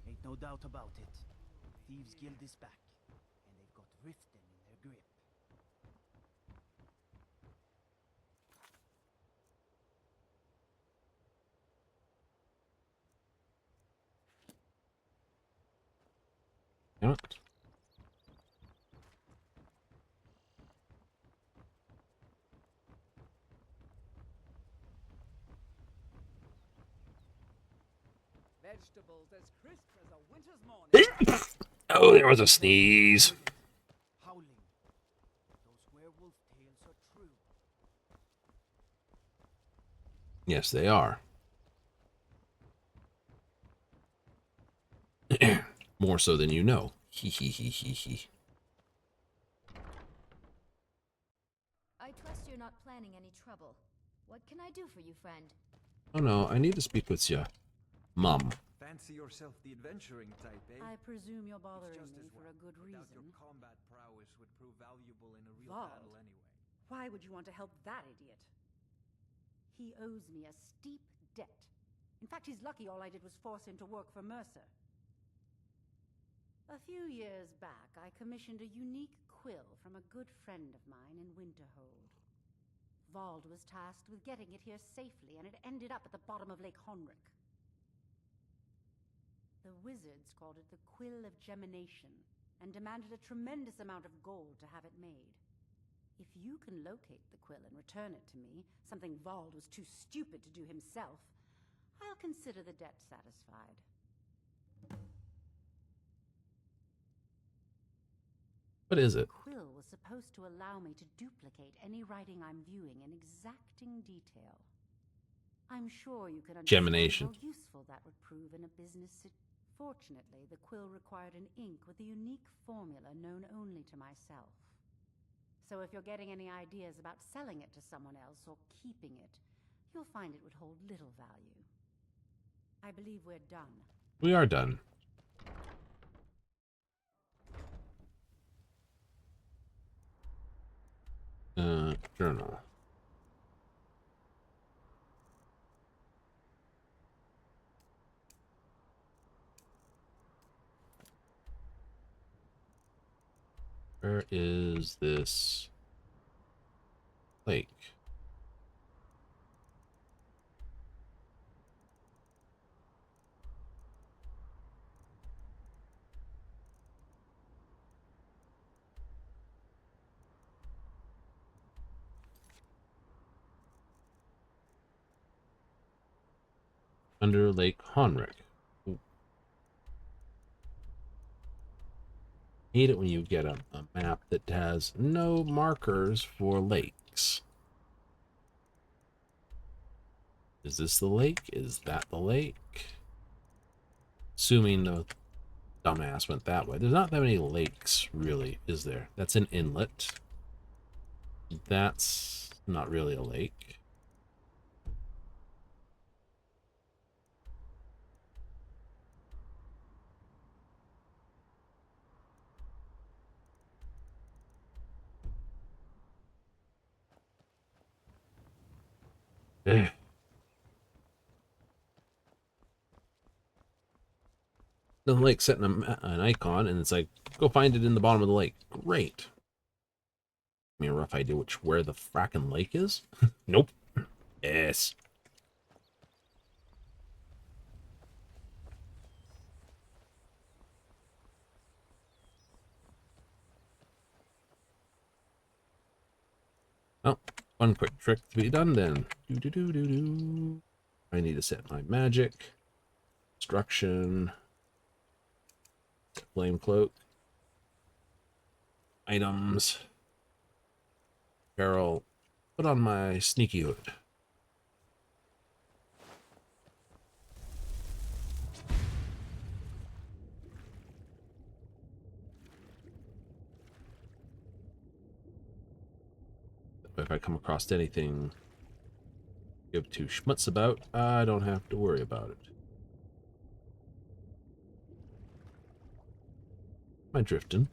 Ain't no doubt about it. Thieves Guild is back, and they've got Riften in their grip. Damn it. Vegetables as crisp as a winter's morning. Oh, there was a sneeze. Howling. Those werewolf tales are true. Yes, they are. More so than you know. Hee hee hee hee hee. I trust you're not planning any trouble. What can I do for you, friend? Oh no, I need to speak with ya. Mum. Fancy yourself the adventuring type, eh? I presume you're bothering It's just me as for well. a good Without reason. your combat prowess would prove valuable in a real Vald. battle anyway. Why would you want to help that idiot? He owes me a steep debt. In fact, he's lucky all I did was force him to work for Mercer. A few years back, I commissioned a unique quill from a good friend of mine in Winterhold. Vald was tasked with getting it here safely, and it ended up at the bottom of Lake Honrick. The wizards called it the Quill of Gemination, and demanded a tremendous amount of gold to have it made. If you can locate the quill and return it to me, something Vald was too stupid to do himself, I'll consider the debt satisfied. What is it? The quill was supposed to allow me to duplicate any writing I'm viewing in exacting detail. I'm sure you can understand Gemination. how useful that would prove in a business. Fortunately, the quill required an ink with a unique formula known only to myself. So if you're getting any ideas about selling it to someone else or keeping it, you'll find it would hold little value. I believe we're done. We are done. Journal. Where is this lake? Under Lake Honrick. Ooh. Hate it when you get a map that has no markers for lakes. Is this the lake? Is that the lake? Assuming the dumbass went that way. There's not that many lakes, really, is there? That's an inlet. That's not really a lake. Ugh. The lake setting an icon, and it's like, go find it in the bottom of the lake. Great. Give me a rough idea where the fracking lake is? Nope. Yes. Oh, one quick trick to be done then. I need to set my magic. Destruction. Flame cloak. Items. Barrel. Put on my sneaky hood. If I come across anything give two schmutz about, I don't have to worry about it. Am I drifting?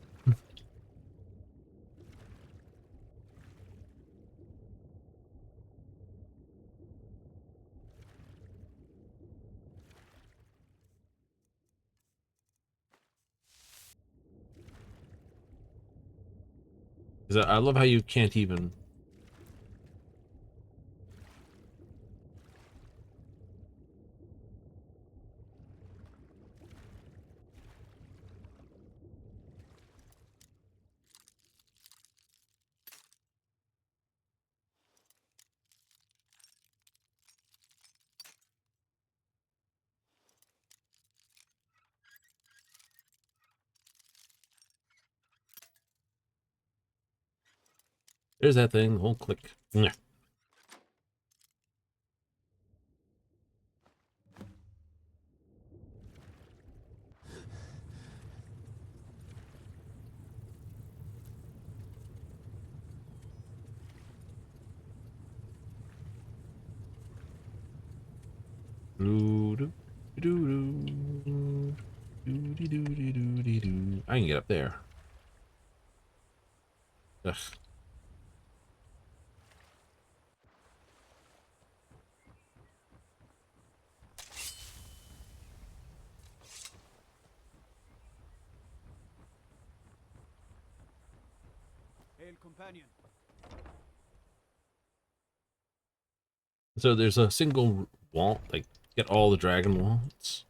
I love how you can't even... There's that thing. Whole click. Mwah. I can get up there. Ugh. Hail, companion. So there's a single wall, like, get all the dragon wants.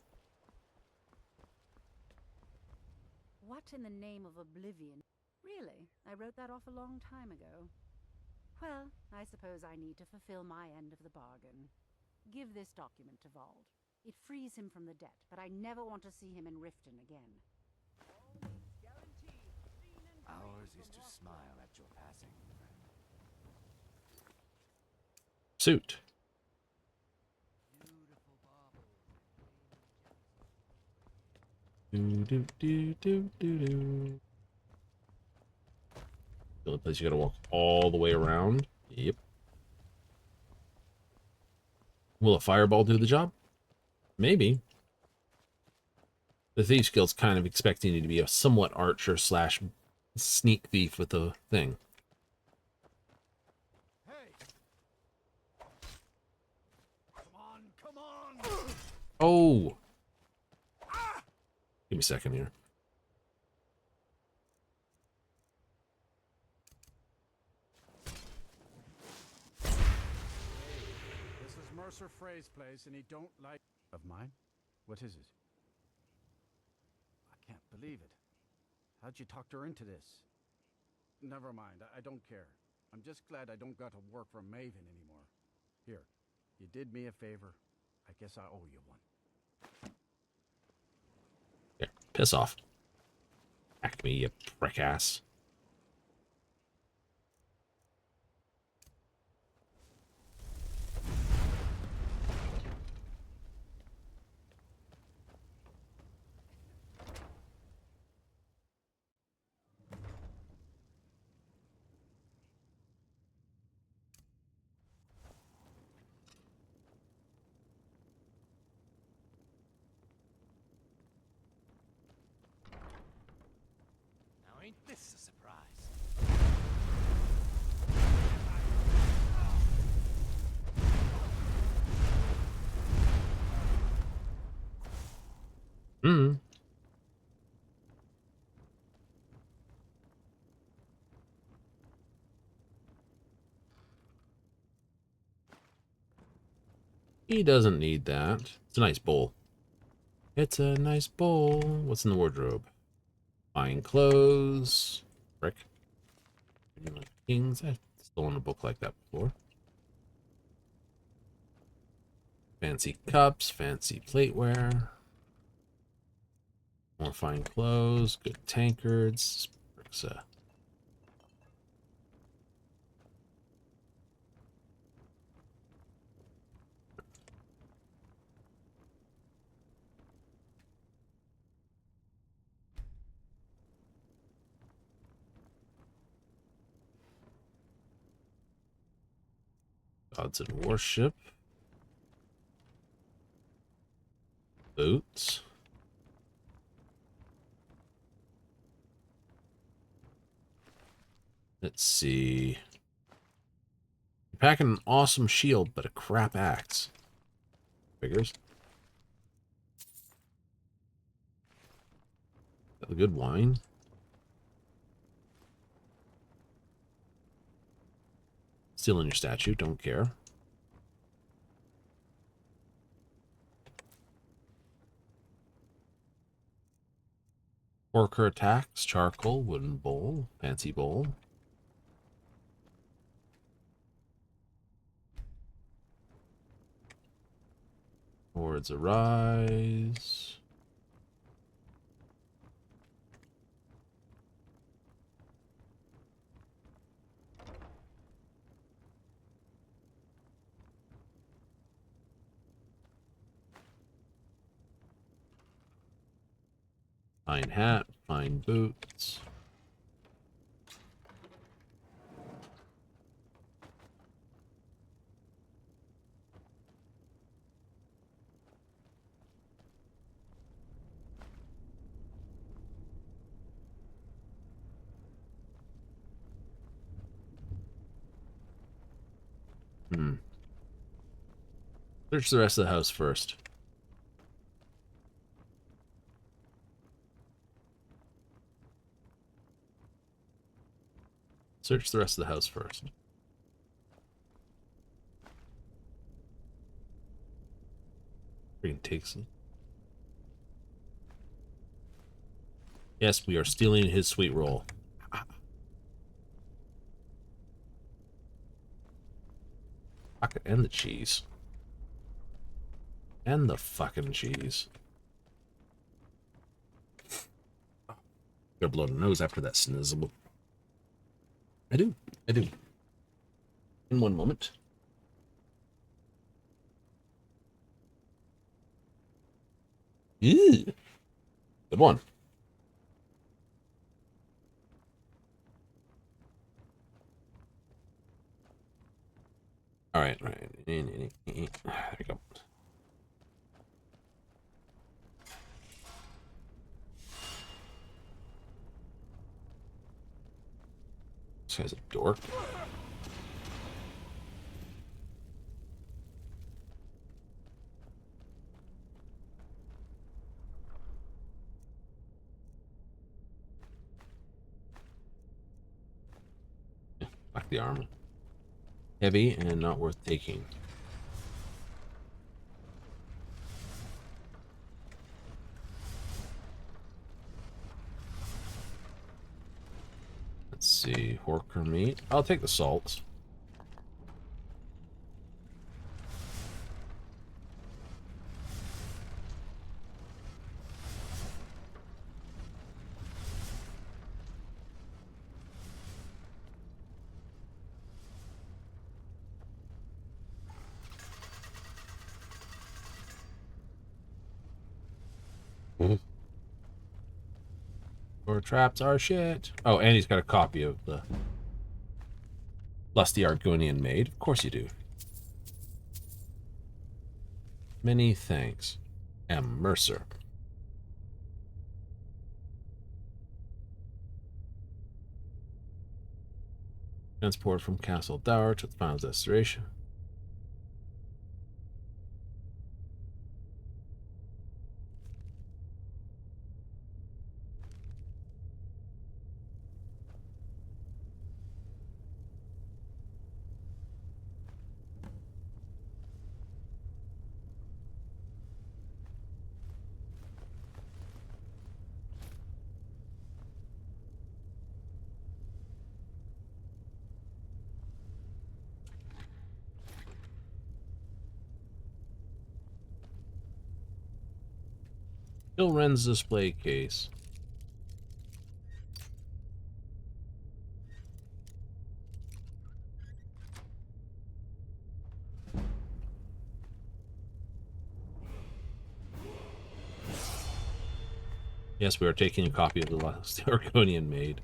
What in the name of Oblivion? Really? I wrote that off a long time ago. Well, I suppose I need to fulfill my end of the bargain. Give this document to Vald. It frees him from the debt, but I never want to see him in Riften again. Ours is to smile at your passing, friend. Suit. The only place you gotta walk all the way around. Yep. Will a fireball do the job? Maybe. The Thief skill's kind of expecting you to be a somewhat archer slash sneak thief with the thing. Come on! Oh! Give me a second here. Mercer Frey's place, and he don't like... Of mine? What is it? I can't believe it. How'd you talk her into this? Never mind, I don't care. I'm just glad I don't got to work for Maven anymore. Here, you did me a favor. I guess I owe you one. Here, piss off. Act me, you prick ass. Now ain't this a surprise? Hmm. He doesn't need that. It's a nice bowl. It's a nice bowl. What's in the wardrobe? Fine clothes. Frick. Kings. I've stolen a book like that before. Fancy cups. Fancy plateware. More fine clothes. Good tankards. Frick's, gods and worship. Boots. Let's see. You're packing an awesome shield, but a crap axe. Figures. Got a good wine. Stealing your statue, don't care. Worker attacks, charcoal, wooden bowl, fancy bowl. Hordes arise. Fine hat, fine boots. Search the rest of the house first. Search the rest of the house first. Freaking takes it. Yes, we are stealing his sweet roll. Fuck, and the cheese. And the fucking cheese. Gotta blow the nose after that snizzle. I do. In one moment. Ew. Good one. All right. There we go. This guy's a dork. Fuck the armor. Heavy and not worth taking. see, Horker meat. I'll take the salt. Or traps are shit. Oh, and he's got a copy of the Lusty Argonian Maid. Of course you do. Many thanks. M. Mercer. Transport from Castle Dower to the final destination. Still Ren's display case. Yes, we are taking a copy of the last Argonian Maid.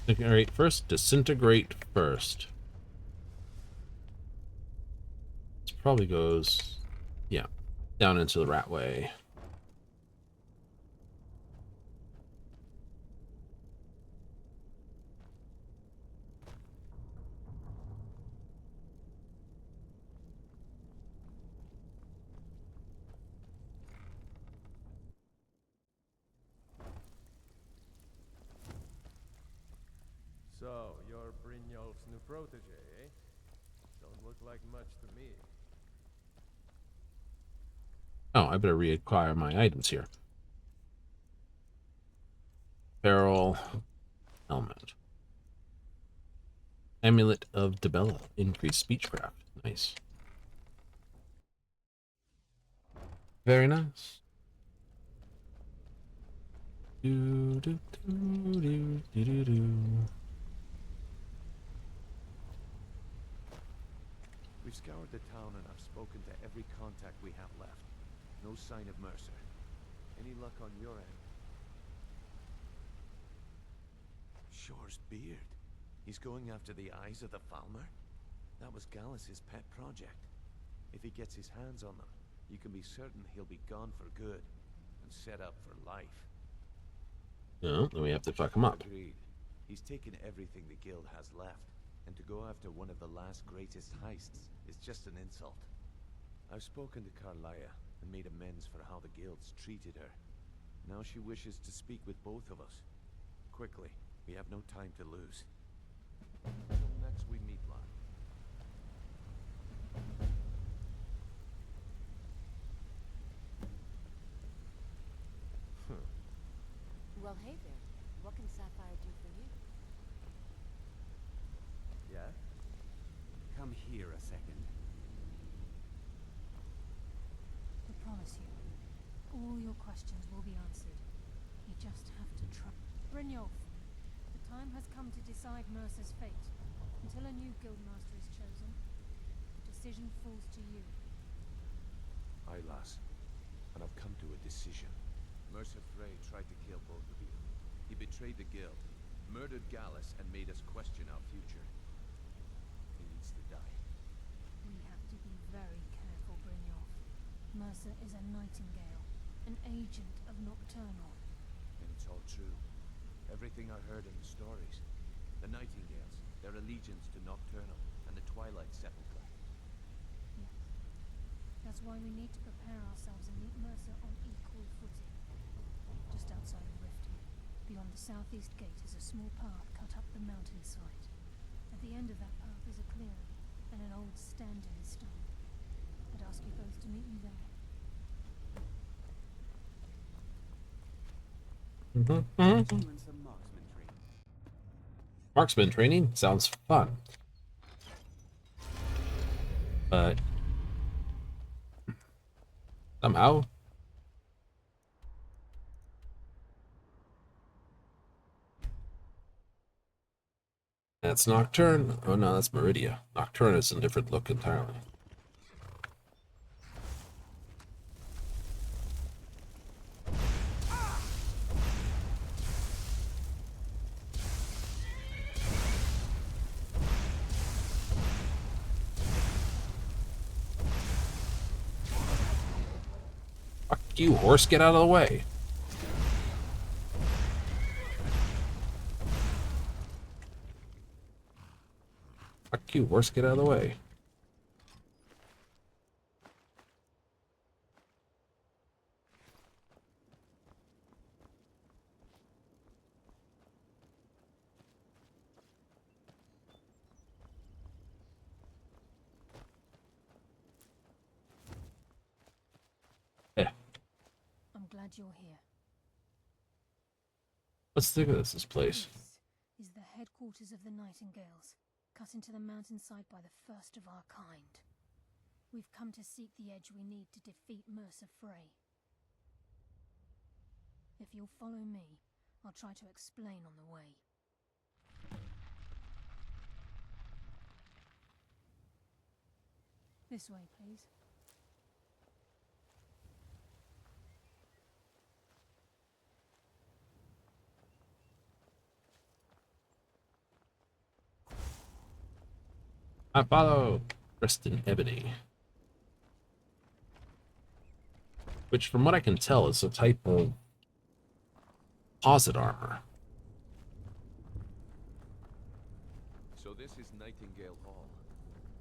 Disintegrate first. Disintegrate first. This probably goes, yeah, down into the Ratway. So, you're Brynjolf's new protege, eh? Don't look like much to me. Oh, I better reacquire my items here. Barrel. Helmet. Amulet of Debella. Increased speechcraft. Nice. Very nice. Do, do, do, do, do, do, do. We've scoured the town and I've spoken to every contact we have left. No sign of Mercer. Any luck on your end? Shore's beard. He's going after the eyes of the Falmer? That was Gallus's pet project. If he gets his hands on them, you can be certain he'll be gone for good and set up for life. No, then we have to fuck him up. Agreed. He's taken everything the guild has left, and to go after one of the last greatest heists is just an insult. I've spoken to Carlia and made amends for how the guilds treated her. Now she wishes to speak with both of us. Quickly, we have no time to lose. Until next we meet, lad. Well, hey there. What can Sapphire do for you? Yeah? Come here a second. I promise you, all your questions will be answered. You just have to try. Brynjolf, the time has come to decide Mercer's fate. Until a new guildmaster is chosen, the decision falls to you. Aye, lass. And I've come to a decision. Mercer Fri tried to kill both of you. He betrayed the guild, murdered Gallus, and made us question our future. He needs to die. We have to be very careful, Brynjolf. Mercer is a nightingale, an agent of Nocturnal. And it's all true. Everything I heard in the stories. The Nightingales, their allegiance to Nocturnal, and the Twilight Sepulchre. Yes. That's why we need to prepare ourselves and meet Mercer on equal footing. Just outside of Riften, beyond the southeast gate is a small path cut up the mountainside. At the end of that path is a clearing, a old stand-in stone. I'd ask you both to meet me there. Doing some marksman training. Marksman training sounds fun. But somehow that's Nocturne. Oh no, that's Meridia. Nocturne is a different look entirely. Fuck you, horse, get out of the way. Fuck you, horse, get out of the way. I'm glad you're here. Let's think of this place. This is the headquarters of the Nightingales, cut into the mountainside by the first of our kind. We've come to seek the edge we need to defeat Mercer Fri. If you'll follow me, I'll try to explain on the way. This way, please. I follow Preston Ebony. Which, from what I can tell, is a type of composite armor. So this is Nightingale Hall.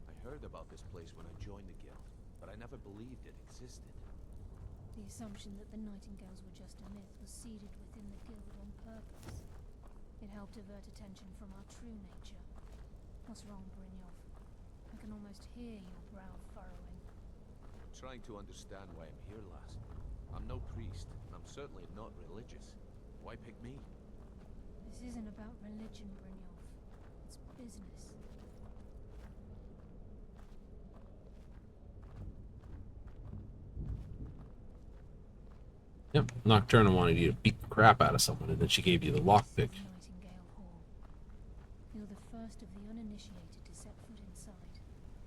I heard about this place when I joined the guild, but I never believed it existed. The assumption that the Nightingales were just a myth was seeded within the guild on purpose. It helped divert attention from our true nature. What's wrong, Brynjolf? I can almost hear your brow furrowing. I'm trying to understand why I'm here, lass. I'm no priest, and I'm certainly not religious. Why pick me? This isn't about religion, Brynjolf. It's business. Yep, Nocturna wanted you to beat the crap out of someone, and then she gave you the lockpick. Nightingale Hall. You're the first of the uninitiated to set foot inside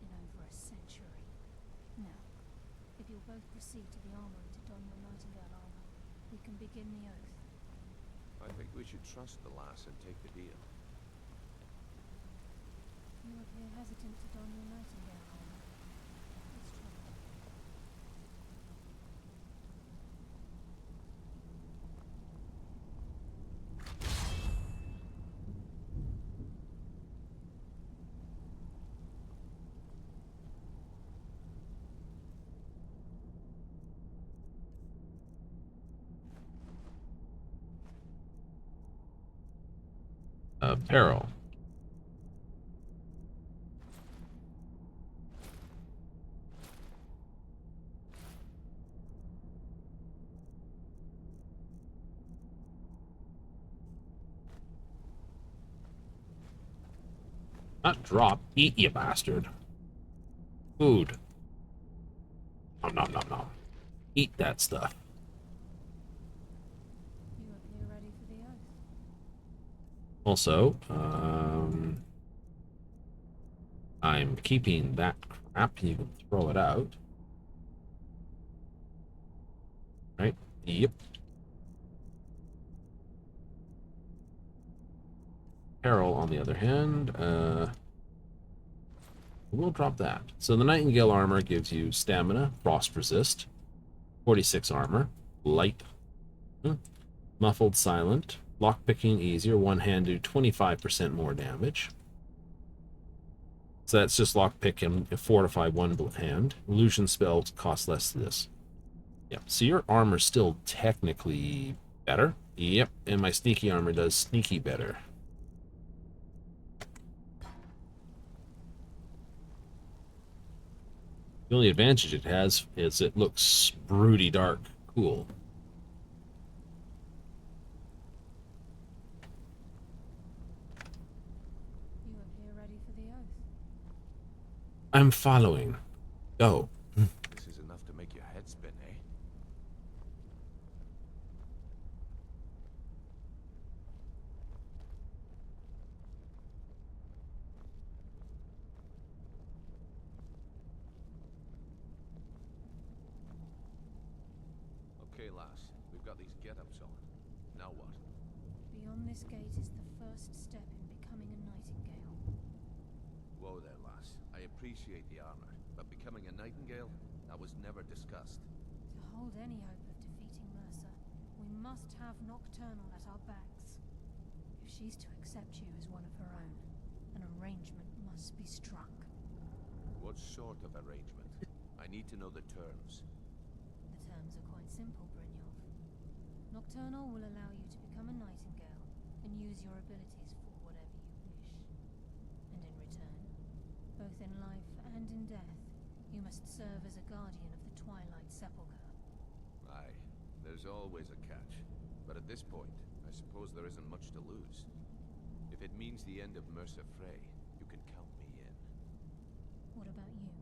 in over a century. Now, if you'll both proceed to the armory to don your Nightingale armor, we can begin the oath. I think we should trust the lass and take the deal. You appear hesitant to don your Nightingale armor. What's trouble? Peril. Not drop. Eat, you bastard. Food. Nom nom nom nom. Eat that stuff. You appear ready for the oath. Also, I'm keeping that crap. You can throw it out. Right? Yep. Peril, on the other hand, we'll drop that. So the Nightingale armor gives you stamina, frost resist, 46 armor, light, muffled silent, lockpicking easier, one hand do 25% more damage. So that's just lockpick and fortify one hand. Illusion spells cost less than this. Yep. So your armor's still technically better. Yep. And my sneaky armor does sneaky better. The only advantage it has is it looks broody dark. Cool. You appear ready for the oath. I'm following. Go. This is enough to make your head spin, eh? Okay, lass. We've got these get-ups on. Now what? Beyond this gate is the first step in becoming a nightingale. Whoa there, lass. I appreciate the armor, but becoming a nightingale? That was never discussed. To hold any hope of defeating Mercer, we must have Nocturnal at our backs. If she's to accept you as one of her own, an arrangement must be struck. What sort of arrangement? I need to know the terms. The terms are quite simple, Brynjolf. Nocturnal will allow you to become a nightingale and use your abilities for whatever you wish. And in return, both in life and in death, you must serve as a guardian of the Twilight Sepulchre. Aye, there's always a catch. But at this point, I suppose there isn't much to lose. If it means the end of Mercer Fri, you can count me in. What about you?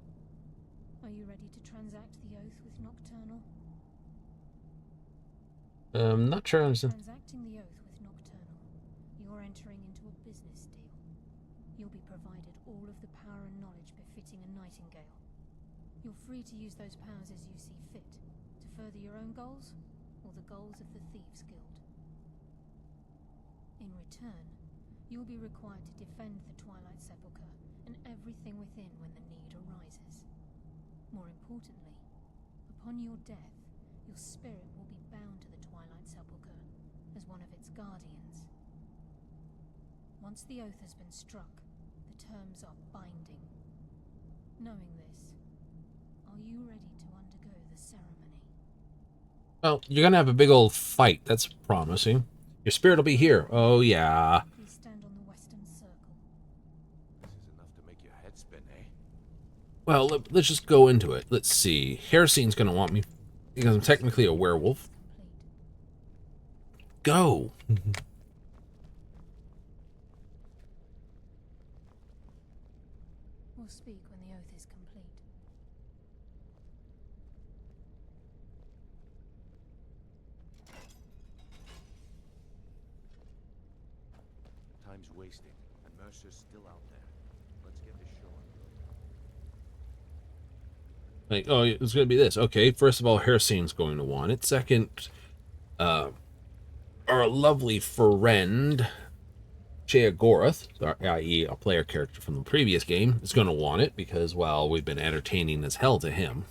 Are you ready to transact the oath with Nocturnal? Not sure I'm... Transacting the oath with Nocturnal, you're entering into a business deal. You'll be provided all of the power and knowledge befitting a nightingale. You're free to use those powers as you see fit, to further your own goals, or the goals of the Thieves' Guild. In return, you'll be required to defend the Twilight Sepulchre and everything within when the need arises. More importantly, upon your death, your spirit will be bound to the Twilight Sepulchre as one of its guardians. Once the oath has been struck, the terms are binding. Knowing this, are you ready to undergo the ceremony? Well, you're gonna have a big old fight. That's promising. Your spirit will be here. Oh, yeah. Please stand on the western circle. This is enough to make your head spin, eh? Well, let's just go into it. Let's see. Heresine's gonna want me because I'm technically a werewolf. Go. We'll speak when the oath is complete. Time's wasting, and Mercer's still out there. Let's get this show on the road. Like, oh, it's going to be this. Okay, first of all, Heresine's going to want it. Second, our lovely friend, Sheogorath, i.e. a player character from the previous game, is going to want it because, well, we've been entertaining as hell to him.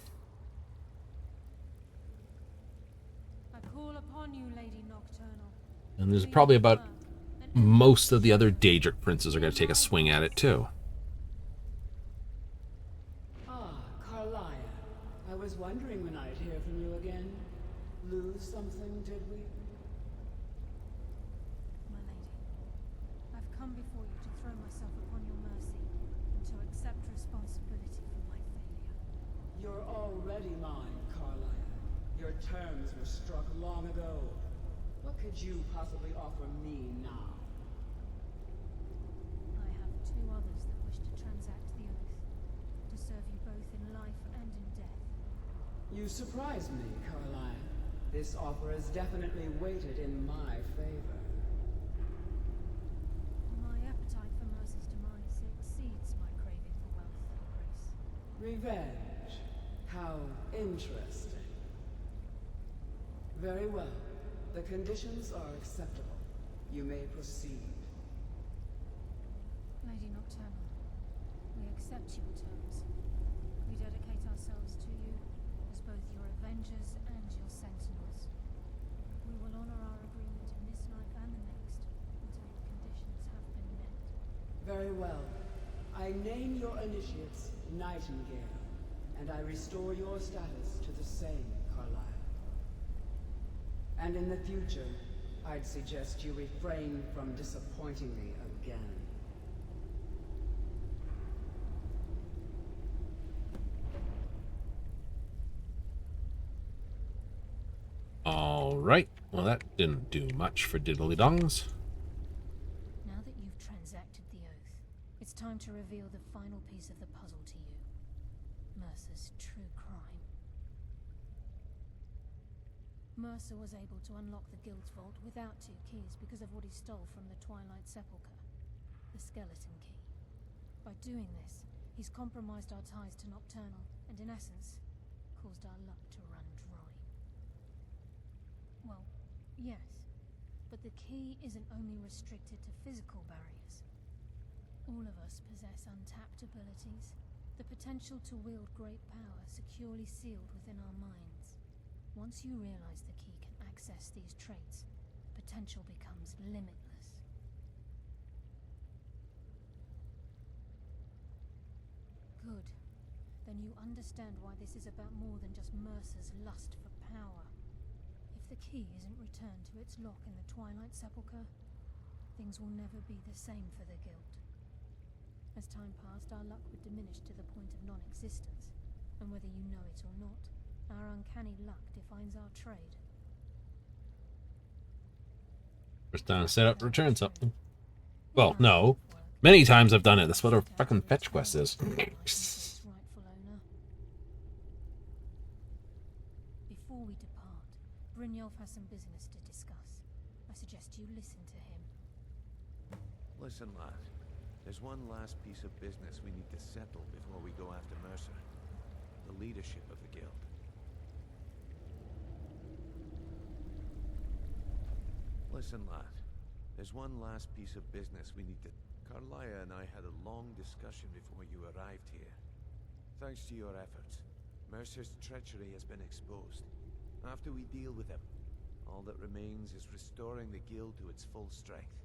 I call upon you, Lady Nocturnal. And there's probably about most of the other Daedric princes are going to take a swing at it, too. Ah, Carlia. I was wondering when I'd hear from you again. Lose something, did we? My lady, I've come before you to throw myself upon your mercy and to accept responsibility for my failure. You're already mine, Carlia. Your terms were struck long ago. What could you possibly offer me now? I have two others that wish to transact the oath, to serve you both in life and in death. You surprise me, Carlia. This offer is definitely weighted in my favor. My appetite for Mercer's demise exceeds my craving for wealth and grace. Revenge. How interesting. Very well. The conditions are acceptable. You may proceed. Lady Nocturnal, we accept your terms. We dedicate ourselves to you as both your avengers and your sentinels. We will honor our agreement in this life and the next until the conditions have been met. Very well. I name your initiates Nightingale, and I restore your status to the same, Carlisle. And in the future, I'd suggest you refrain from disappointing me again. Alright, well that didn't do much for diddly dongs. Now that you've transacted the oath, it's time to reveal the final piece of the puzzle to you. Mercer's true crime. Mercer was able to unlock the Guild's vault without 2 keys because of what he stole from the Twilight Sepulchre, the skeleton key. By doing this, he's compromised our ties to Nocturnal, and in essence, caused our luck to run dry. Well, yes, but the key isn't only restricted to physical barriers. All of us possess untapped abilities, the potential to wield great power securely sealed within our minds. Once you realize the key can access these traits, potential becomes limitless. Good. Then you understand why this is about more than just Mercer's lust for power. If the key isn't returned to its lock in the Twilight Sepulchre, things will never be the same for the Guild. As time passed, our luck would diminish to the point of non-existence, and whether you know it or not, our uncanny luck defines our trade. First time to set up, return something. Well, no. Many times I've done it. That's what a fucking fetch quest is. Before we depart, Brynjolf has some business to discuss. I suggest you listen to him. Listen, lad. There's one last piece of business we need to settle before we go after Mercer. The leadership of the Guild. Listen, lad. There's one last piece of business we need to... Carlia and I had a long discussion before you arrived here. Thanks to your efforts, Mercer's treachery has been exposed. After we deal with him, all that remains is restoring the Guild to its full strength.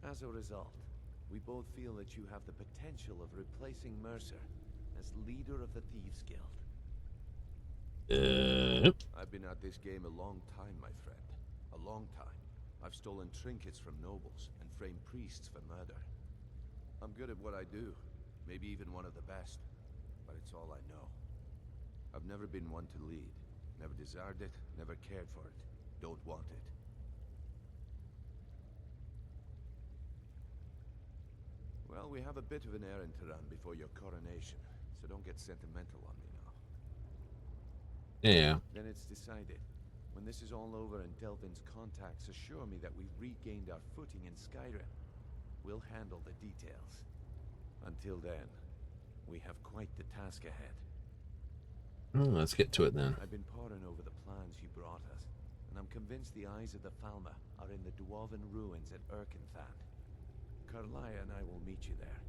As a result, we both feel that you have the potential of replacing Mercer as leader of the Thieves' Guild. I've been at this game a long time, my friend. A long time. I've stolen trinkets from nobles and framed priests for murder. I'm good at what I do, maybe even one of the best, but it's all I know. I've never been one to lead, never desired it, never cared for it, don't want it. Well, we have a bit of an errand to run before your coronation, so don't get sentimental on me now. Yeah. Then it's decided. When this is all over and Delvin's contacts assure me that we've regained our footing in Skyrim, we'll handle the details. Until then, we have quite the task ahead. Let's get to it then. I've been poring over the plans you brought us, and I'm convinced the eyes of the Falmer are in the Dwarven ruins at Erkenthan. Carlia and I will meet you there.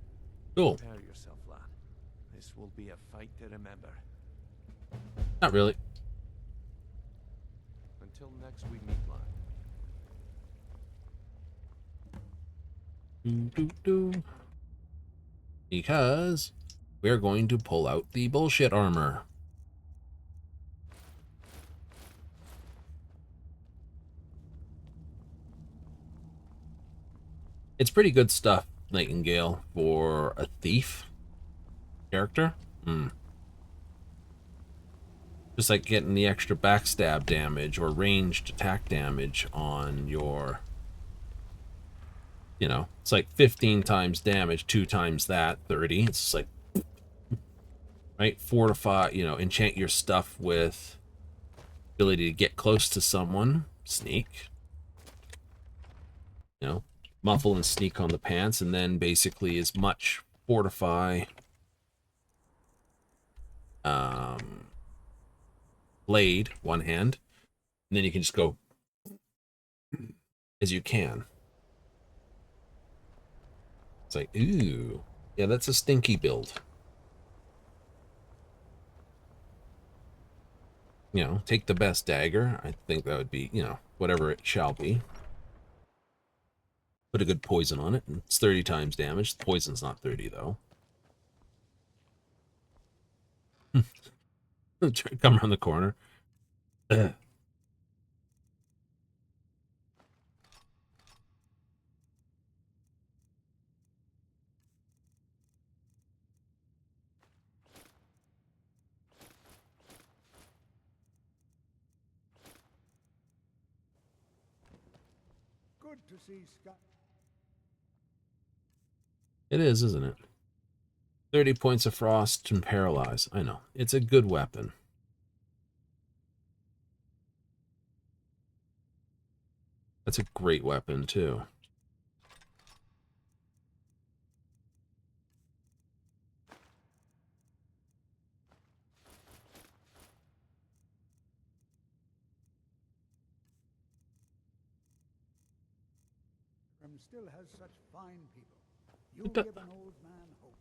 Cool. Prepare yourself, lad. This will be a fight to remember. Not really. Until next we meet, lad. Because we're going to pull out the bullshit armor. It's pretty good stuff, Nightingale, for a thief character. Just like getting the extra backstab damage or ranged attack damage on your... You know, it's like 15 times damage, 2 times that, 30. It's like, right? Fortify, you know, enchant your stuff with ability to get close to someone, sneak. You know, muffle and sneak on the pants, and then basically as much fortify, blade, one hand, and then you can just go as you can. It's like, ooh, yeah, that's a stinky build. You know, take the best dagger. I think that would be, you know, whatever it shall be. Put a good poison on it. It's 30 times damage. The poison's not 30, though. Come around the corner. good to see Sky. It is, isn't it? 30 points of frost and paralyze. I know. It's a good weapon. That's a great weapon, too. Still has such fine people. You give an old man hope.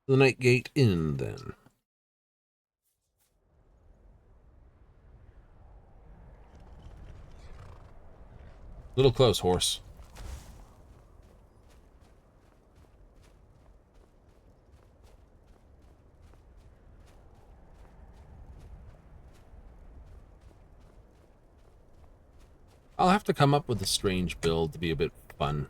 The Night Gate Inn, then. Little close, horse. I'll have to come up with a strange build to be a bit fun.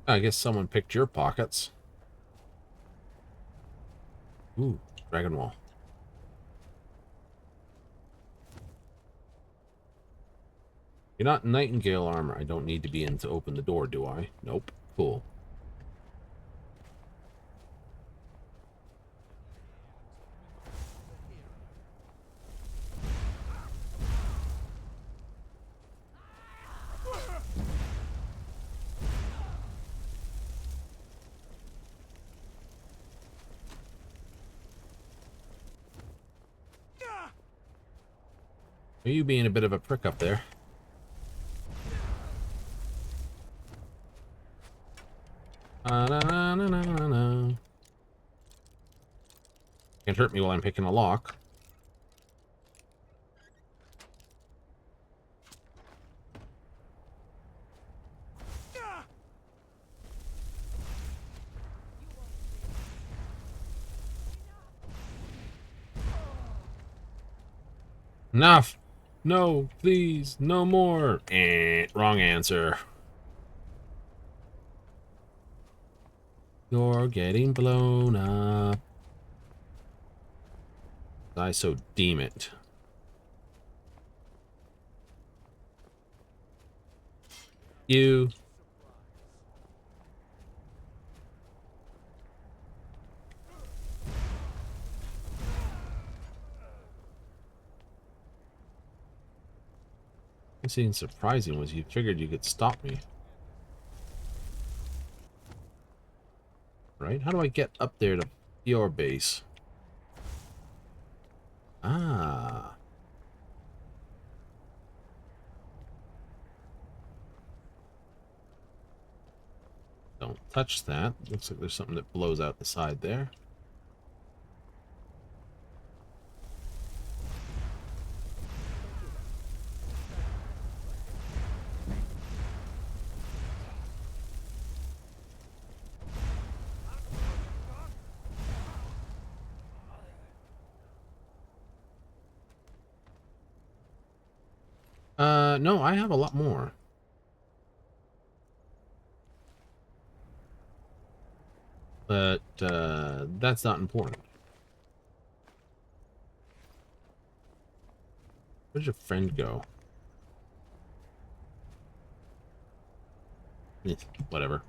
I guess someone picked your pockets. Ooh, Dragon Wall. You're not Nightingale armor. I don't need to be in to open the door, do I? Nope. Cool. Are you being a bit of a prick up there? Can't hurt me while I'm picking a lock. Enough! No, please, no more. Wrong answer. You're getting blown up. I so deem it. You. What's even surprising was you figured you could stop me. Right? How do I get up there to your base? Ah. Don't touch that. Looks like there's something that blows out the side there. No, I have a lot more. But, that's not important. Where'd your friend go? Whatever.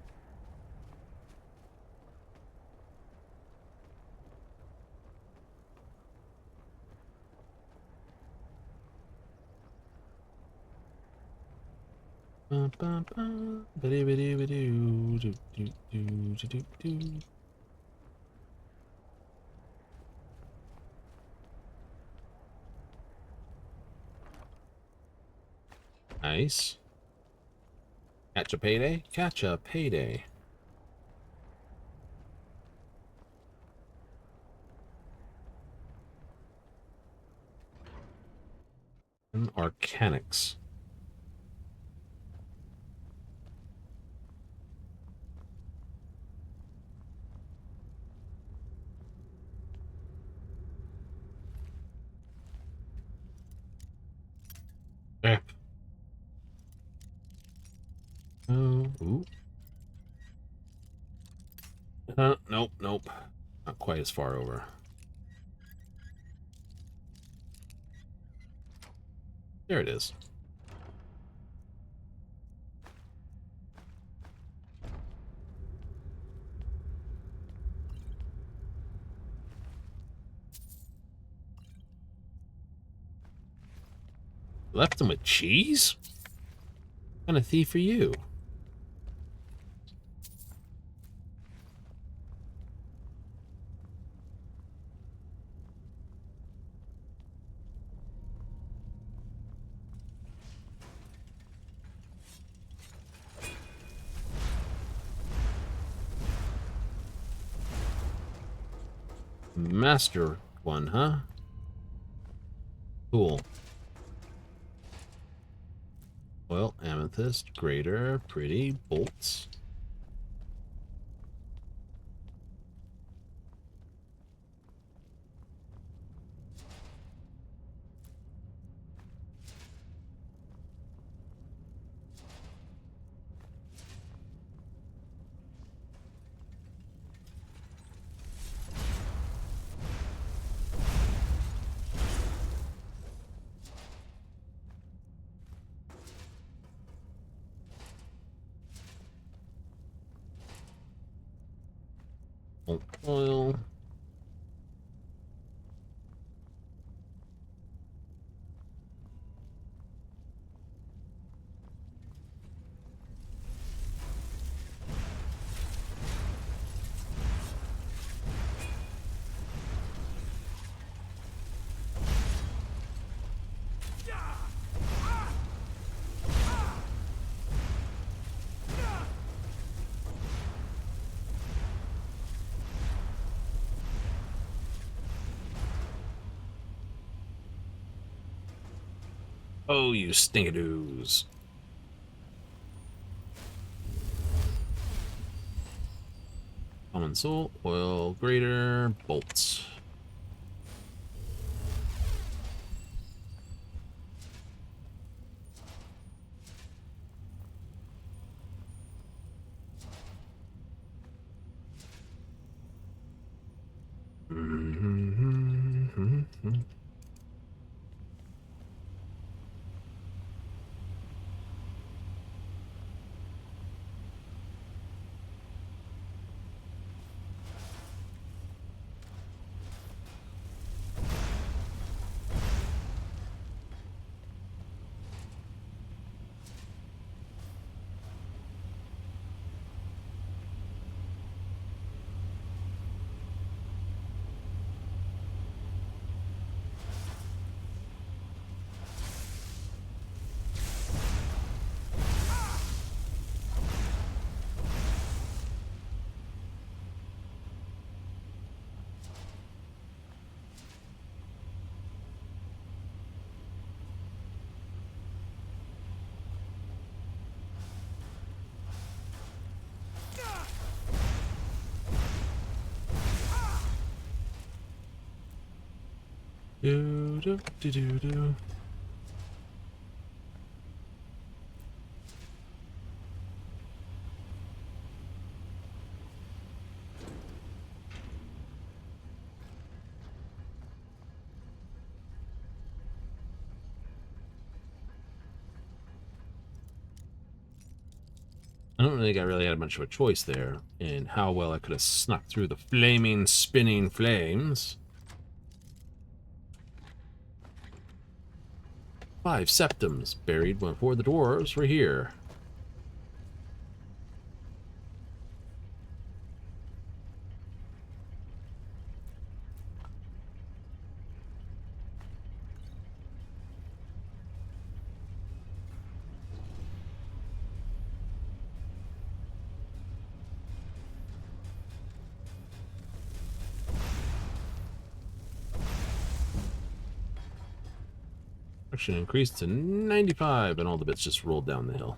Nice. Catch a payday? Catch a payday. And Arcanics. Eh. Oh, ooh. Nope, nope. Not quite as far over. There it is. Left him with cheese? What kind of thief are you? Master one, huh? Cool. Well, amethyst, greater, pretty, bolts. Oil. Oh, you stinkadoos. Common soul, oil, greater, bolts. Do do do do do. I don't think I really had much of a choice there in how well I could have snuck through the flaming, spinning flames. 5 septums buried before the dwarves were here. Action increased to 95, and all the bits just rolled down the hill.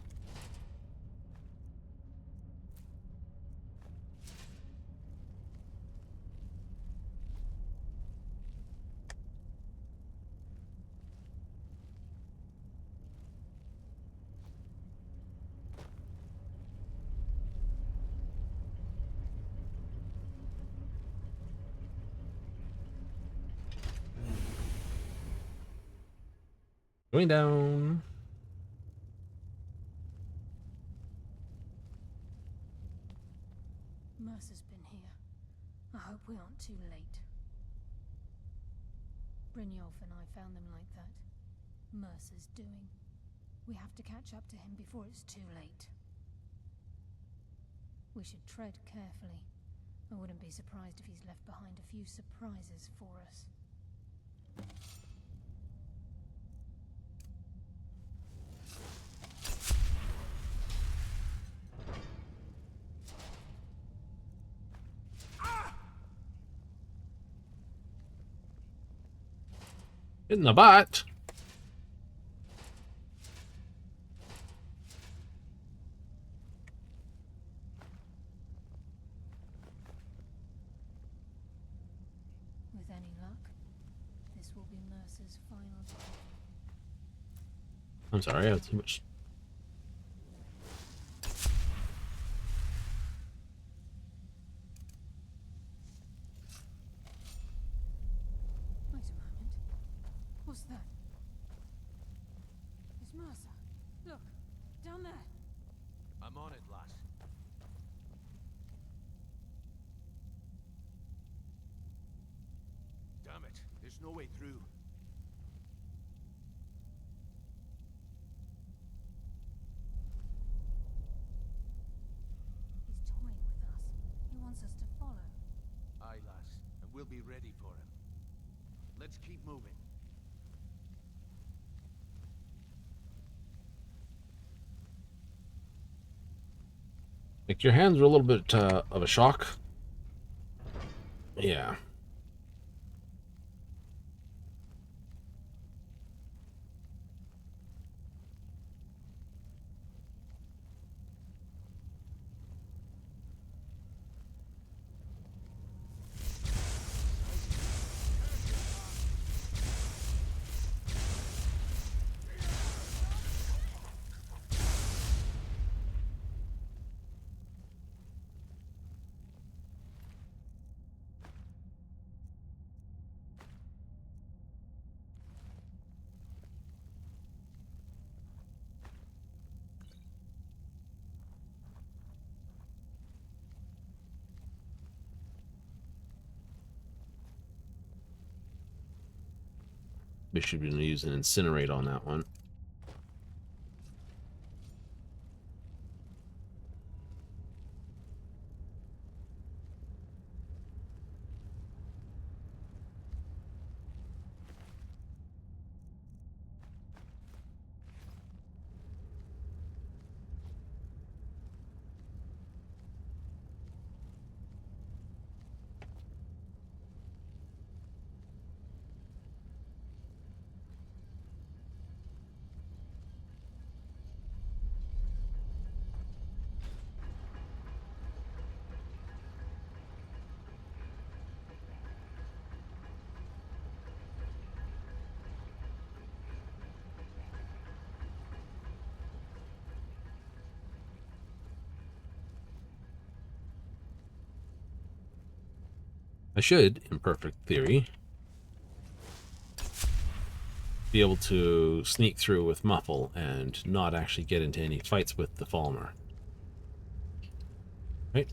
Going down. Mercer's been here. I hope we aren't too late. Brynjolf and I found them like that. Mercer's doing. We have to catch up to him before it's too late. We should tread carefully. I wouldn't be surprised if he's left behind a few surprises for us. In the butt. With any luck, this will be Mercer's final. I'm sorry, I have too much. Wait a moment. What's that? It's Mercer. Look, down there. I'm on it, lass. Damn it, there's no way through. He's toying with us. He wants us to follow. Aye, lass, and we'll be ready for him. Let's keep moving. Like, your hands are a little bit of a shock. Yeah. We should be using incinerate on that one. I should, in perfect theory, be able to sneak through with Muffle and not actually get into any fights with the Falmer. Right?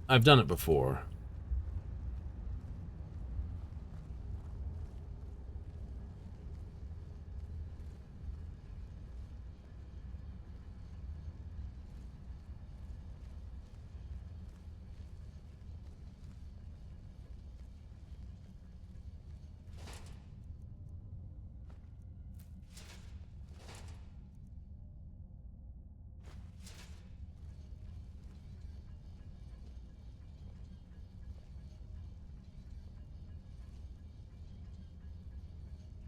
I've done it before.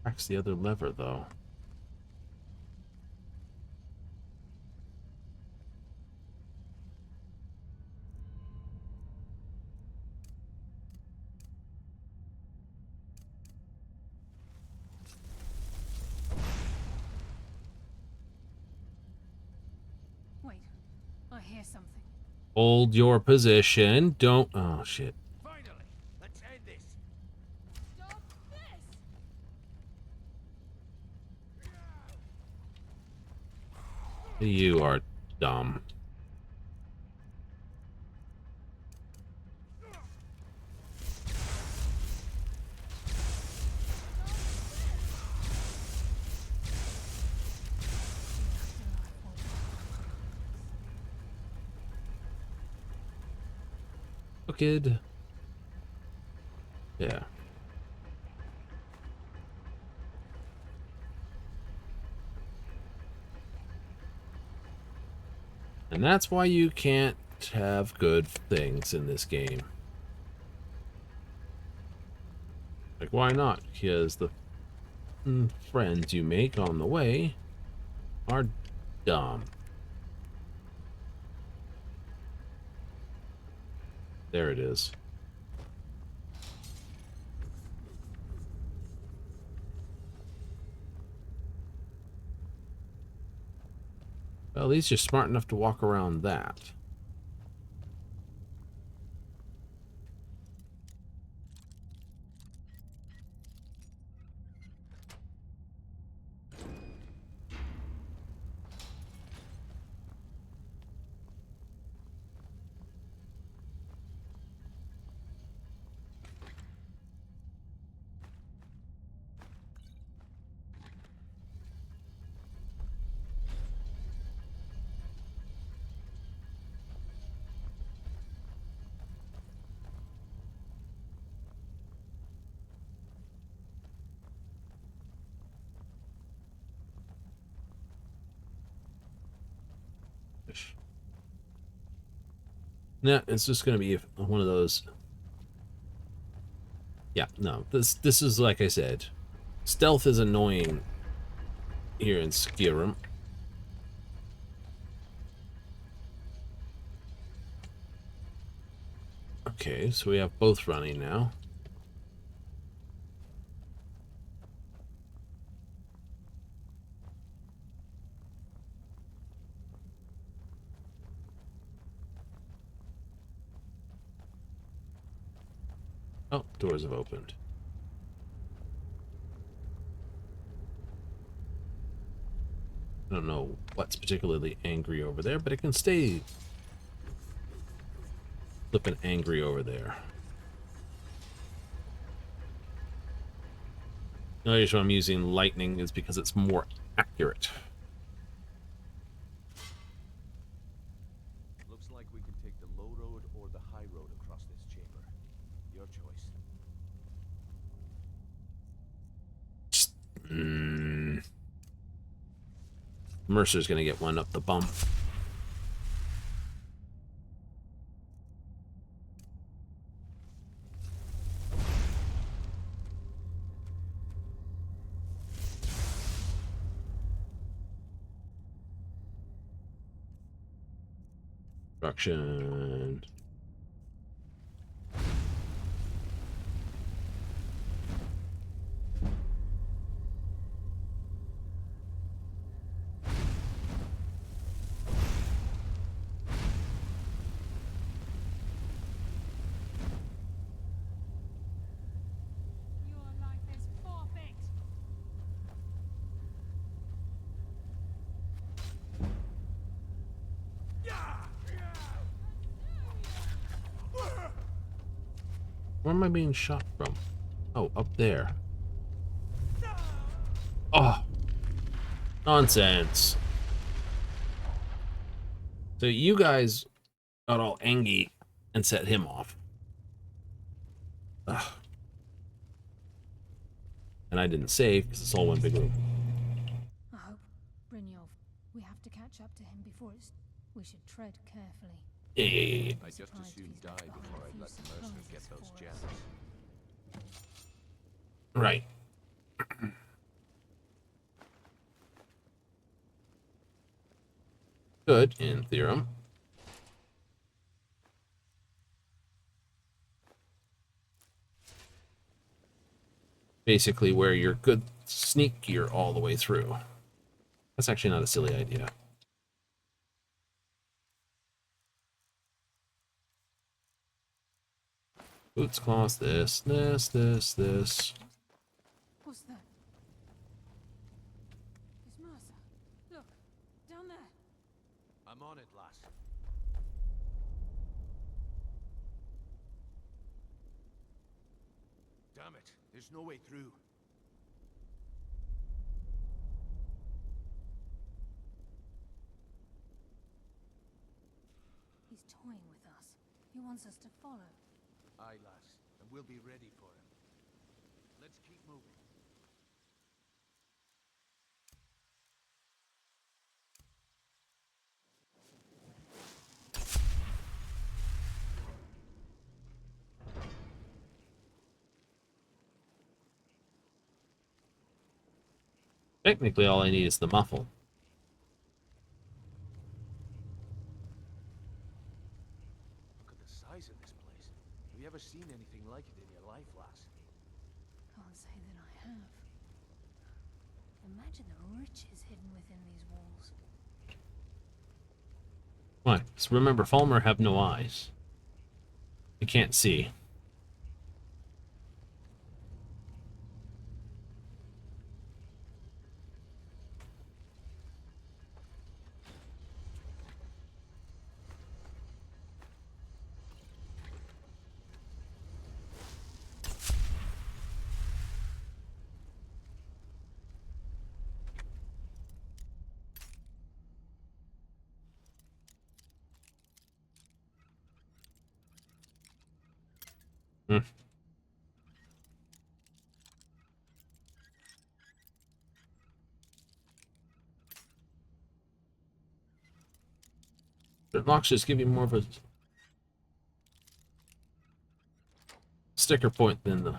Press the other lever, though. I hear something. Hold your position. Don't. Oh, shit. Finally, let's end this. Stop this! You are dumb. Oh, kid. Yeah. And that's why you can't have good things in this game. Like, why not? Because the friends you make on the way are dumb. There it is. Well, at least you're smart enough to walk around that. No, it's just gonna be one of those. Yeah, no. This is like I said. Stealth is annoying here in Skyrim. Okay, so we have both running now. Oh, doors have opened. I don't know what's particularly angry over there, but it can stay flipping angry over there. The only reason I'm using lightning is because it's more accurate. Looks like we can take the low road or the high road across this chamber. Your choice. Mercer's gonna get one up the bum. Destruction. Your life is forfeit. Where am I being shot from? Oh, up there. Oh, nonsense. So you guys got all angry and set him off. Ugh. And I didn't save because it's all one big room. I hope, Brynjolf, we have to catch up to him before it's... We should tread carefully. Yeah. I just as soon die before I let Mercer get those gems. Right. Good in theorem. Basically where you're good sneak gear all the way through. That's actually not a silly idea. Boots, claws, this. What's that? It's Mercer. Look, down there. I'm on it, lass. Damn it, there's no way through. He's toying with us. He wants us to follow. Aye, lass, and we'll be ready for him. Let's keep moving. Technically, all I need is the muffle. Look at the size of this place. Have you ever seen anything like it in your life, lass? Can't say that I have. Imagine the riches hidden within these walls. Why? So remember, Falmer have no eyes. You can't see. Hmm. The locks just give you more of a sticker point than the...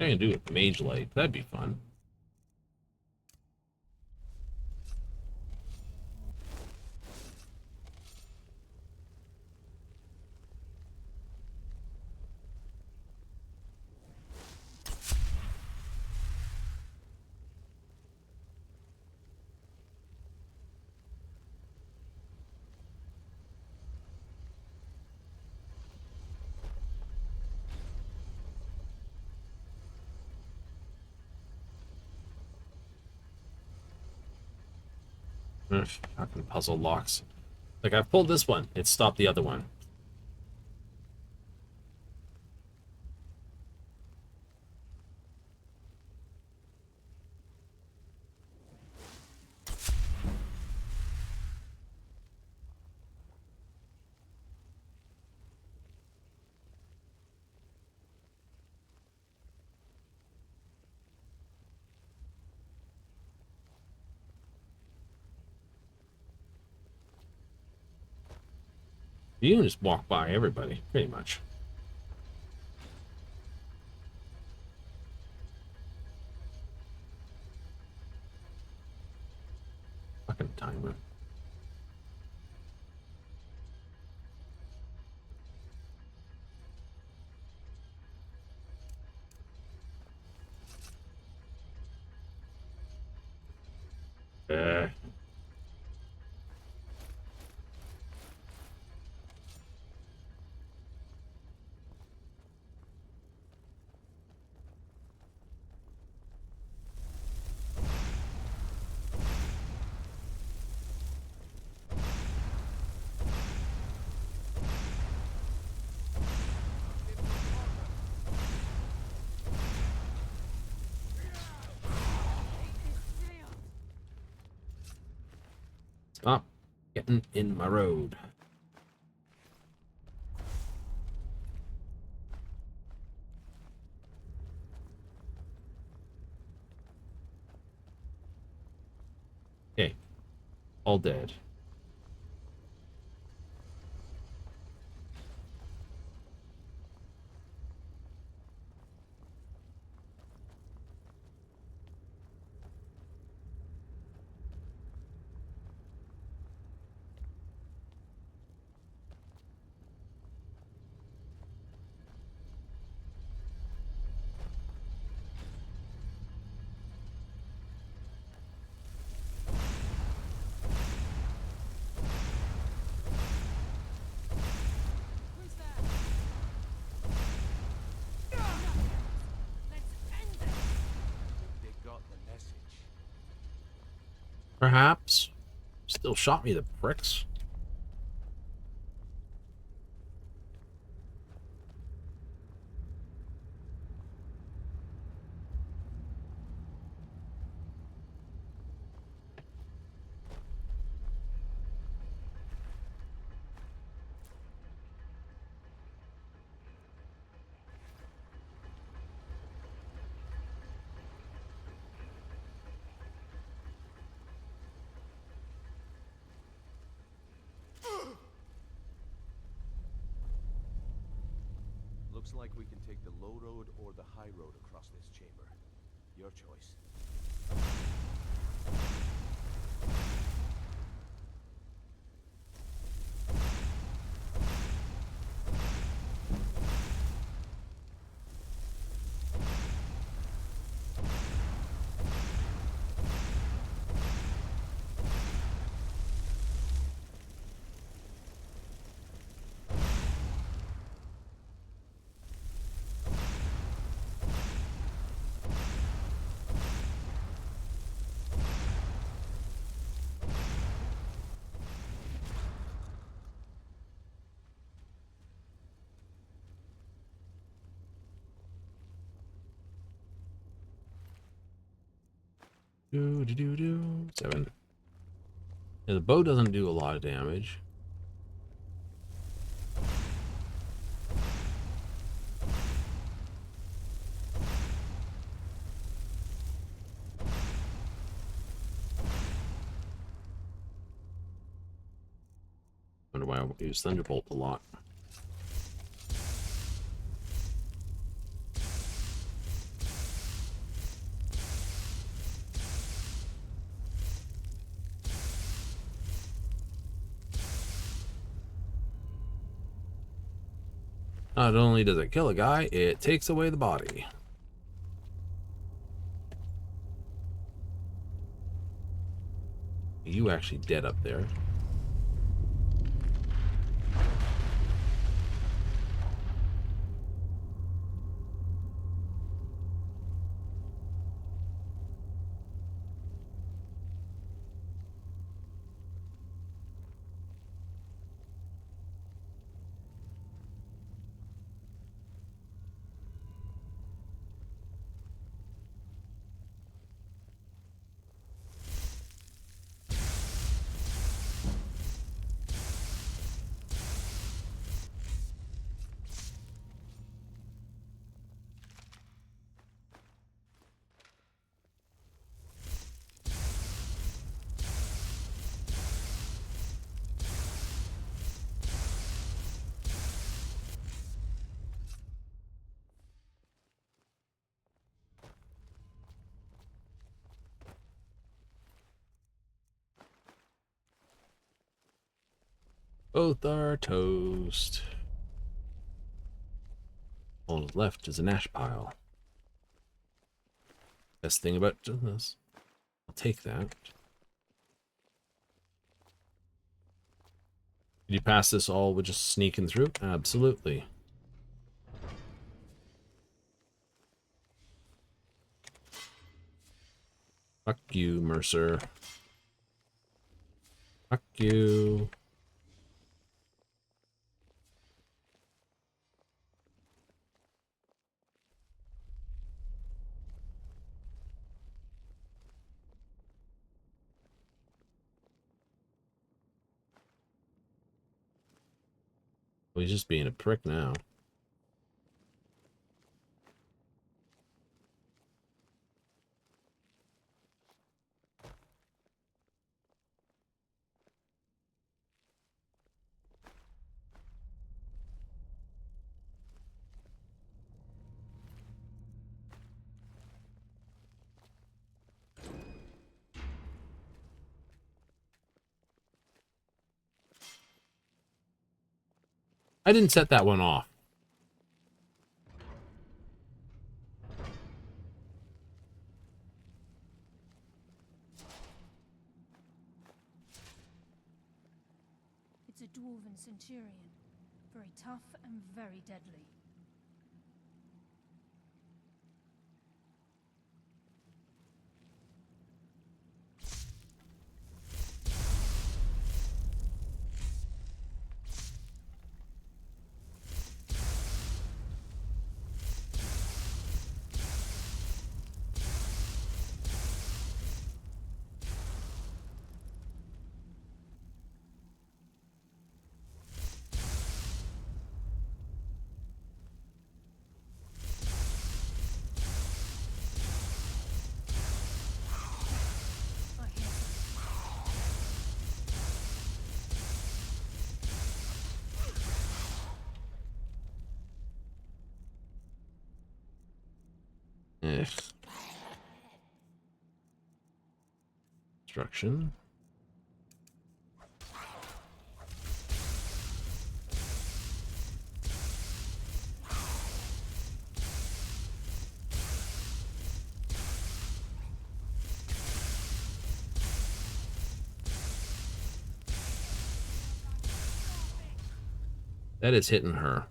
I can do it with Mage Light. That'd be fun. Fucking puzzle locks. Like, I've pulled this one. It stopped the other one. You can just walk by everybody, pretty much. Fucking timer. Stop getting in my road. Okay. All dead. Who's that? Let's end it. They got the message. Perhaps. Still shot me, the pricks. Looks like we can take the low road or the high road across this chamber. Your choice. Do. 7. Yeah, the bow doesn't do a lot of damage. Wonder why I use Thunderbolt a lot. Not only does it kill a guy, it takes away the body. You actually dead up there. Both are toast. All that's left is an ash pile. Best thing about this. I'll take that. Did you pass this all with just sneaking through? Absolutely. Fuck you, Mercer. Fuck you. Oh, he's just being a prick now. I didn't set that one off. It's a dwarven centurion. Very tough and very deadly. Ugh. Destruction. That is hitting her.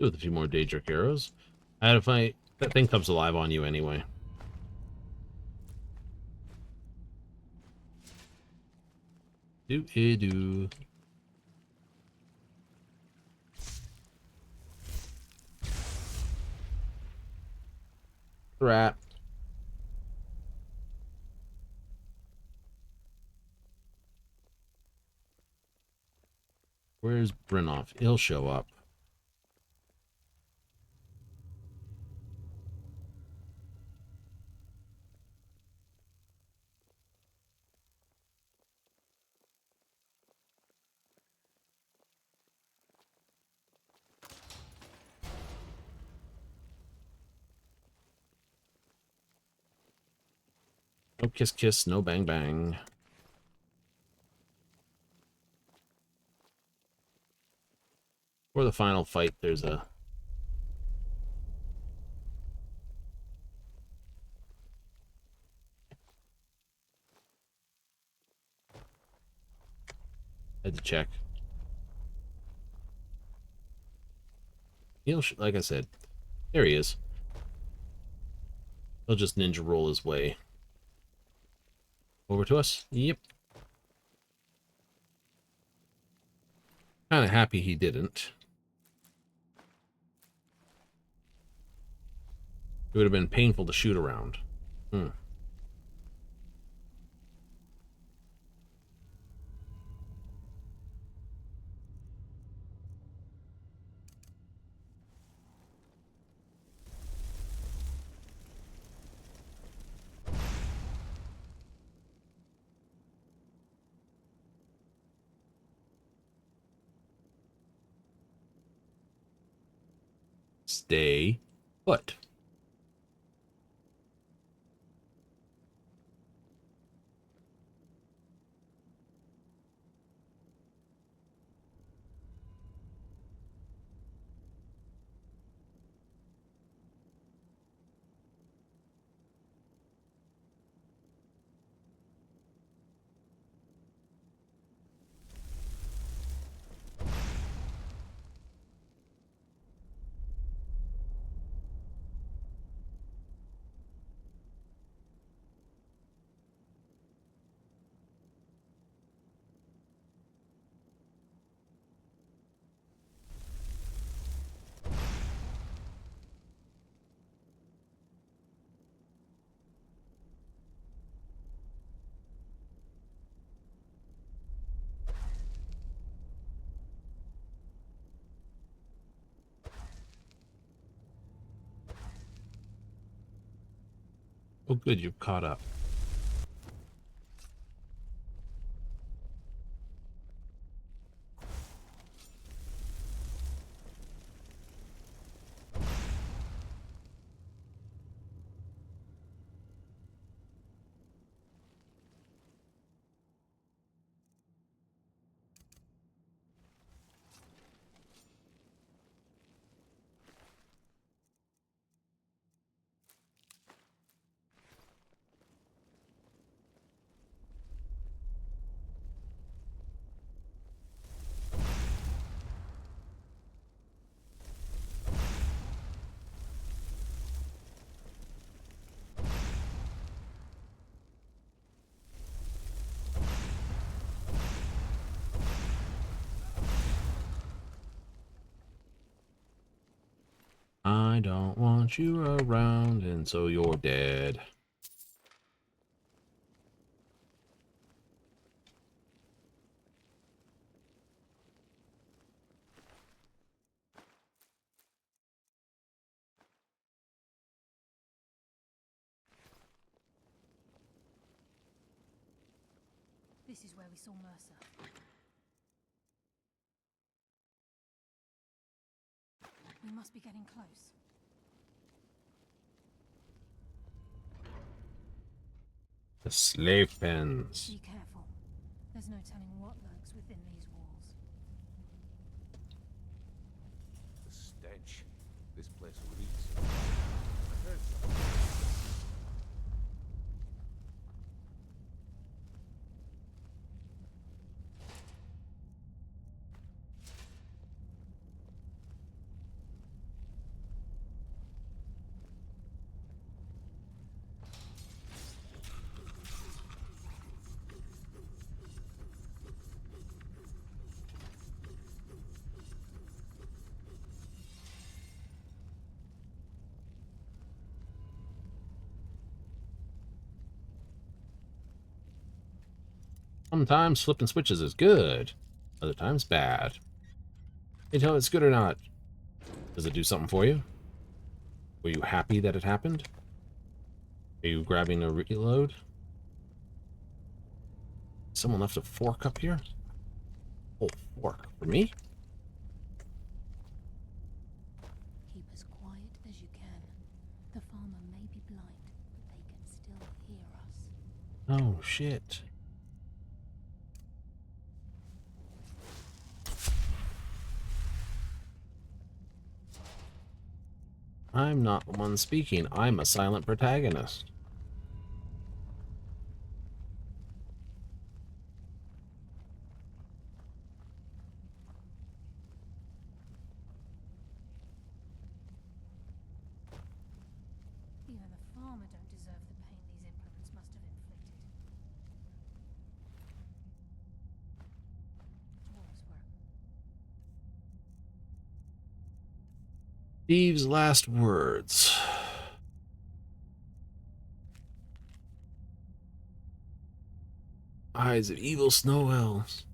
With a few more Daedric arrows. I had to fight. That thing comes alive on you anyway. Do. Rat. Where's Brinoff? He'll show up. No kiss kiss, no bang bang. For the final fight, there's a... Had to check. He'll, like I said, there he is. He'll just ninja roll his way over to us. Yep. Kind of happy he didn't. It would have been painful to shoot around. Stay put. Oh, good, you've caught up. I don't want you around, and so you're dead. This is where we saw Mercer. We must be getting close. The slave pens. Be careful. There's no telling what lurks within these walls. The stench. This place reeks. I heard something. Sometimes flipping switches is good, other times bad. You tell it's good or not. Does it do something for you? Were you happy that it happened? Are you grabbing a reload? Someone left a fork up here? Oh, fork. For me? Keep as quiet as you can. The farmer may be blind, but they can still hear us. Oh, shit. I'm not the one speaking. I'm a silent protagonist. Even the farmer don't deserve the pain these implements must have inflicted. Dwarves were. Steve's last words. Eyes of evil snow elves.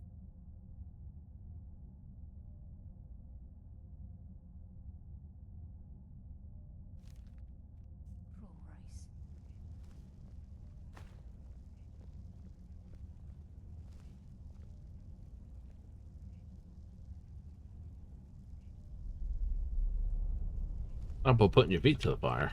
Cruel race. How about putting your feet to the fire?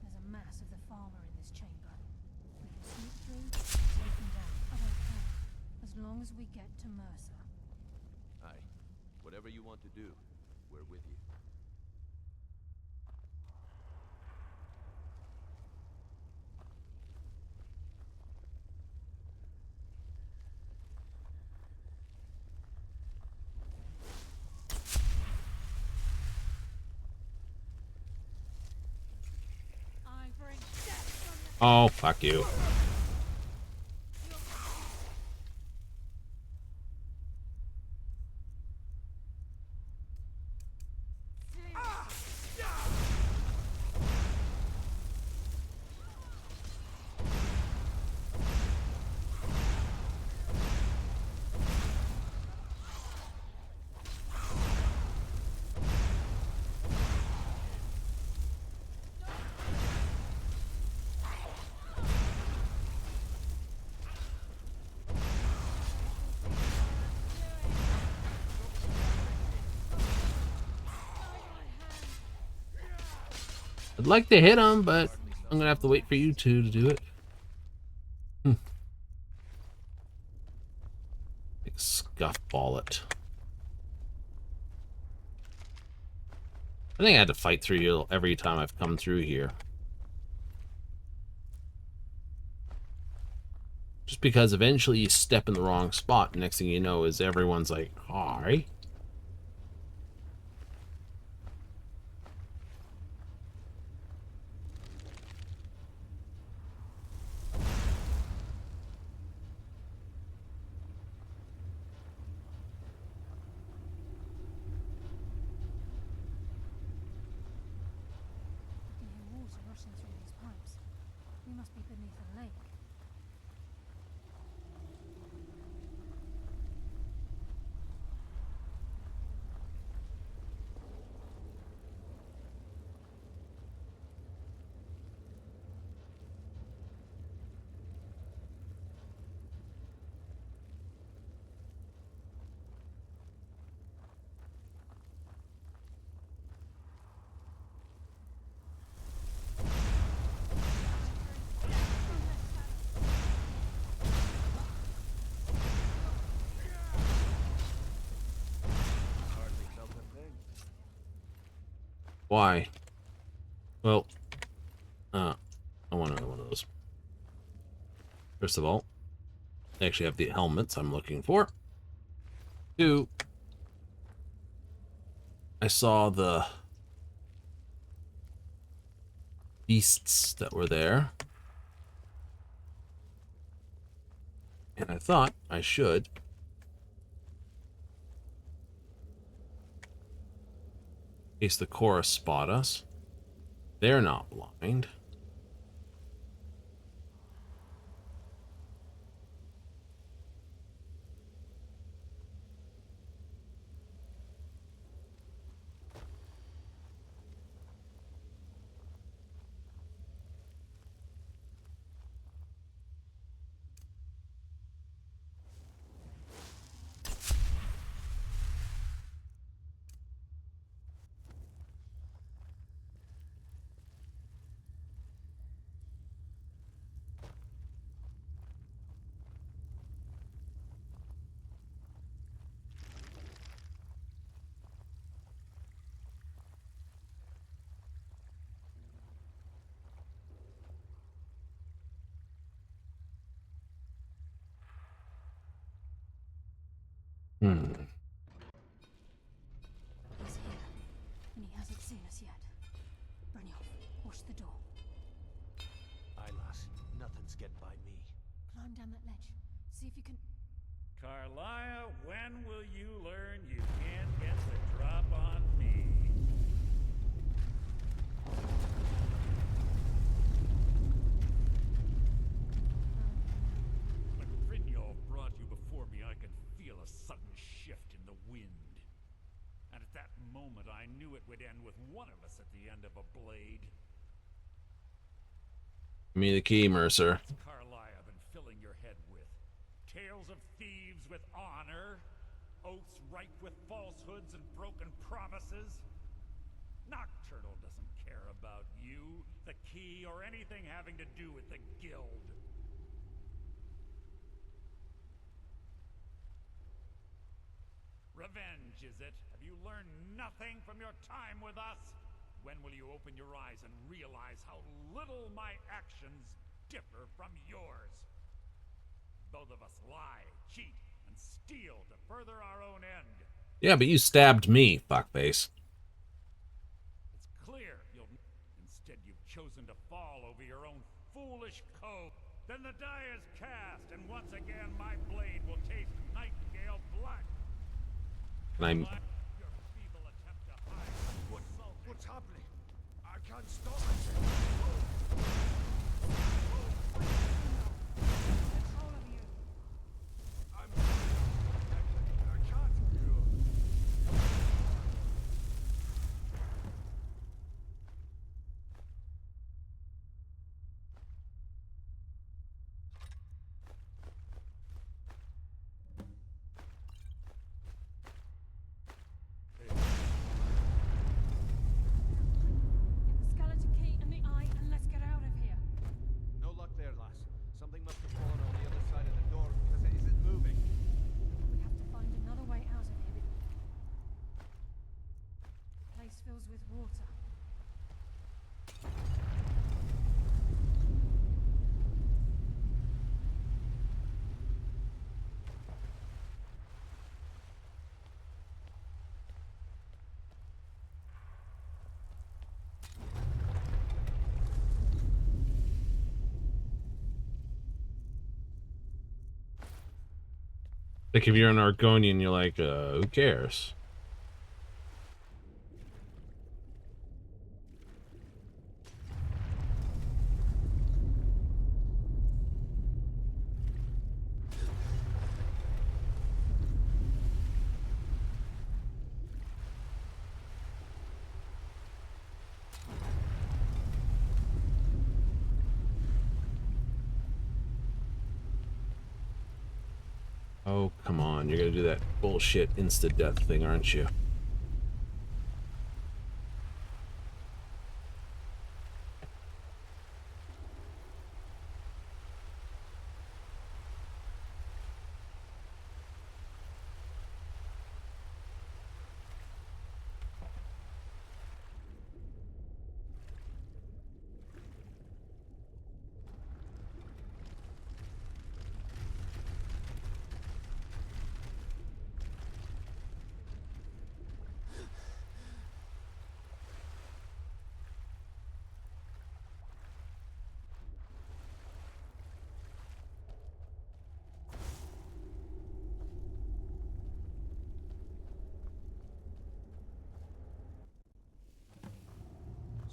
There's a mass of the farmer in this chamber. We can sneak through, take him down. I don't care. As long as we get to Mercer. Aye. Whatever you want to do, we're with you. Oh, fuck you. I'd like to hit him, but I'm gonna have to wait for you two to do it. Big scuffball it. I think I had to fight through you every time I've come through here. Just because eventually you step in the wrong spot. Next thing you know is everyone's like, hi. I can hear water rushing through these pipes. We must be beneath a lake. Why? Well, I want another one of those. First of all, I actually have the helmets I'm looking for. Two, I saw the beasts that were there. And I thought I should in case the chorus spot us. They're not blind. He's here, and he hasn't seen us yet. Brynjolf, watch the door. Aye, lass. Nothing's get by me. Climb down that ledge. See if you can... Carlia, when will you learn you can't get the drop on me? When Brynjolf brought you before me, I could feel a sudden shift in the wind. And at that moment, I knew it would end with one of us at the end of a blade. Give me the key, Mercer. What's Carlia been filling your head with? Tales of thieves with honor? Oaths ripe with falsehoods and broken promises? Nocturnal doesn't care about you, the key, or anything having to do with the guild. Revenge, is it? Have you learned nothing from your time with us? When will you open your eyes and realize how little my actions differ from yours? Both of us lie, cheat, and steal to further our own end. Yeah, but you stabbed me, fuckface. It's clear you'll... Instead, you've chosen to fall over your own foolish code. Then the die is cast, and once again my blade will taste nightingale blood. And Your feeble attempt to hide What's happening? I can't stop it. All of you. I can't. Like if you're an Argonian, you're like, who cares? Oh, come on. You're gonna do that bullshit insta-death thing, aren't you?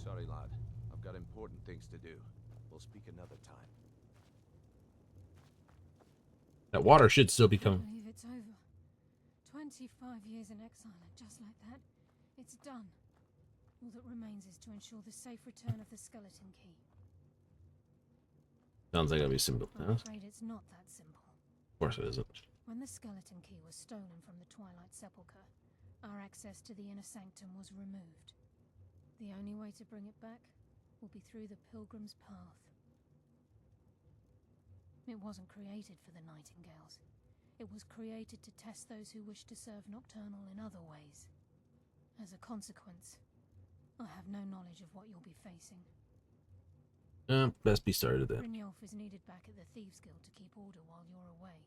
Sorry, lad. I've got important things to do. We'll speak another time. That water should still be I coming. believe it's over. 25 years in exile, and just like that, it's done. All that remains is to ensure the safe return of the skeleton key. Sounds like it'll be simple. I'm afraid it's not that simple. Of course it isn't. When the skeleton key was stolen from the Twilight Sepulchre, our access to the inner sanctum was removed. The only way to bring it back will be through the Pilgrim's Path. It wasn't created for the Nightingales. It was created to test those who wish to serve Nocturnal in other ways. As a consequence, I have no knowledge of what you'll be facing. Best be started then. Brynjolf is needed back at the Thieves Guild to keep order while you're away.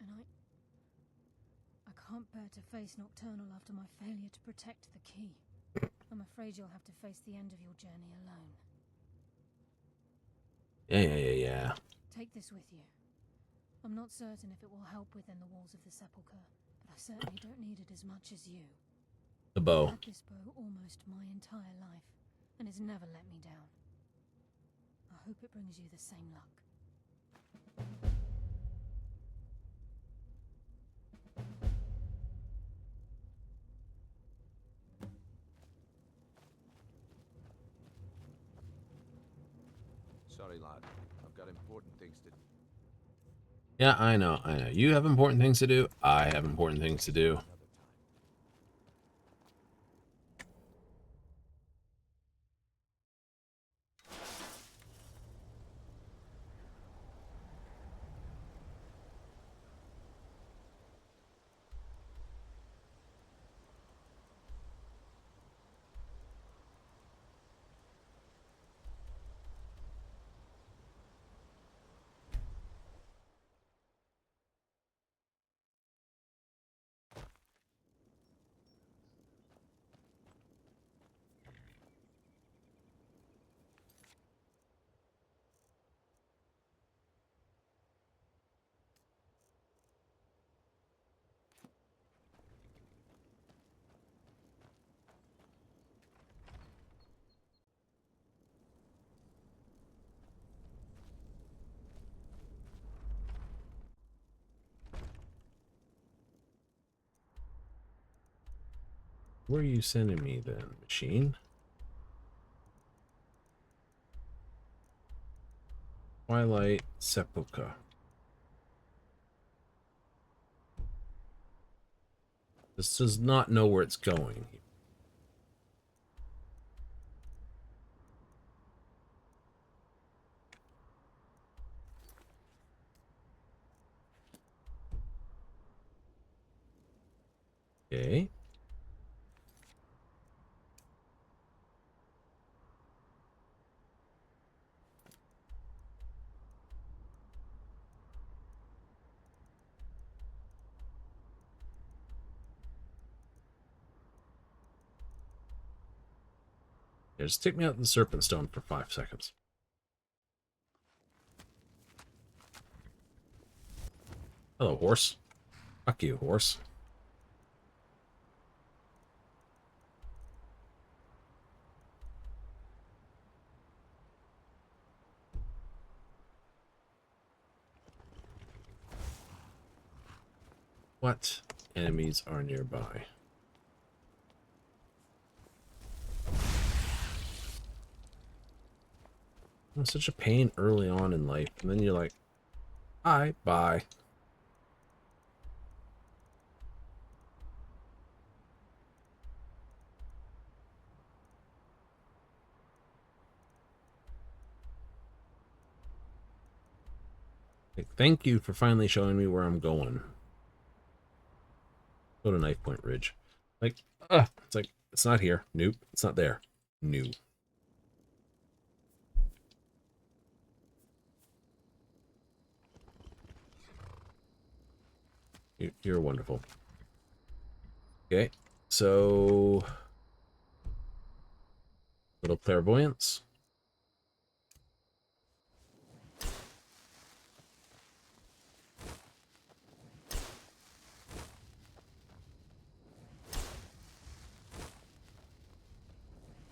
And I can't bear to face Nocturnal after my failure to protect the key. I'm afraid you'll have to face the end of your journey alone. Yeah. Take this with you. I'm not certain if it will help within the walls of the Sepulchre, but I certainly don't need it as much as you. The bow. I've had this bow almost my entire life, and it's never let me down. I hope it brings you the same luck. Sorry, lad. I've got important things to do. Yeah, I know. You have important things to do. I have important things to do. Where are you sending me then, machine? Twilight Sepulchre. This does not know where it's going. Okay. Yeah, just take me out the Serpent Stone for 5 seconds. Hello, horse. Fuck you, horse. What enemies are nearby? It's such a pain early on in life, and then you're like, hi, bye. Like, thank you for finally showing me where I'm going. Go to Knife Point Ridge. Like, it's like, it's not here. Nope. It's not there. New. You're wonderful. Okay, so little clairvoyance.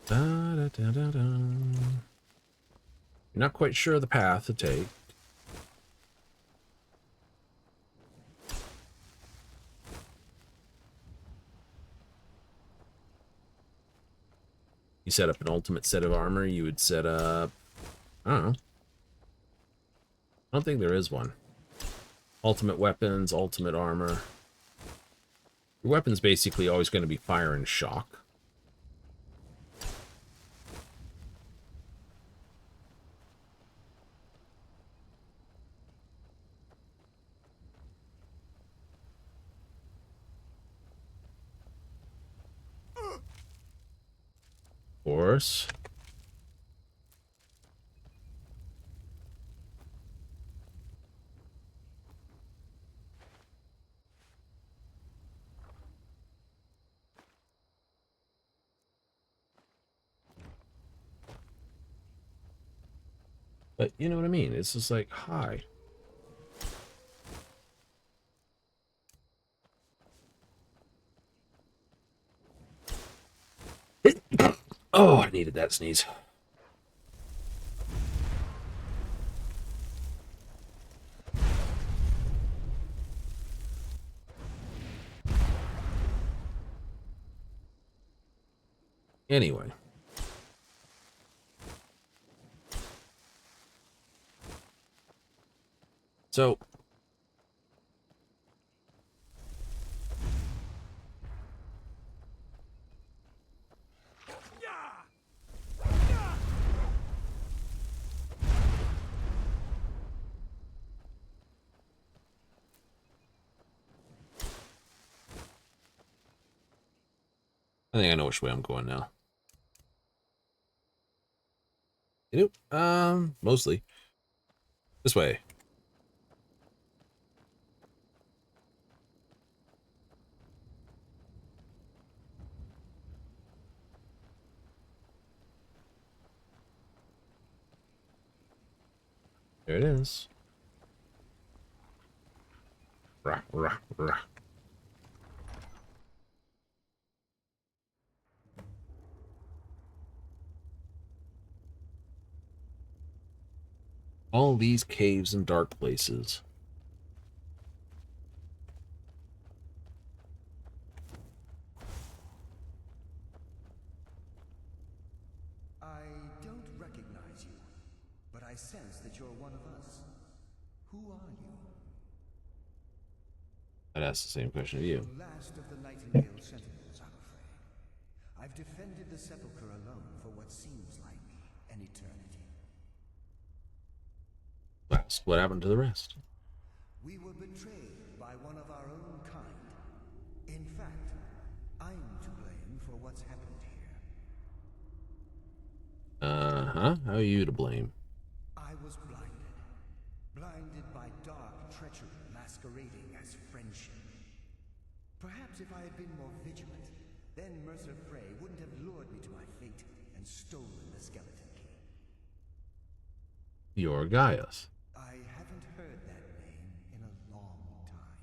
Da, da, da, da, da. You're not quite sure of the path to take. You set up an ultimate set of armor, you would set up... I don't know. I don't think there is one. Ultimate weapons, ultimate armor. Your weapon's basically always going to be fire and shock. Of course. But you know what I mean? It's just like, hi. Oh, I needed that sneeze. Anyway. So, I think I know which way I'm going now. You know, mostly. This way. There it is. Rah, rah, rah. All these caves and dark places. I don't recognize you, but I sense that you're one of us. Who are you? I'd ask the same question of you. The last of the Nightingale Sentinels, I'm afraid. I've defended the Sepulchre alone for what seems like an eternity. Well, what happened to the rest? We were betrayed by one of our own kind. In fact, I'm to blame for what's happened here. Uh-huh. How are you to blame? I was blinded. Blinded by dark treachery masquerading as friendship. Perhaps if I had been more vigilant, then Mercer Frey wouldn't have lured me to my fate and stolen the skeleton key. You're Gaius. I haven't heard that name in a long time.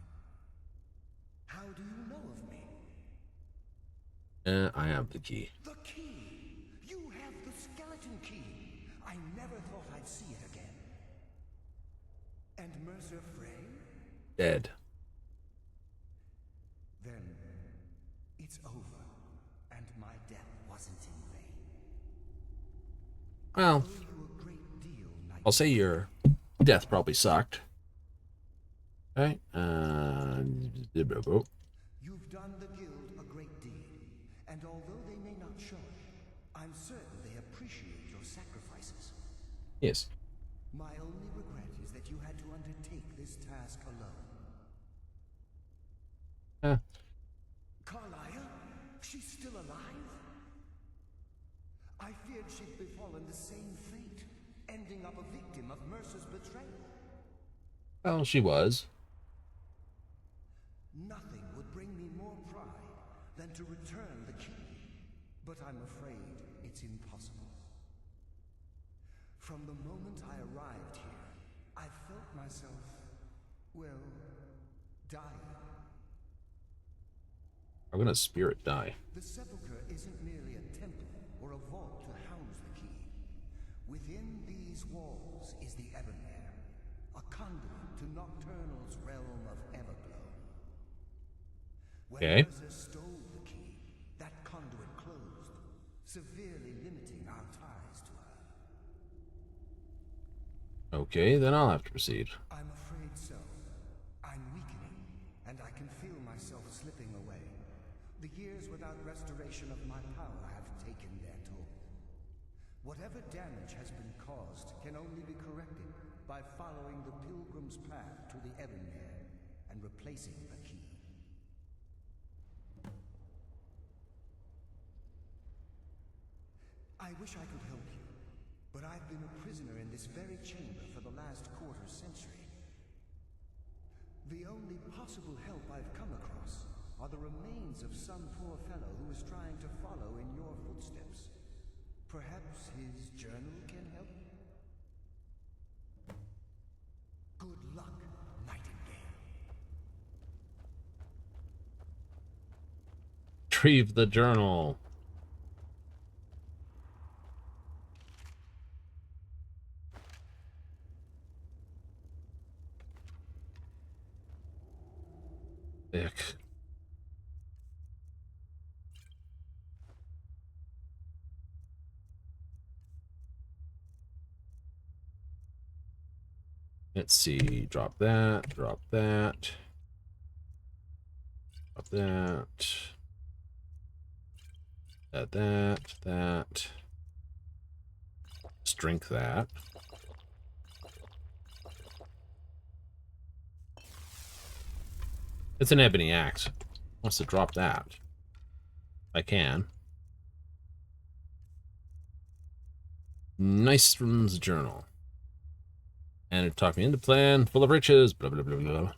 I have the key. The key! You have the skeleton key! I never thought I'd see it again. And Mercer Frey? Dead. Then it's over, and my death wasn't in vain. Well, I'll say your death probably sucked. Okay. You've done the guild a great deed, and although they may not show it, I'm certain they appreciate your sacrifices. Yes. My only regret is that you had to undertake this task alone. Carlia? She's still alive? I feared she'd befallen the same fate, ending up a victim of Mercer's betrayal. Well, she was. Nothing would bring me more pride than to return the key, but I'm afraid it's impossible. From the moment I arrived here, I felt myself, well, dying. I'm gonna spirit die. The sepulchre isn't merely a temple or a vault to house the key. Within these walls is the Ebonmere, a conduit to Nocturnal's realm of Everglow. When Mercer stole the key, that conduit closed, severely limiting our ties to her. Okay, then I'll have to proceed. I'm afraid so. I'm weakening, and I can feel myself slipping away. The years without restoration of my power have taken their toll. Whatever damage has been caused can only be corrected by following the pilgrim's path to the Ebonmere and replacing the key. I wish I could help you, but I've been a prisoner in this very chamber for the last quarter century. The only possible help I've come across are the remains of some poor fellow who is trying to follow in your footsteps. Perhaps his journal can help? Good luck, Nightingale. Retrieve the journal. Ick. Let's see, drop that, drop that, drop that, strength that. It's an ebony axe. Wants to drop that. I can. Nystrom's journal. And it talked me into plan, full of riches, blah, blah, blah, blah.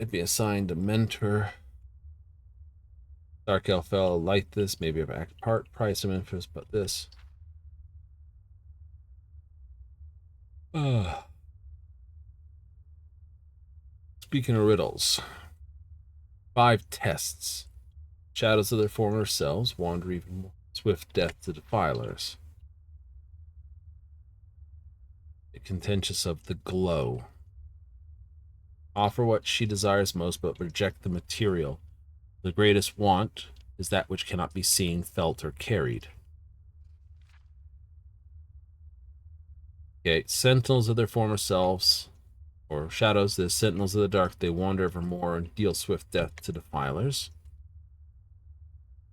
It'd be assigned a mentor. Dark Elf fell like this, maybe of act part, price of interest, but this. Speaking of riddles. 5 tests. Shadows of their former selves wander even more. Swift death to defilers. Contentious of the glow. Offer what she desires most, but reject the material. The greatest want is that which cannot be seen, felt, or carried. Okay, sentinels of their former selves, or shadows, the sentinels of the dark, they wander evermore and deal swift death to defilers.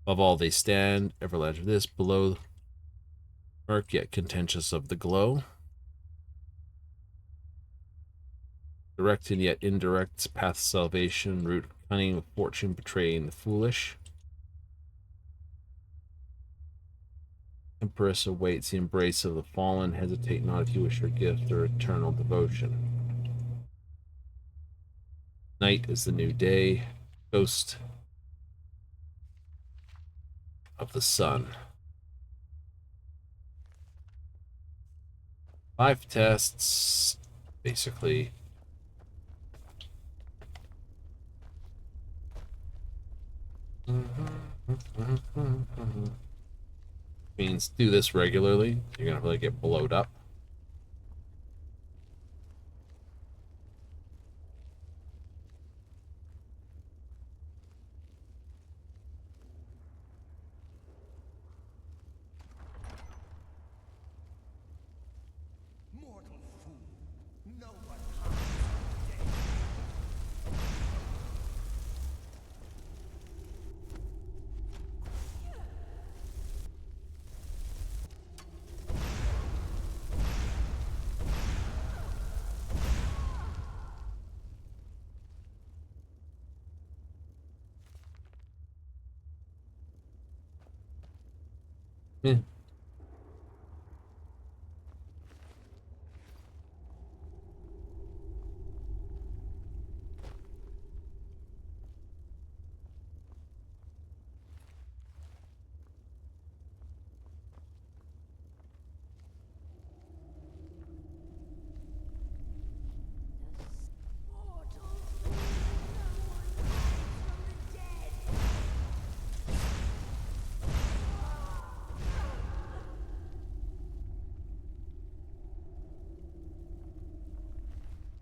Above all they stand, ever ledger this, below murk, yet contentious of the glow. Direct and yet indirect, path of salvation, root of cunning, of fortune, betraying the foolish. Empress awaits the embrace of the fallen, hesitate not if you wish her gift or eternal devotion. Night is the new day, ghost of the sun. 5 tests, basically. Means do this regularly. You're gonna really get blowed up. Mortal fool. No one harms you today. Yeah.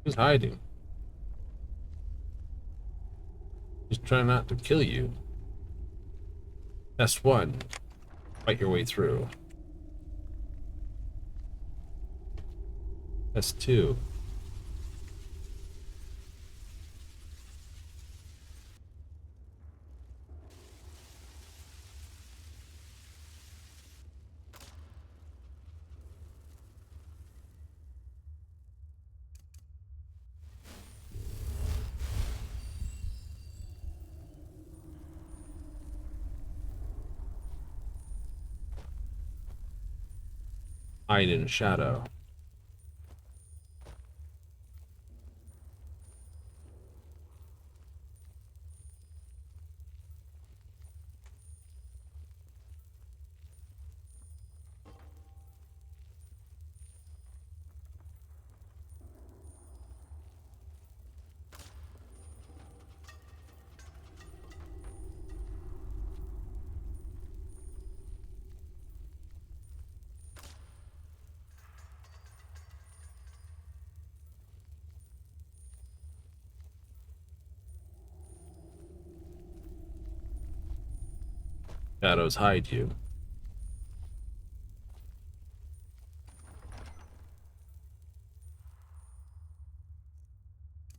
He's hiding. He's trying not to kill you. S1. Fight your way through. S2. Hide in shadow. Shadows hide you.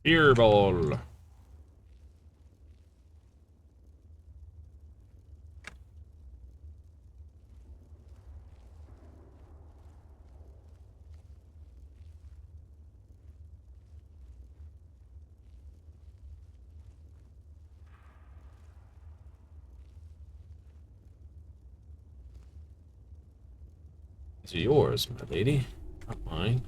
Earball. These are yours, my lady. Not mine.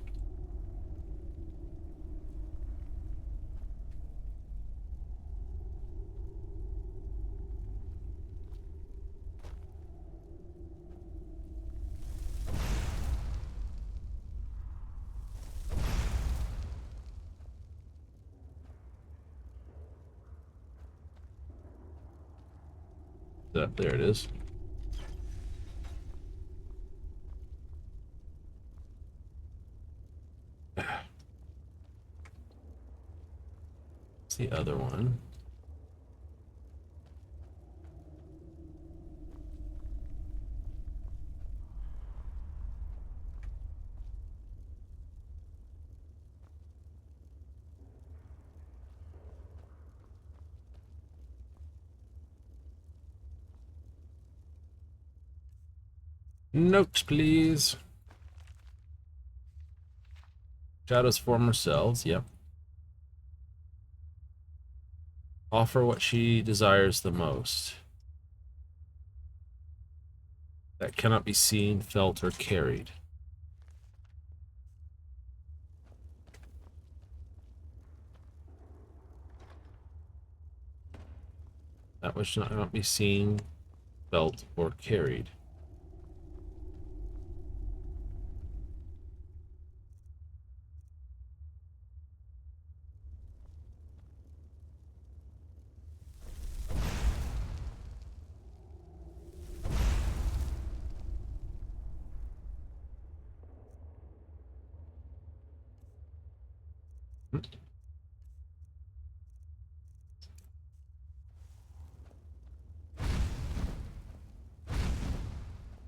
There it is. It's the other one. Notes, please. Shadow's former selves, yep. Offer what she desires the most. That cannot be seen, felt, or carried. That which cannot be seen, felt, or carried.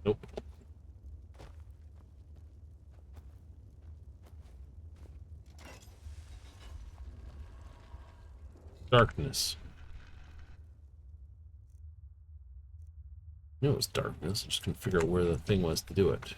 Nope. Darkness. I knew it was darkness. I just couldn't figure out where the thing was to do it.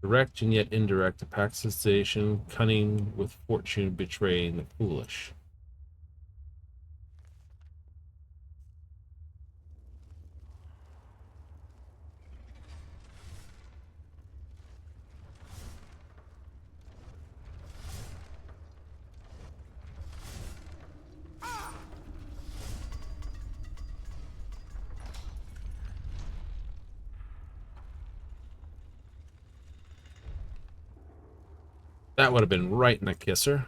Direct and yet indirect, apactization, cunning with fortune, betraying the foolish. That would have been right in the kisser.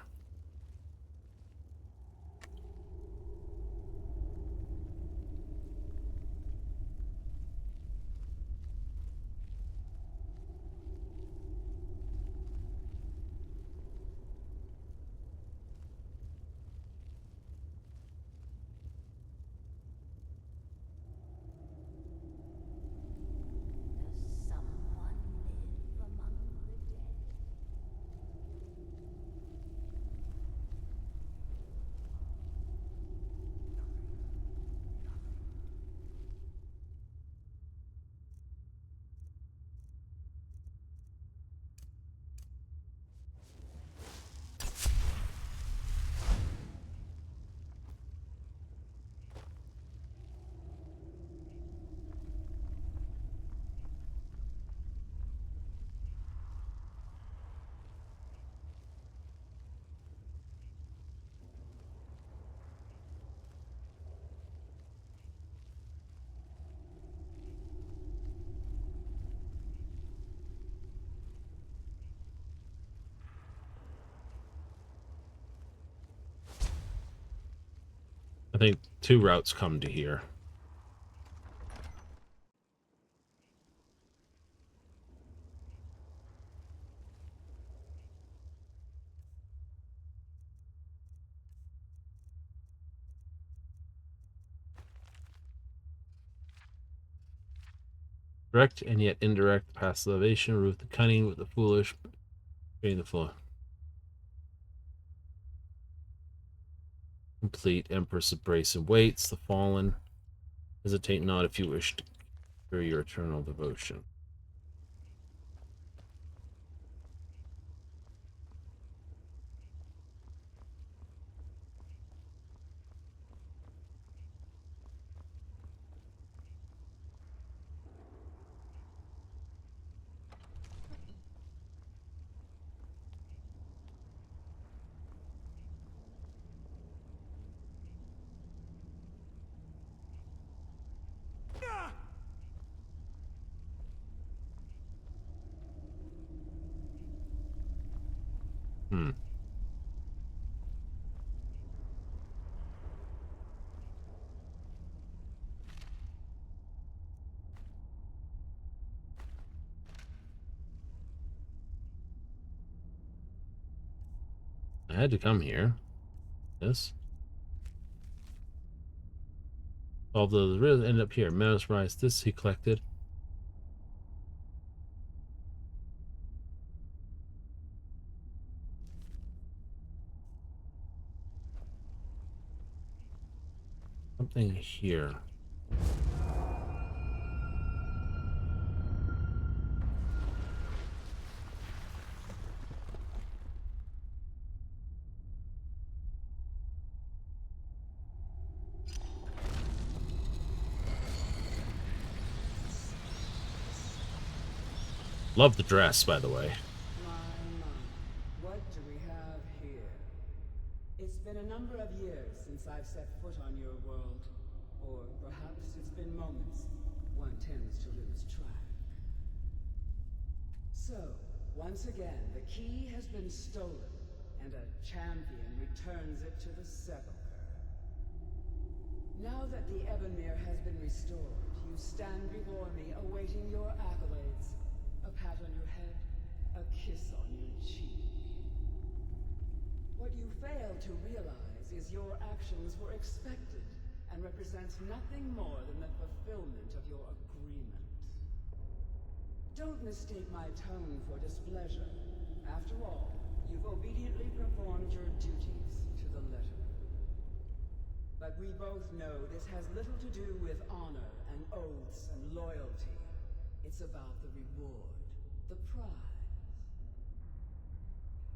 I think 2 routes come to here. Direct and yet indirect, past elevation, root the cunning with the foolish, betraying the flow. Complete, Empress of Brace and Waits, the Fallen. Hesitate not if you wish to secure your eternal devotion. I had to come here. Yes. Although the real end up here. Mesmerized this he collected. Something here. Love the dress, by the way. What do we have here? It's been a number of years since I've set foot on your world. Or perhaps it's been moments. One tends to lose track. So, once again, the key has been stolen, and a champion returns it to the sepulchre. Now that the Ebonmere has been restored, you stand before me awaiting your accolades. A pat on your head, a kiss on your cheek. What you fail to realize is your actions were expected and represent nothing more than the fulfillment of your agreement. Don't mistake my tone for displeasure. After all, you've obediently performed your duties to the letter. But we both know this has little to do with honor and oaths and loyalty. It's about the reward, the prize.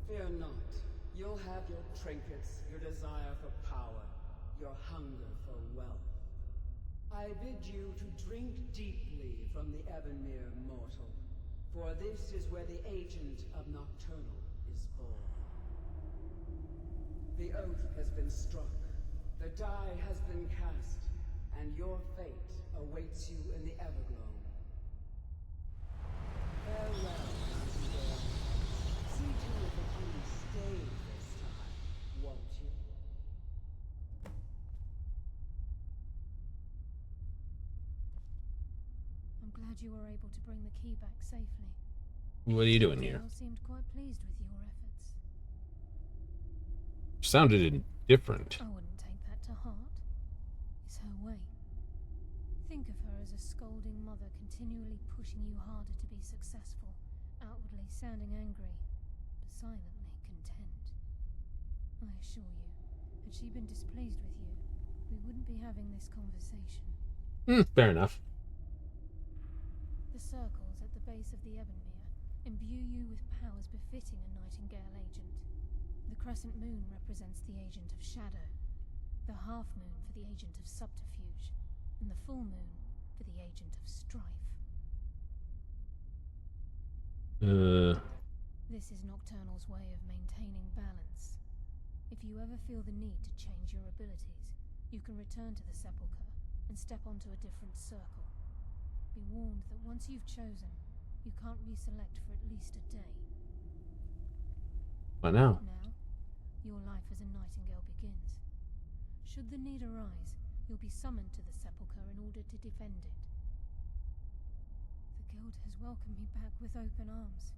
Fear not. You'll have your trinkets, your desire for power, your hunger for wealth. I bid you to drink deeply from the Ebonmere mortal, for this is where the agent of Nocturnal is born. The oath has been struck, the die has been cast, and your fate awaits you in the Everglow. Farewell, Nightingale. See to it that you stay this time, won't you? I'm glad you were able to bring the key back safely. What are you doing here? Dale seemed quite pleased with your efforts. Sounded indifferent. I wouldn't take that to heart. It's her way. Think of her as a scolding mother continually pushing you harder to be successful, outwardly sounding angry, but silently content. I assure you, had she been displeased with you, we wouldn't be having this conversation. Fair enough. The circles at the base of the Ebonmere imbue you with powers befitting a Nightingale agent. The crescent moon represents the agent of shadow, the half moon for the agent of subterfuge, and the full moon for the agent of strife. This is Nocturnal's way of maintaining balance. If you ever feel the need to change your abilities, you can return to the sepulchre and step onto a different circle. Be warned that once you've chosen, you can't reselect for at least a day. Why now? Now, your life as a Nightingale begins. Should the need arise, you'll be summoned to the sepulchre in order to defend it. The guild has welcomed me back with open arms.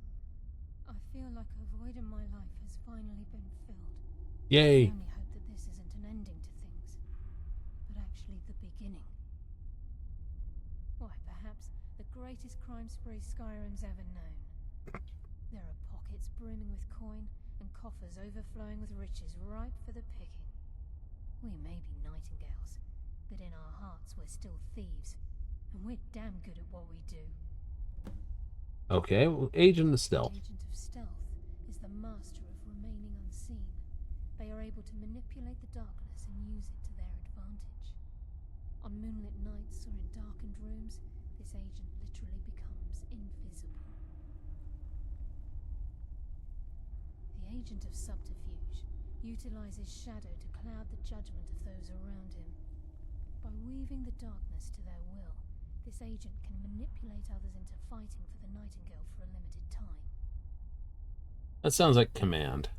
I feel like a void in my life has finally been filled. Yay! I only hope that this isn't an ending to things, but actually the beginning. Why, perhaps the greatest crime spree Skyrim's ever known. There are pockets brimming with coin and coffers overflowing with riches ripe for the picking. We may be Nightingales, but in our hearts we're still thieves, and we're damn good at what we do. Okay, well, Agent of Stealth. Agent of Stealth is the master of remaining unseen. They are able to manipulate the darkness and use it to their advantage. On moonlit nights or in darkened rooms, this agent literally becomes invisible. The agent of subterfuge utilizes shadow to cloud the judgment of those around him. By weaving the darkness to their will, this agent can manipulate others into fighting for the Nightingale for a limited time. That sounds like Command.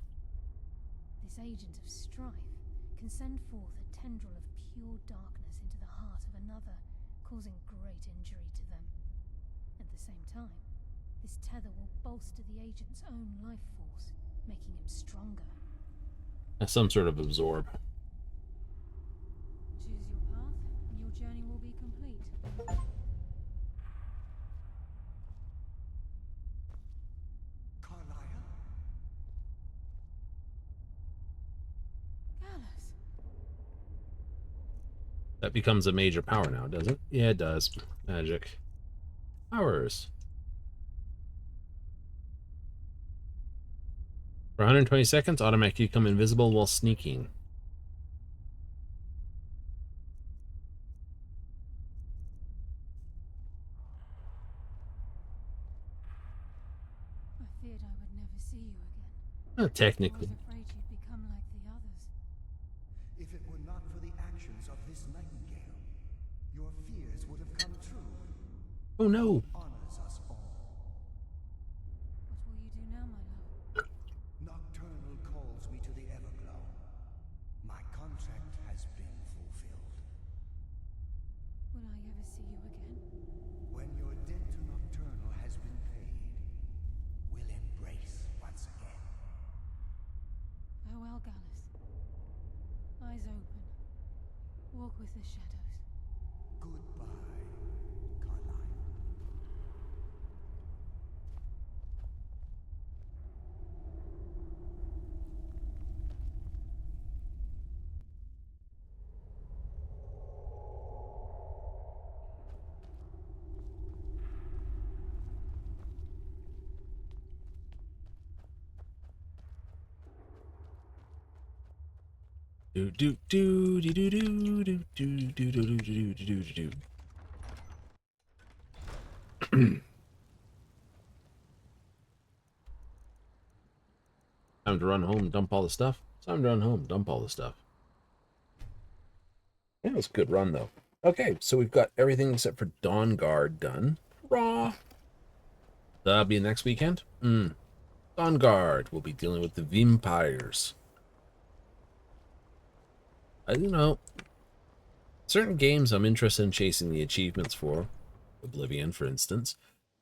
This agent of strife can send forth a tendril of pure darkness into the heart of another, causing great injury to them. At the same time, this tether will bolster the agent's own life force, making him stronger. That's some sort of absorb. Choose your path, and your journey will be complete. That becomes a major power now, doesn't it? Yeah, it does. Magic. Powers. For 120 seconds, automatically become invisible while sneaking. I feared I would never see you again. Technically. I was afraid you'd become like the others. If it were not for the actions of this Nightingale, your fears would have come true. Oh no! Honors us all. What will you do walk with the shadows. Goodbye, Carlyle. Do do do do do do do do do do do do do. Time to run home, dump all the stuff. Time to run home, dump all the stuff. Yeah, it was a good run though. Okay, so we've got everything except for Dawn Guard done. Raw. That'll be next weekend. Dawn Guard. We'll be dealing with the vampires. I don't know. Certain games I'm interested in chasing the achievements for. Oblivion, for instance.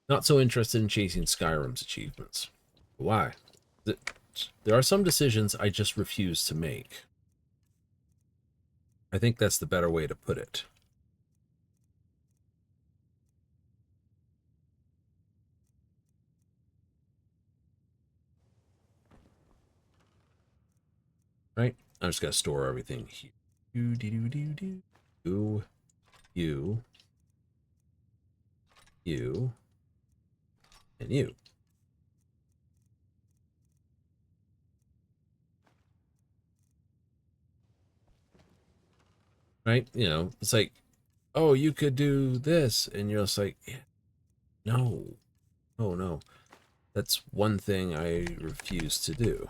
Not so interested in chasing Skyrim's achievements. Why? There are some decisions I just refuse to make. I think that's the better way to put it. Right? I just gotta store everything here. You, and you. Right? You know, it's like, oh, you could do this, and you're just like, no. Oh, no. That's one thing I refuse to do.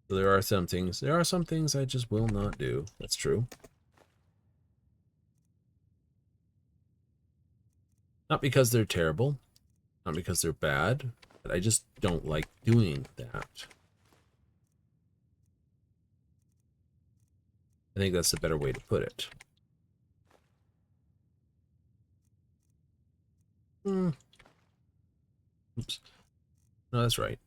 So there are some things I just will not do. That's true. Not because they're terrible, not because they're bad, but I just don't like doing that. I think that's the better way to put it. Oops. No, that's right.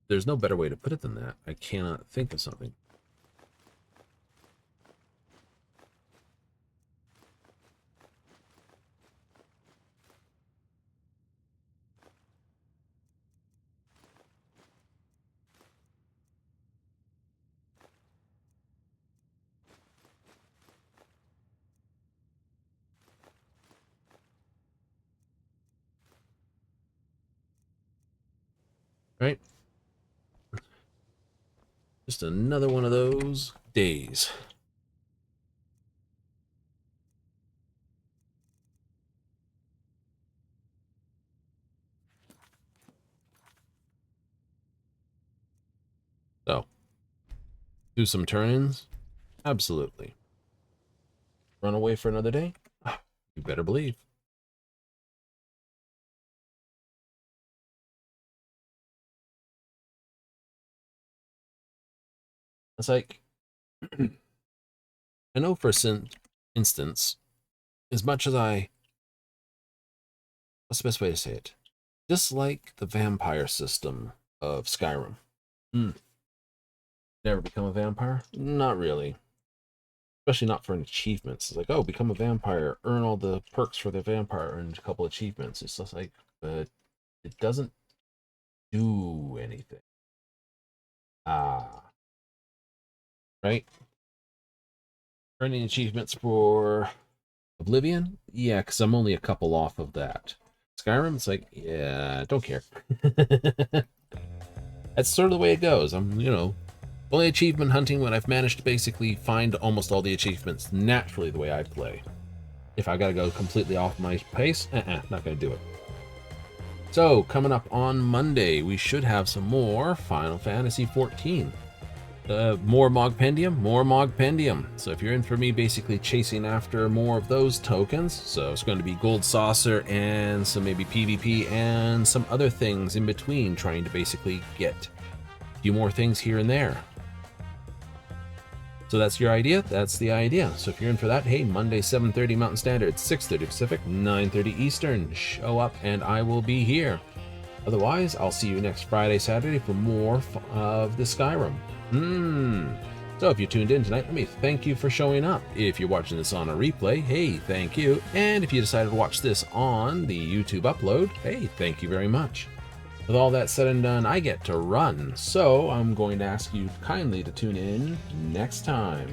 There's no better way to put it than that. I cannot think of something. Right? Just another one of those days. So, do some turn-ins? Absolutely. Run away for another day? You better believe. It's like, I know for instance, as much as what's the best way to say it? Dislike the vampire system of Skyrim. Never become a vampire? Not really. Especially not for achievements. It's like, oh, become a vampire, earn all the perks for the vampire, earn a couple achievements. It's just like, but it doesn't do anything. Right? Earning achievements for Oblivion? Yeah, because I'm only a couple off of that. Skyrim, it's like, yeah, don't care. That's sort of the way it goes. I'm, only achievement hunting when I've managed to basically find almost all the achievements naturally the way I play. If I gotta go completely off my pace, not gonna do it. So, coming up on Monday, we should have some more Final Fantasy XIV. More Mogpendium. So if you're in for me basically chasing after more of those tokens, so it's going to be Gold Saucer and some maybe PvP and some other things in between, trying to basically get a few more things here and there. So that's your idea? That's the idea. So if you're in for that, hey, Monday 7:30 Mountain Standard, 6:30 Pacific, 9:30 Eastern. Show up and I will be here. Otherwise, I'll see you next Friday, Saturday for more of the Skyrim. So if you tuned in tonight, let me thank you for showing up. If you're watching this on a replay, hey, thank you. And if you decided to watch this on the YouTube upload, hey, thank you very much. With all that said and done, I get to run. So I'm going to ask you kindly to tune in next time.